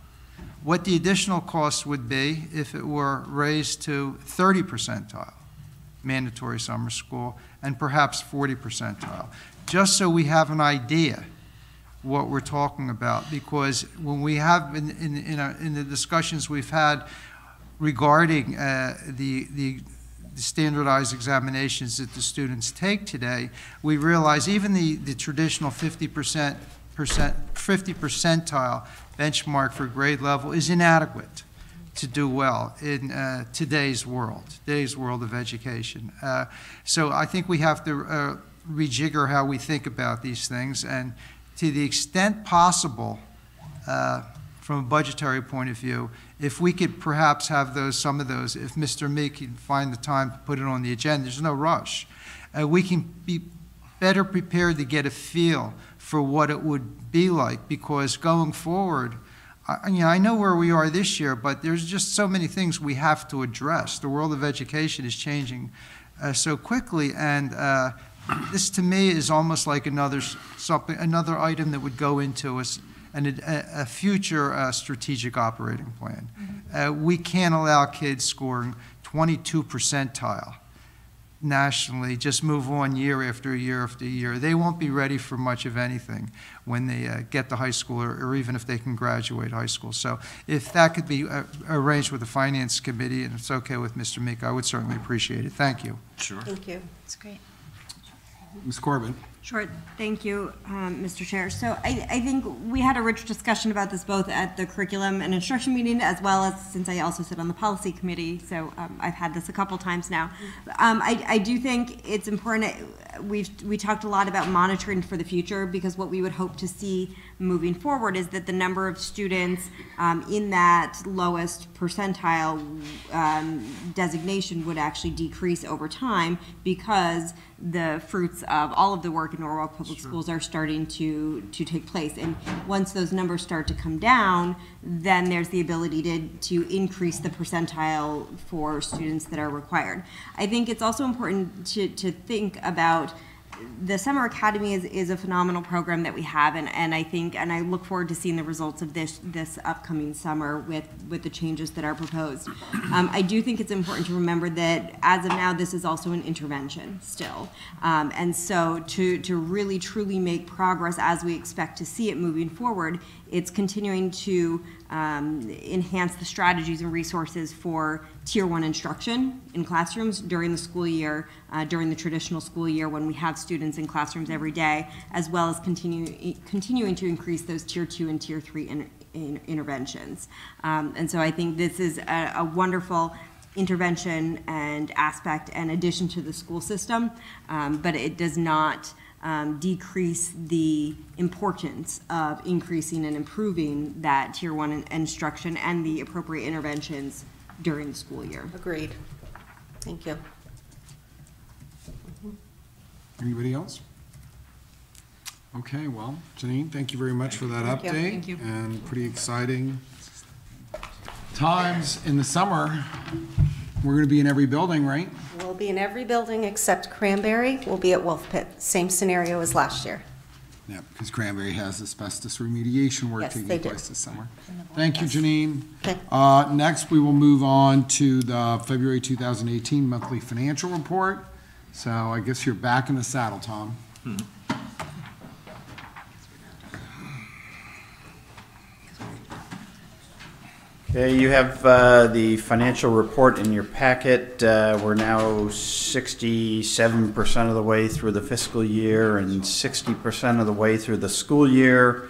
Speaker 19: What the additional cost would be if it were raised to 30 percentile, mandatory summer school, and perhaps 40 percentile, just so we have an idea what we're talking about. Because when we have in the discussions we've had regarding the standardized examinations that the students take today, we realize even the traditional 50 percentile benchmark for grade level is inadequate to do well in today's world of education. So I think we have to rejigger how we think about these things, and to the extent possible, from a budgetary point of view, if we could perhaps have some of those, if Mr. Meek can find the time to put it on the agenda, there's no rush. We can be better prepared to get a feel for what it would be like, because going forward, I know where we are this year, but there's just so many things we have to address. The world of education is changing so quickly, and this to me is almost like another item that would go into a future strategic operating plan. We can't allow kids scoring 22 percentile nationally, just move on year after year after year. They won't be ready for much of anything when they get to high school, or even if they can graduate high school. So if that could be arranged with the Finance Committee, and it's okay with Mr. Meek, I would certainly appreciate it. Thank you.
Speaker 2: Sure.
Speaker 7: Thank you.
Speaker 5: That's great.
Speaker 1: Ms. Corbin.
Speaker 20: Sure. Thank you, Mr. Chair. So I think we had a rich discussion about this both at the curriculum and instruction meeting, as well as since I also sit on the policy committee, so I've had this a couple times now. I do think it's important. We talked a lot about monitoring for the future, because what we would hope to see moving forward is that the number of students in that lowest percentile designation would actually decrease over time, because the fruits of all of the work work in Norwalk Public Schools are starting to take place. And once those numbers start to come down, then there's the ability to increase the percentile for students that are required. I think it's also important to think about the Summer Academy is a phenomenal program that we have, and I look forward to seeing the results of this upcoming summer with the changes that are proposed. I do think it's important to remember that as of now, this is also an intervention still, and so to really truly make progress as we expect to see it moving forward, it's continuing to enhance the strategies and resources for Tier 1 instruction in classrooms during the school year, during the traditional school year when we have students in classrooms every day, as well as continuing to increase those Tier 2 and Tier 3 interventions. And so I think this is a wonderful intervention and aspect and addition to the school system, but it does not decrease the importance of increasing and improving that Tier 1 instruction and the appropriate interventions during the school year.
Speaker 7: Agreed. Thank you.
Speaker 1: Anybody else? Okay, well, Janine, thank you very much for that update.
Speaker 20: Thank you.
Speaker 1: And pretty exciting times in the summer. We're going to be in every building, right?
Speaker 7: We'll be in every building except Cranberry. We'll be at Wolf Pit. Same scenario as last year.
Speaker 1: Yeah, because Cranberry has asbestos remediation work
Speaker 7: Yes,
Speaker 1: taking
Speaker 7: they do.
Speaker 1: place this summer. Thank you, Janine.
Speaker 7: Okay.
Speaker 1: Next, we will move on to the February 2018 monthly financial report. So I guess you're back in the saddle, Tom.
Speaker 6: Okay, you have the financial report in your packet. We're now 67% of the way through the fiscal year and 60% of the way through the school year.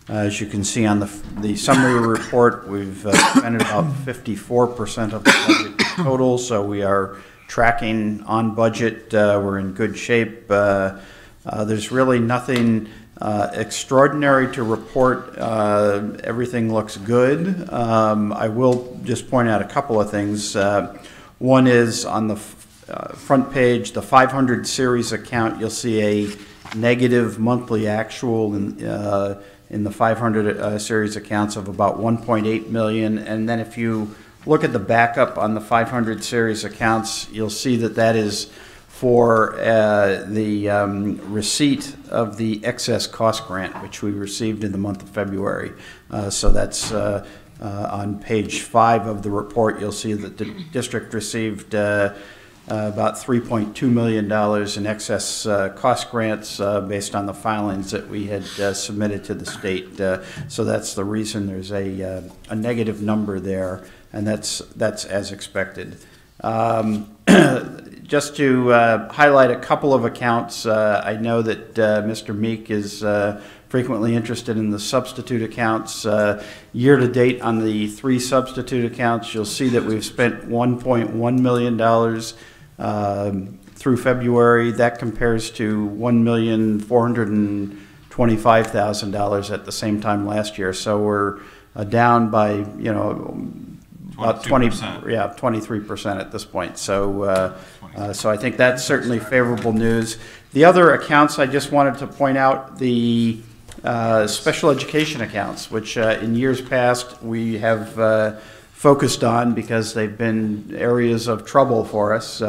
Speaker 6: As you can see on the summary report, we've spent about 54% of the budget total, so we are tracking on budget. We're in good shape. There's really nothing extraordinary to report. Everything looks good. I will just point out a couple of things. One is on the front page, the 500 series account, you'll see a negative monthly actual in the 500 series accounts of about 1.8 million. And then if you look at the backup on the 500 series accounts, you'll see that that is for the receipt of the excess cost grant, which we received in the month of February. So that's on page 5 of the report. You'll see that the district received about $3.2 million in excess cost grants based on the filings that we had submitted to the state. So that's the reason there's a negative number there, and that's as expected. Just to highlight a couple of accounts, I know that Mr. Meek is frequently interested in the substitute accounts. Year to date on the 3 substitute accounts, you'll see that we've spent $1.1 million through February. That compares to $1,425,000 at the same time last year. So we're down by, about 23% at this point. So, so I think that's certainly favorable news. The other accounts, I just wanted to point out the special education accounts, which in years past we have focused on because they've been areas of trouble for us.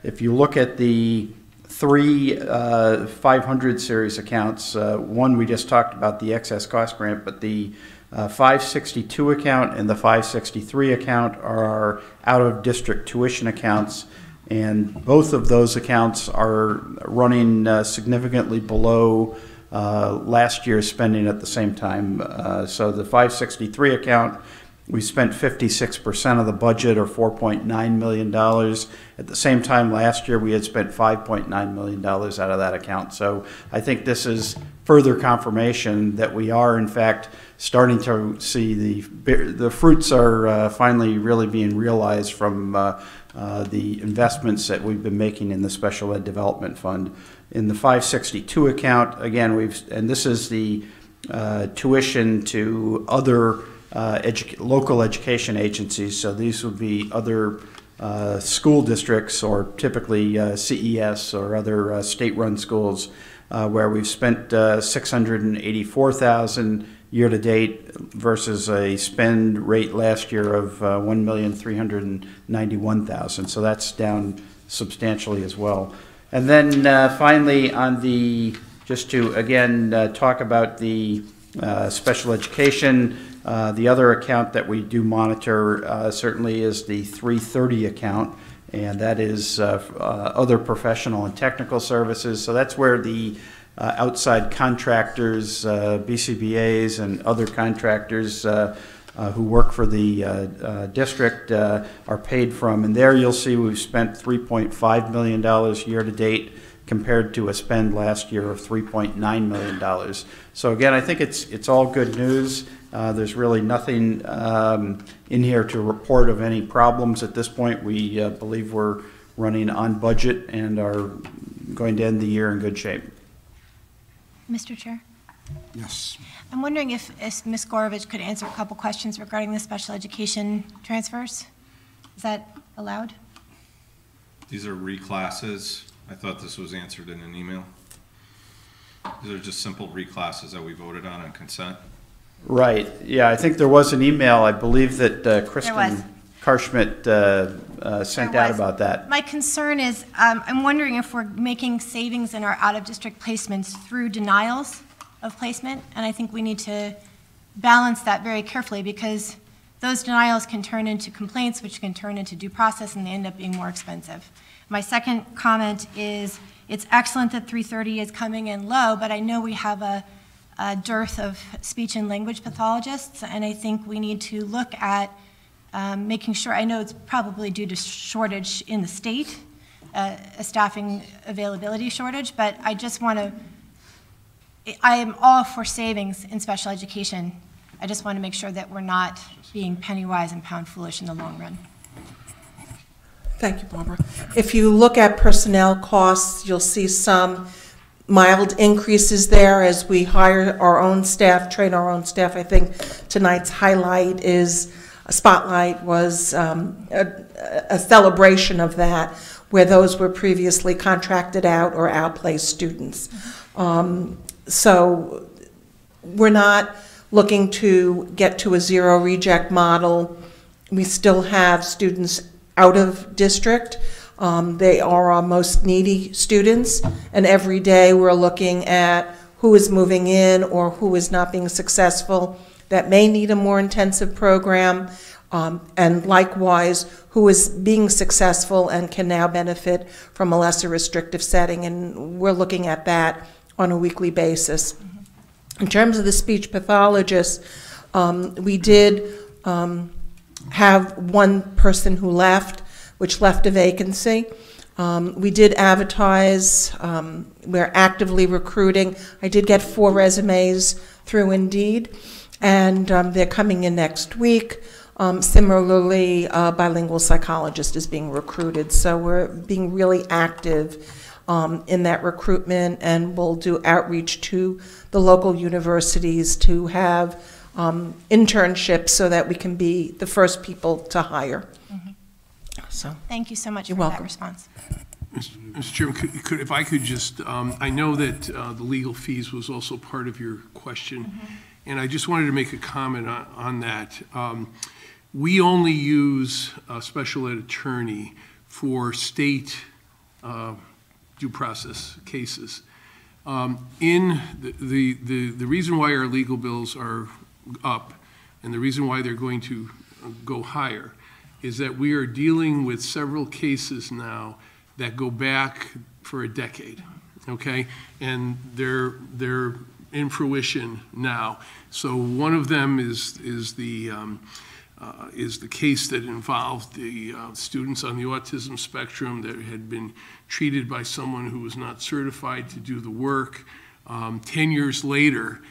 Speaker 6: If you look at the 3 500 series accounts, one we just talked about, the excess cost grant, but the 562 account and the 563 account are our out-of-district tuition accounts, and both of those accounts are running significantly below last year's spending at the same time. So the 563 account, we spent 56% of the budget, or $4.9 million. At the same time last year, we had spent $5.9 million out of that account. So I think this is further confirmation that we are, in fact, starting to see the fruits are finally really being realized from the investments that we've been making in the Special Ed Development Fund. In the 562 account, again, and this is the tuition to other local education agencies, so these would be other school districts, or typically CES or other state-run schools. where we've spent $684,000 year-to-date versus a spend rate last year of $1,391,000. So that's down substantially as well. And then finally, on the, just to again talk about the special education, the other account that we do monitor certainly is the 330 account, and that is other professional and technical services. So that's where the outside contractors, BCBAs, and other contractors who work for the district are paid from. And there you'll see we've spent $3.5 million year-to-date compared to a spend last year of $3.9 million. So again, I think it's all good news. There's really nothing in here to report of any problems at this point. We believe we're running on budget and are going to end the year in good shape.
Speaker 5: Mr. Chair?
Speaker 1: Yes.
Speaker 5: I'm wondering if Ms. Gorovich could answer a couple questions regarding the special education transfers. Is that allowed?
Speaker 2: These are reclasses. I thought this was answered in an email. These are just simple reclasses that we voted on consent.
Speaker 6: Right. Yeah, I think there was an email, I believe, that Kristen Karschmidt sent out about that.
Speaker 5: My concern is, I'm wondering if we're making savings in our out-of-district placements through denials of placement, and I think we need to balance that very carefully because those denials can turn into complaints, which can turn into due process, and they end up being more expensive. My second comment is, it's excellent that 330 is coming in low, but I know we have a dearth of speech and language pathologists, and I think we need to look at making sure, I know it's probably due to shortage in the state, a staffing availability shortage, but I just want to, I am all for savings in special education. I just want to make sure that we're not being penny wise and pound foolish in the long run.
Speaker 8: Thank you, Barbara. If you look at personnel costs, you'll see some mild increases there as we hire our own staff, train our own staff. I think tonight's highlight is, a spotlight was a celebration of that, where those were previously contracted out or outplaced students. So we're not looking to get to a zero reject model. We still have students out of district. They are our most needy students, and every day we're looking at who is moving in or who is not being successful that may need a more intensive program, and likewise who is being successful and can now benefit from a lesser restrictive setting, and we're looking at that on a weekly basis. In terms of the speech pathologists, we did have one person who left, which left a vacancy. We did advertise. We're actively recruiting. I did get 4 resumes through Indeed, and they're coming in next week. Similarly, a bilingual psychologist is being recruited. So we're being really active in that recruitment, and we'll do outreach to the local universities to have internships so that we can be the first people to hire. So,
Speaker 5: thank you so much for
Speaker 8: welcome.
Speaker 5: that response.
Speaker 3: Mr. Chairman, if I could just, I know that the legal fees was also part of your question, and I just wanted to make a comment on that. We only use a special ed attorney for state due process cases. In the reason why our legal bills are up and the reason why they're going to go higher is that we are dealing with several cases now that go back for a decade, okay? And they're in fruition now. So one of them is the case that involved the students on the autism spectrum that had been treated by someone who was not certified to do the work. 10 years later,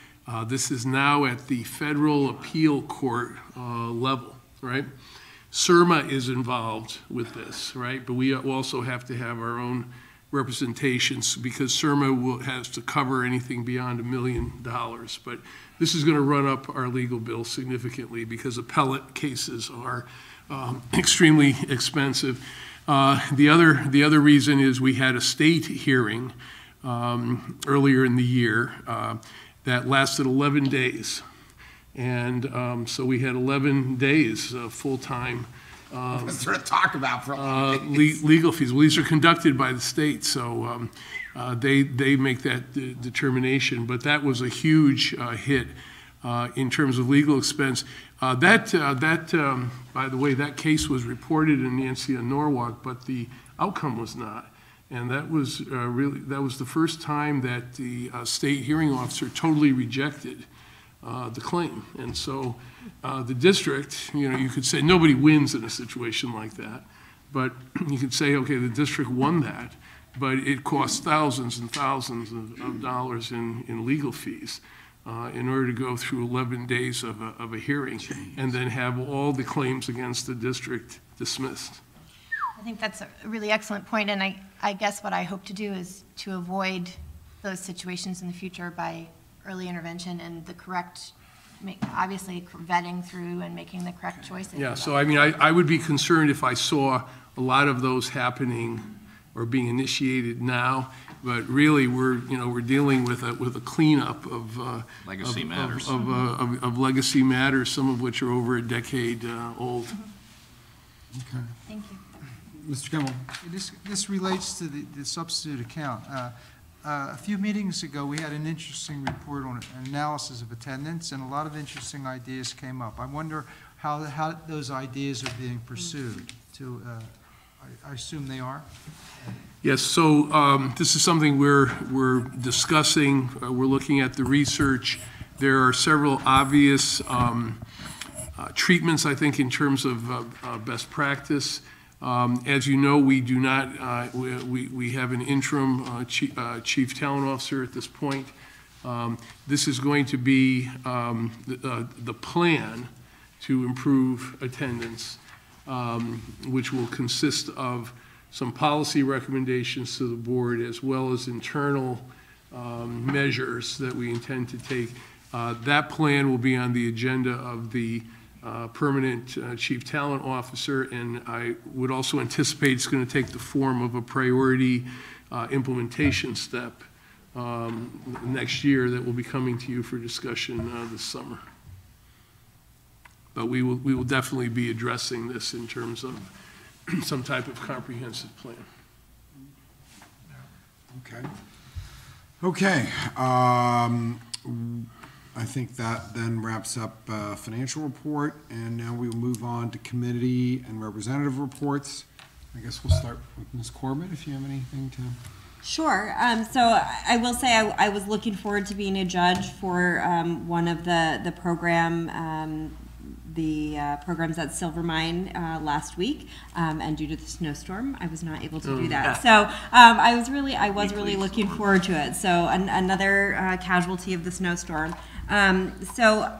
Speaker 3: this is now at the federal appeal court level, right? CIRMA is involved with this, right? But we also have to have our own representations because CIRMA has to cover anything beyond $1 million. But this is going to run up our legal bill significantly because appellate cases are extremely expensive. The other reason is we had a state hearing earlier in the year that lasted 11 days. And so we had 11 days full-time
Speaker 1: sort of talk about for
Speaker 3: legal fees. Well, these are conducted by the state, so they make that determination. But that was a huge hit in terms of legal expense. By the way, that case was reported in Nancy and Norwalk, but the outcome was not. And that was that was the first time that the state hearing officer totally rejected the claim. And so the district, you could say nobody wins in a situation like that, but you could say, okay, the district won that, but it cost thousands and thousands of dollars in legal fees in order to go through 11 days of a hearing and then have all the claims against the district dismissed.
Speaker 5: I think that's a really excellent point, and I guess what I hope to do is to avoid those situations in the future by early intervention and the correct, obviously vetting through and making the correct choices.
Speaker 3: Yeah, so I mean, I would be concerned if I saw a lot of those happening or being initiated now, but really we're dealing with a cleanup of
Speaker 4: legacy matters,
Speaker 3: of legacy matters, some of which are over a decade old.
Speaker 1: Okay.
Speaker 5: Thank you.
Speaker 1: Mr. Kimmel.
Speaker 19: This relates to the substitute account. A few meetings ago, we had an interesting report on an analysis of attendance, and a lot of interesting ideas came up. I wonder how those ideas are being pursued. I assume they are?
Speaker 3: Yes, so this is something we're discussing. We're looking at the research. There are several obvious treatments, I think, in terms of best practice. As you know, we do not, we have an interim chief talent officer at this point. This is going to be the plan to improve attendance, which will consist of some policy recommendations to the board as well as internal measures that we intend to take. That plan will be on the agenda of the permanent chief talent officer, and I would also anticipate it's going to take the form of a priority implementation step next year that will be coming to you for discussion this summer. But we will definitely be addressing this in terms of some type of comprehensive plan.
Speaker 1: Okay. Okay. I think that then wraps up financial report, and now we will move on to committee and representative reports. I guess we'll start with Ms. Corbett, if you have anything to...
Speaker 20: Sure. So I will say I was looking forward to being a judge for one of the programs at Silvermine last week, and due to the snowstorm, I was not able to do that. So I was really looking forward to it. So another casualty of the snowstorm. So,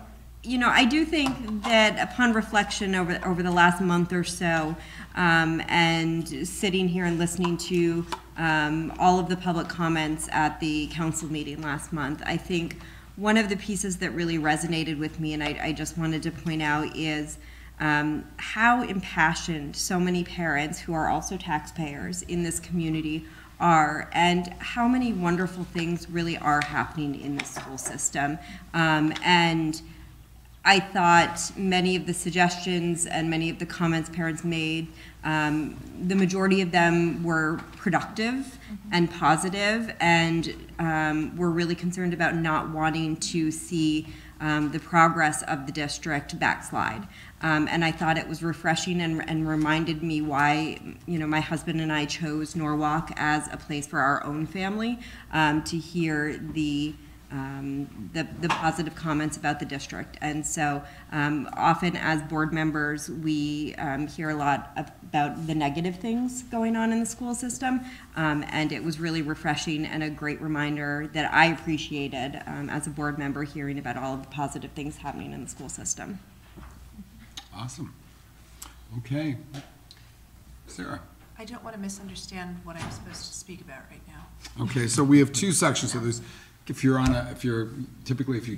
Speaker 20: I do think that upon reflection over the last month or so, and sitting here and listening to all of the public comments at the council meeting last month, I think one of the pieces that really resonated with me, and I just wanted to point out, is how impassioned so many parents who are also taxpayers in this community are, and how many wonderful things really are happening in the school system. And I thought many of the suggestions and many of the comments parents made, the majority of them were productive and positive, and were really concerned about not wanting to see the progress of the district backslide. And I thought it was refreshing and reminded me why, my husband and I chose Norwalk as a place for our own family, to hear the positive comments about the district. And so often as board members, we hear a lot about the negative things going on in the school system, and it was really refreshing and a great reminder that I appreciated as a board member, hearing about all of the positive things happening in the school system.
Speaker 1: Awesome. Okay. Sarah.
Speaker 21: I don't want to misunderstand what I'm supposed to speak about right now.
Speaker 1: Okay, so we have two sections. So there's, if you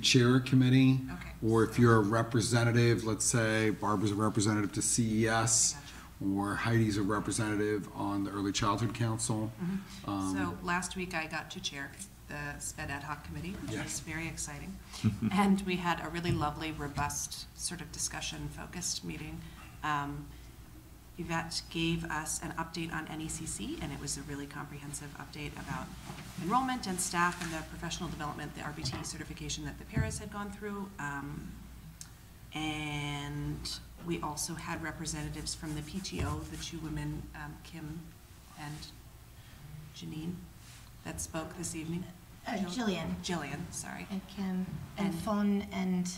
Speaker 1: chair a committee, or if you're a representative, let's say Barbara's a representative to CES, or Heidi's a representative on the Early Childhood Council.
Speaker 21: So last week I got to chair the SPED ad hoc committee, which
Speaker 1: Yes.
Speaker 21: was very exciting. And we had a really lovely, robust, sort of discussion-focused meeting. Yvette gave us an update on NECC, and it was a really comprehensive update about enrollment and staff and the professional development, the RBT certification that the paras had gone through. And we also had representatives from the PTO, the two women, Kim and Janine, that spoke this evening.
Speaker 5: Jillian.
Speaker 21: Jillian, sorry.
Speaker 5: And Kim, and Phone, and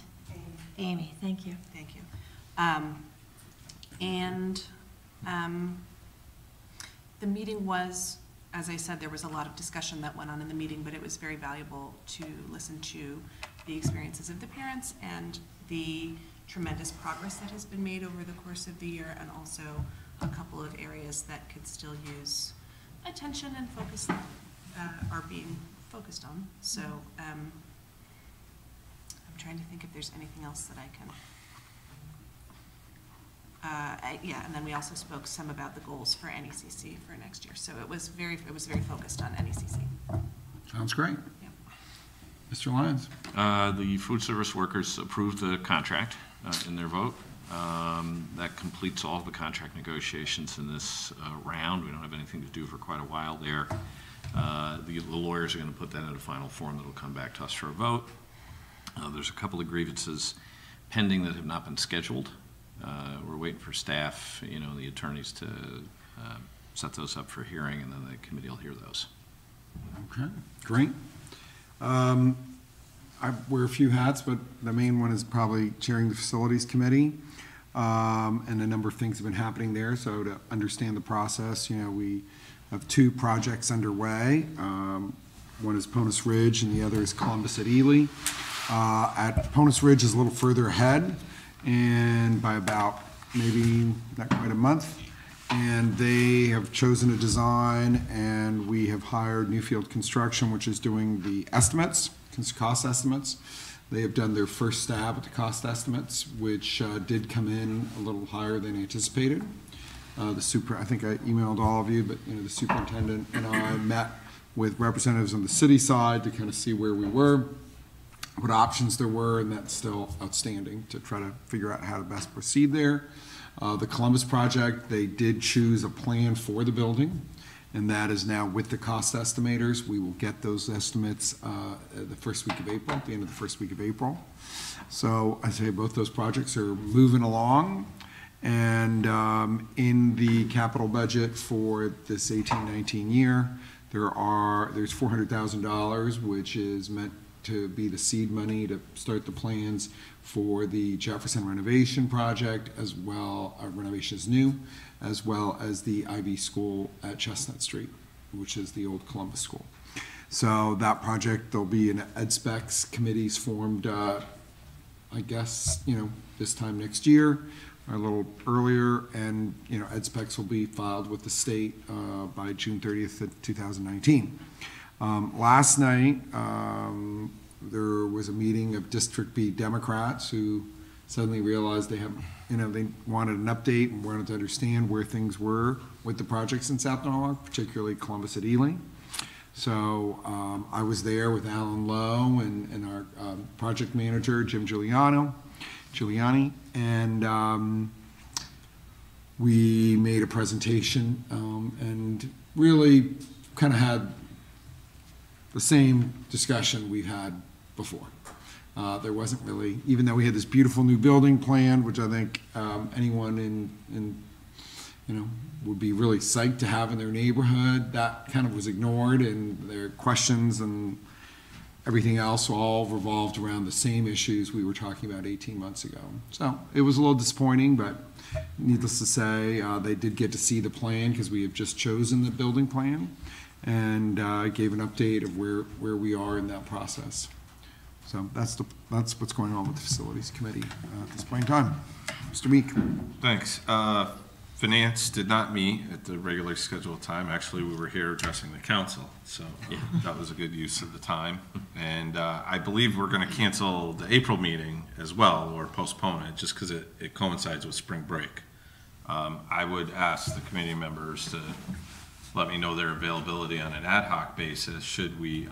Speaker 5: Amy, thank you.
Speaker 21: Thank you. The meeting was, as I said, there was a lot of discussion that went on in the meeting, but it was very valuable to listen to the experiences of the parents and the tremendous progress that has been made over the course of the year, and also a couple of areas that could still use attention and focus that are being focused on. So I'm trying to think if there's anything else that I can. Yeah, and then we also spoke some about the goals for NECC for next year. So it was very focused on NECC.
Speaker 1: Sounds great.
Speaker 21: Yeah.
Speaker 1: Mr. Lyons.
Speaker 4: The food service workers approved the contract in their vote. That completes all the contract negotiations in this round. We don't have anything to do for quite a while there. The lawyers are going to put that in a final form that will come back to us for a vote. There's a couple of grievances pending that have not been scheduled. We're waiting for staff, the attorneys to set those up for hearing, and then the committee will hear those.
Speaker 1: Okay, great. I wear a few hats, but the main one is probably chairing the facilities committee. And a number of things have been happening there. So to understand the process, we have two projects underway. One is Ponus Ridge and the other is Columbus at Ely. At Ponus Ridge is a little further ahead, and by about maybe not quite a month. And they have chosen a design, and we have hired Newfield Construction, which is doing the estimates, cost estimates. They have done their first stab at the cost estimates, which did come in a little higher than anticipated. I think I emailed all of you, but the superintendent and I met with representatives on the city side to kind of see where we were, what options there were, and that's still outstanding to try to figure out how to best proceed there. The Columbus project, they did choose a plan for the building, and that is now with the cost estimators. We will get those estimates the first week of April, at the end of the first week of April. So I say both those projects are moving along, and in the capital budget for this 18-19 year, there's $400,000, which is meant to be the seed money to start the plans for the Jefferson renovation project, as well, renovation is new, as well as the IV school at Chestnut Street, which is the old Columbus school. So that project, there'll be an ed specs committees formed, I guess, this time next year, or a little earlier, and, ed specs will be filed with the state by June 30th of 2019. Last night, there was a meeting of District B Democrats who suddenly realized they wanted an update and wanted to understand where things were with the projects in South Norwalk, particularly Columbus at Ely. So I was there with Alan Lowe and our project manager, Jim Giuliani, and we made a presentation and really kind of had the same discussion we've had before. There wasn't really, even though we had this beautiful new building plan, which I think anyone would be really psyched to have in their neighborhood, that kind of was ignored, and their questions and everything else all revolved around the same issues we were talking about 18 months ago. So it was a little disappointing, but needless to say, they did get to see the plan because we have just chosen the building plan, and gave an update of where we are in that process. So that's what's going on with the facilities committee at this point in time. Mr. Meek.
Speaker 2: Thanks. Finance did not meet at the regular scheduled time. Actually, we were here addressing the council, so that was a good use of the time. And I believe we're going to cancel the April meeting as well, or postpone it, just because it coincides with spring break. I would ask the committee members to let me know their availability on an ad hoc basis should we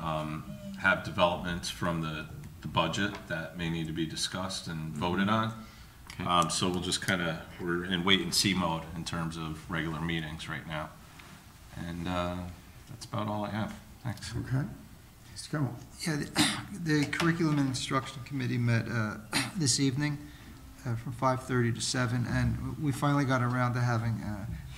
Speaker 2: have developments from the budget that may need to be discussed and voted on. So we'll just we're in wait and see mode in terms of regular meetings right now. And that's about all I have. Thanks.
Speaker 1: Okay. Mr. Kimmel.
Speaker 19: Yeah, the Curriculum and Instruction Committee met this evening from 5:30 to 7, and we finally got around to having,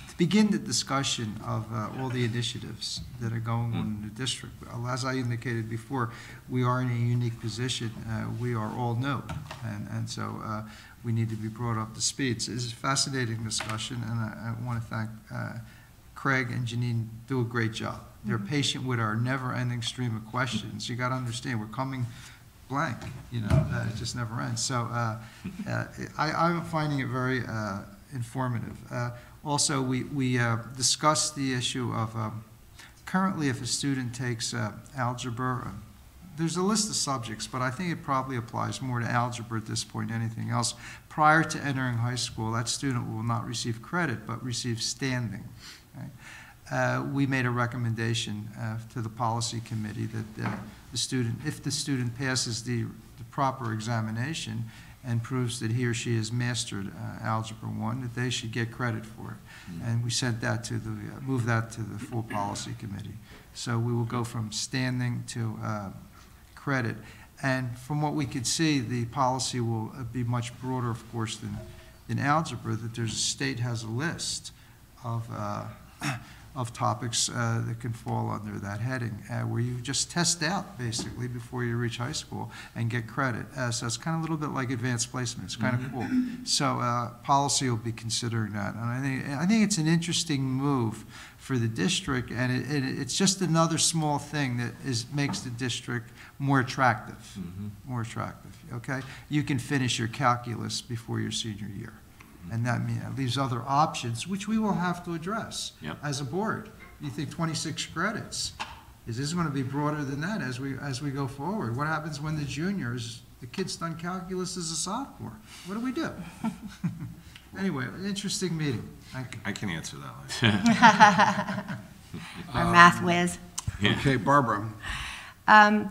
Speaker 19: to begin the discussion of all the initiatives that are going on in the district. As I indicated before, we are in a unique position. We are all new, and so we need to be brought up to speed. So this is a fascinating discussion, and I want to thank Craig and Janine do a great job. They're patient with our never-ending stream of questions. You got to understand, we're coming blank, you know, it just never ends. So I'm finding it very informative. Also, we discussed the issue of currently if a student takes algebra, there's a list of subjects, but I think it probably applies more to algebra at this point than anything else. Prior to entering high school, that student will not receive credit, but receive standing. Right? We made a recommendation to the policy committee that the student, if the student passes the proper examination and proves that he or she has mastered Algebra 1, that they should get credit for it. And we sent that to the, moved that to the full policy committee. So we will go from standing to credit. And from what we could see, the policy will be much broader, of course, than algebra, that there's a state has a list of topics that can fall under that heading, where you just test out, basically, before you reach high school and get credit. So it's kind of a little bit like advanced placement. It's kind of cool. So policy will be considering that. And I think it's an interesting move for the district, and it's just another small thing that makes the district more attractive, more attractive, okay? You can finish your calculus before your senior year. And that leaves other options, which we will have to address as a board. You think 26 credits. Is this going to be broader than that as we go forward? What happens when the juniors, the kid's done calculus as a sophomore? What do we do? Anyway, an interesting meeting. Thank you.
Speaker 2: I can answer that one.
Speaker 5: Our math whiz.
Speaker 1: Okay, Barbara.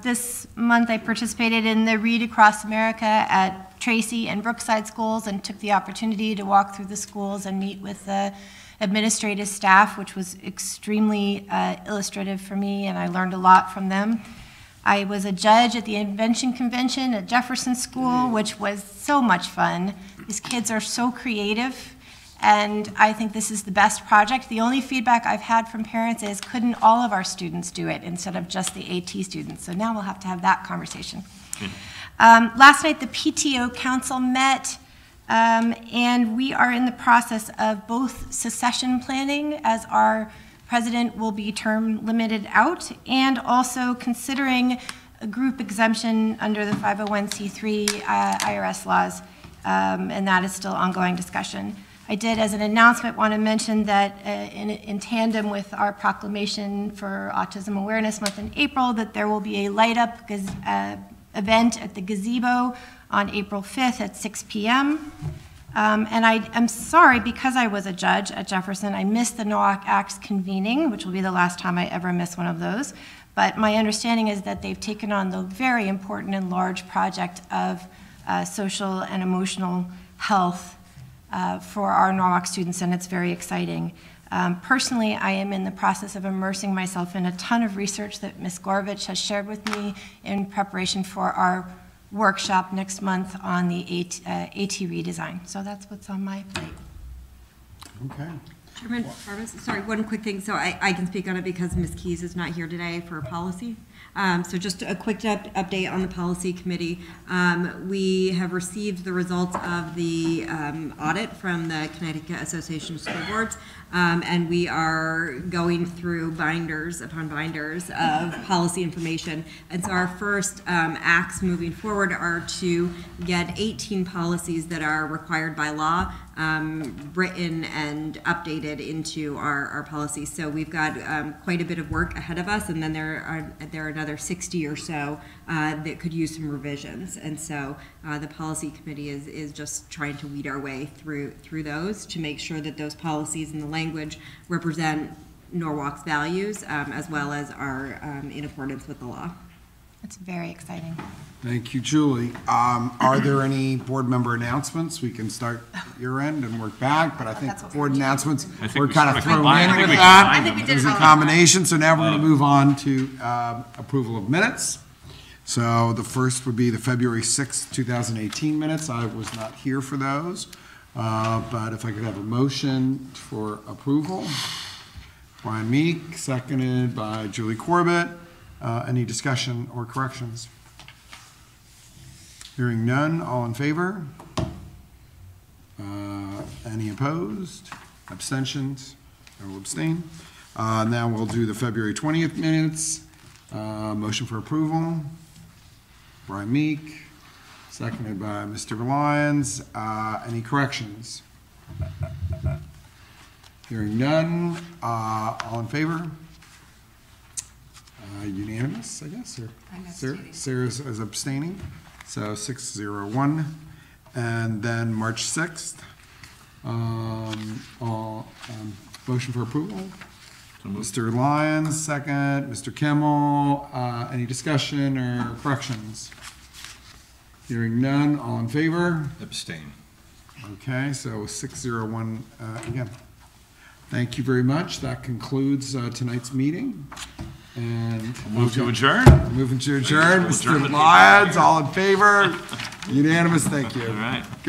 Speaker 5: This month I participated in the Read Across America at Tracy and Brookside schools and took the opportunity to walk through the schools and meet with the administrative staff, which was extremely illustrative for me, and I learned a lot from them. I was a judge at the Invention Convention at Jefferson School, which was so much fun. These kids are so creative, and I think this is the best project. The only feedback I've had from parents is, couldn't all of our students do it instead of just the AT students? So now we'll have to have that conversation. Last night, the PTO Council met, and we are in the process of both succession planning, as our president will be term limited out, and also considering a group exemption under the 501c3 IRS laws, and that is still ongoing discussion. I did, as an announcement, want to mention that in tandem with our proclamation for Autism Awareness Month in April, that there will be a light-up event at the gazebo on April 5th at 6 p.m. And I am sorry, because I was a judge at Jefferson, I missed the Norwalk Acts convening, which will be the last time I ever miss one of those. But my understanding is that they've taken on the very important and large project of social and emotional health for our Norwalk students, and it's very exciting. Personally, I am in the process of immersing myself in a ton of research that Ms. Gorovich has shared with me in preparation for our workshop next month on the AT redesign. So that's what's on my plate.
Speaker 1: Okay.
Speaker 20: Chairman, sorry, one quick thing. So I can speak on it because Ms. Keys is not here today for policy. So just a quick update on the policy committee. We have received the results of the audit from the Connecticut Association of School Boards. and we are going through binders upon binders of policy information. And so our first acts moving forward are to get 18 policies that are required by law written and updated into our policies. So we've got quite a bit of work ahead of us, and then there are another 60 or so that could use some revisions. And so the policy committee is just trying to weed our way through those to make sure that those policies and the language represent Norwalk's values as well as are in accordance with the law.
Speaker 5: It's very exciting.
Speaker 1: Thank you, Julie. Are there any board member announcements? We can start at your end and work back, but I think board announcements, we're kind of thrown in with that.
Speaker 5: I think we did
Speaker 1: There's a combination, so now we're going to move on to approval of minutes. So the first would be the February 6th, 2018 minutes. I was not here for those, but if I could have a motion for approval. Brian Meek, seconded by Julie Corbett. Any discussion or corrections? Hearing none, all in favor? Any opposed? Abstentions? I will abstain. Now we'll do the February 20th minutes. Motion for approval. Brian Meek, seconded by Mr. Lyons. Any corrections? Hearing none, all in favor? Unanimous, I guess, or Sarah is abstaining, so 6-0-1. And then March 6th, motion for approval. Mr. Lyons, second. Mr. Kimmel, any discussion or corrections? Hearing none, all in favor?
Speaker 2: Abstain.
Speaker 1: Okay, so 6-0-1 again. Thank you very much. That concludes tonight's meeting. And
Speaker 4: Move to adjourn.
Speaker 1: Moving to adjourn. Mr. Lyons, all in favor? Unanimous, thank you.
Speaker 4: All right.
Speaker 1: Good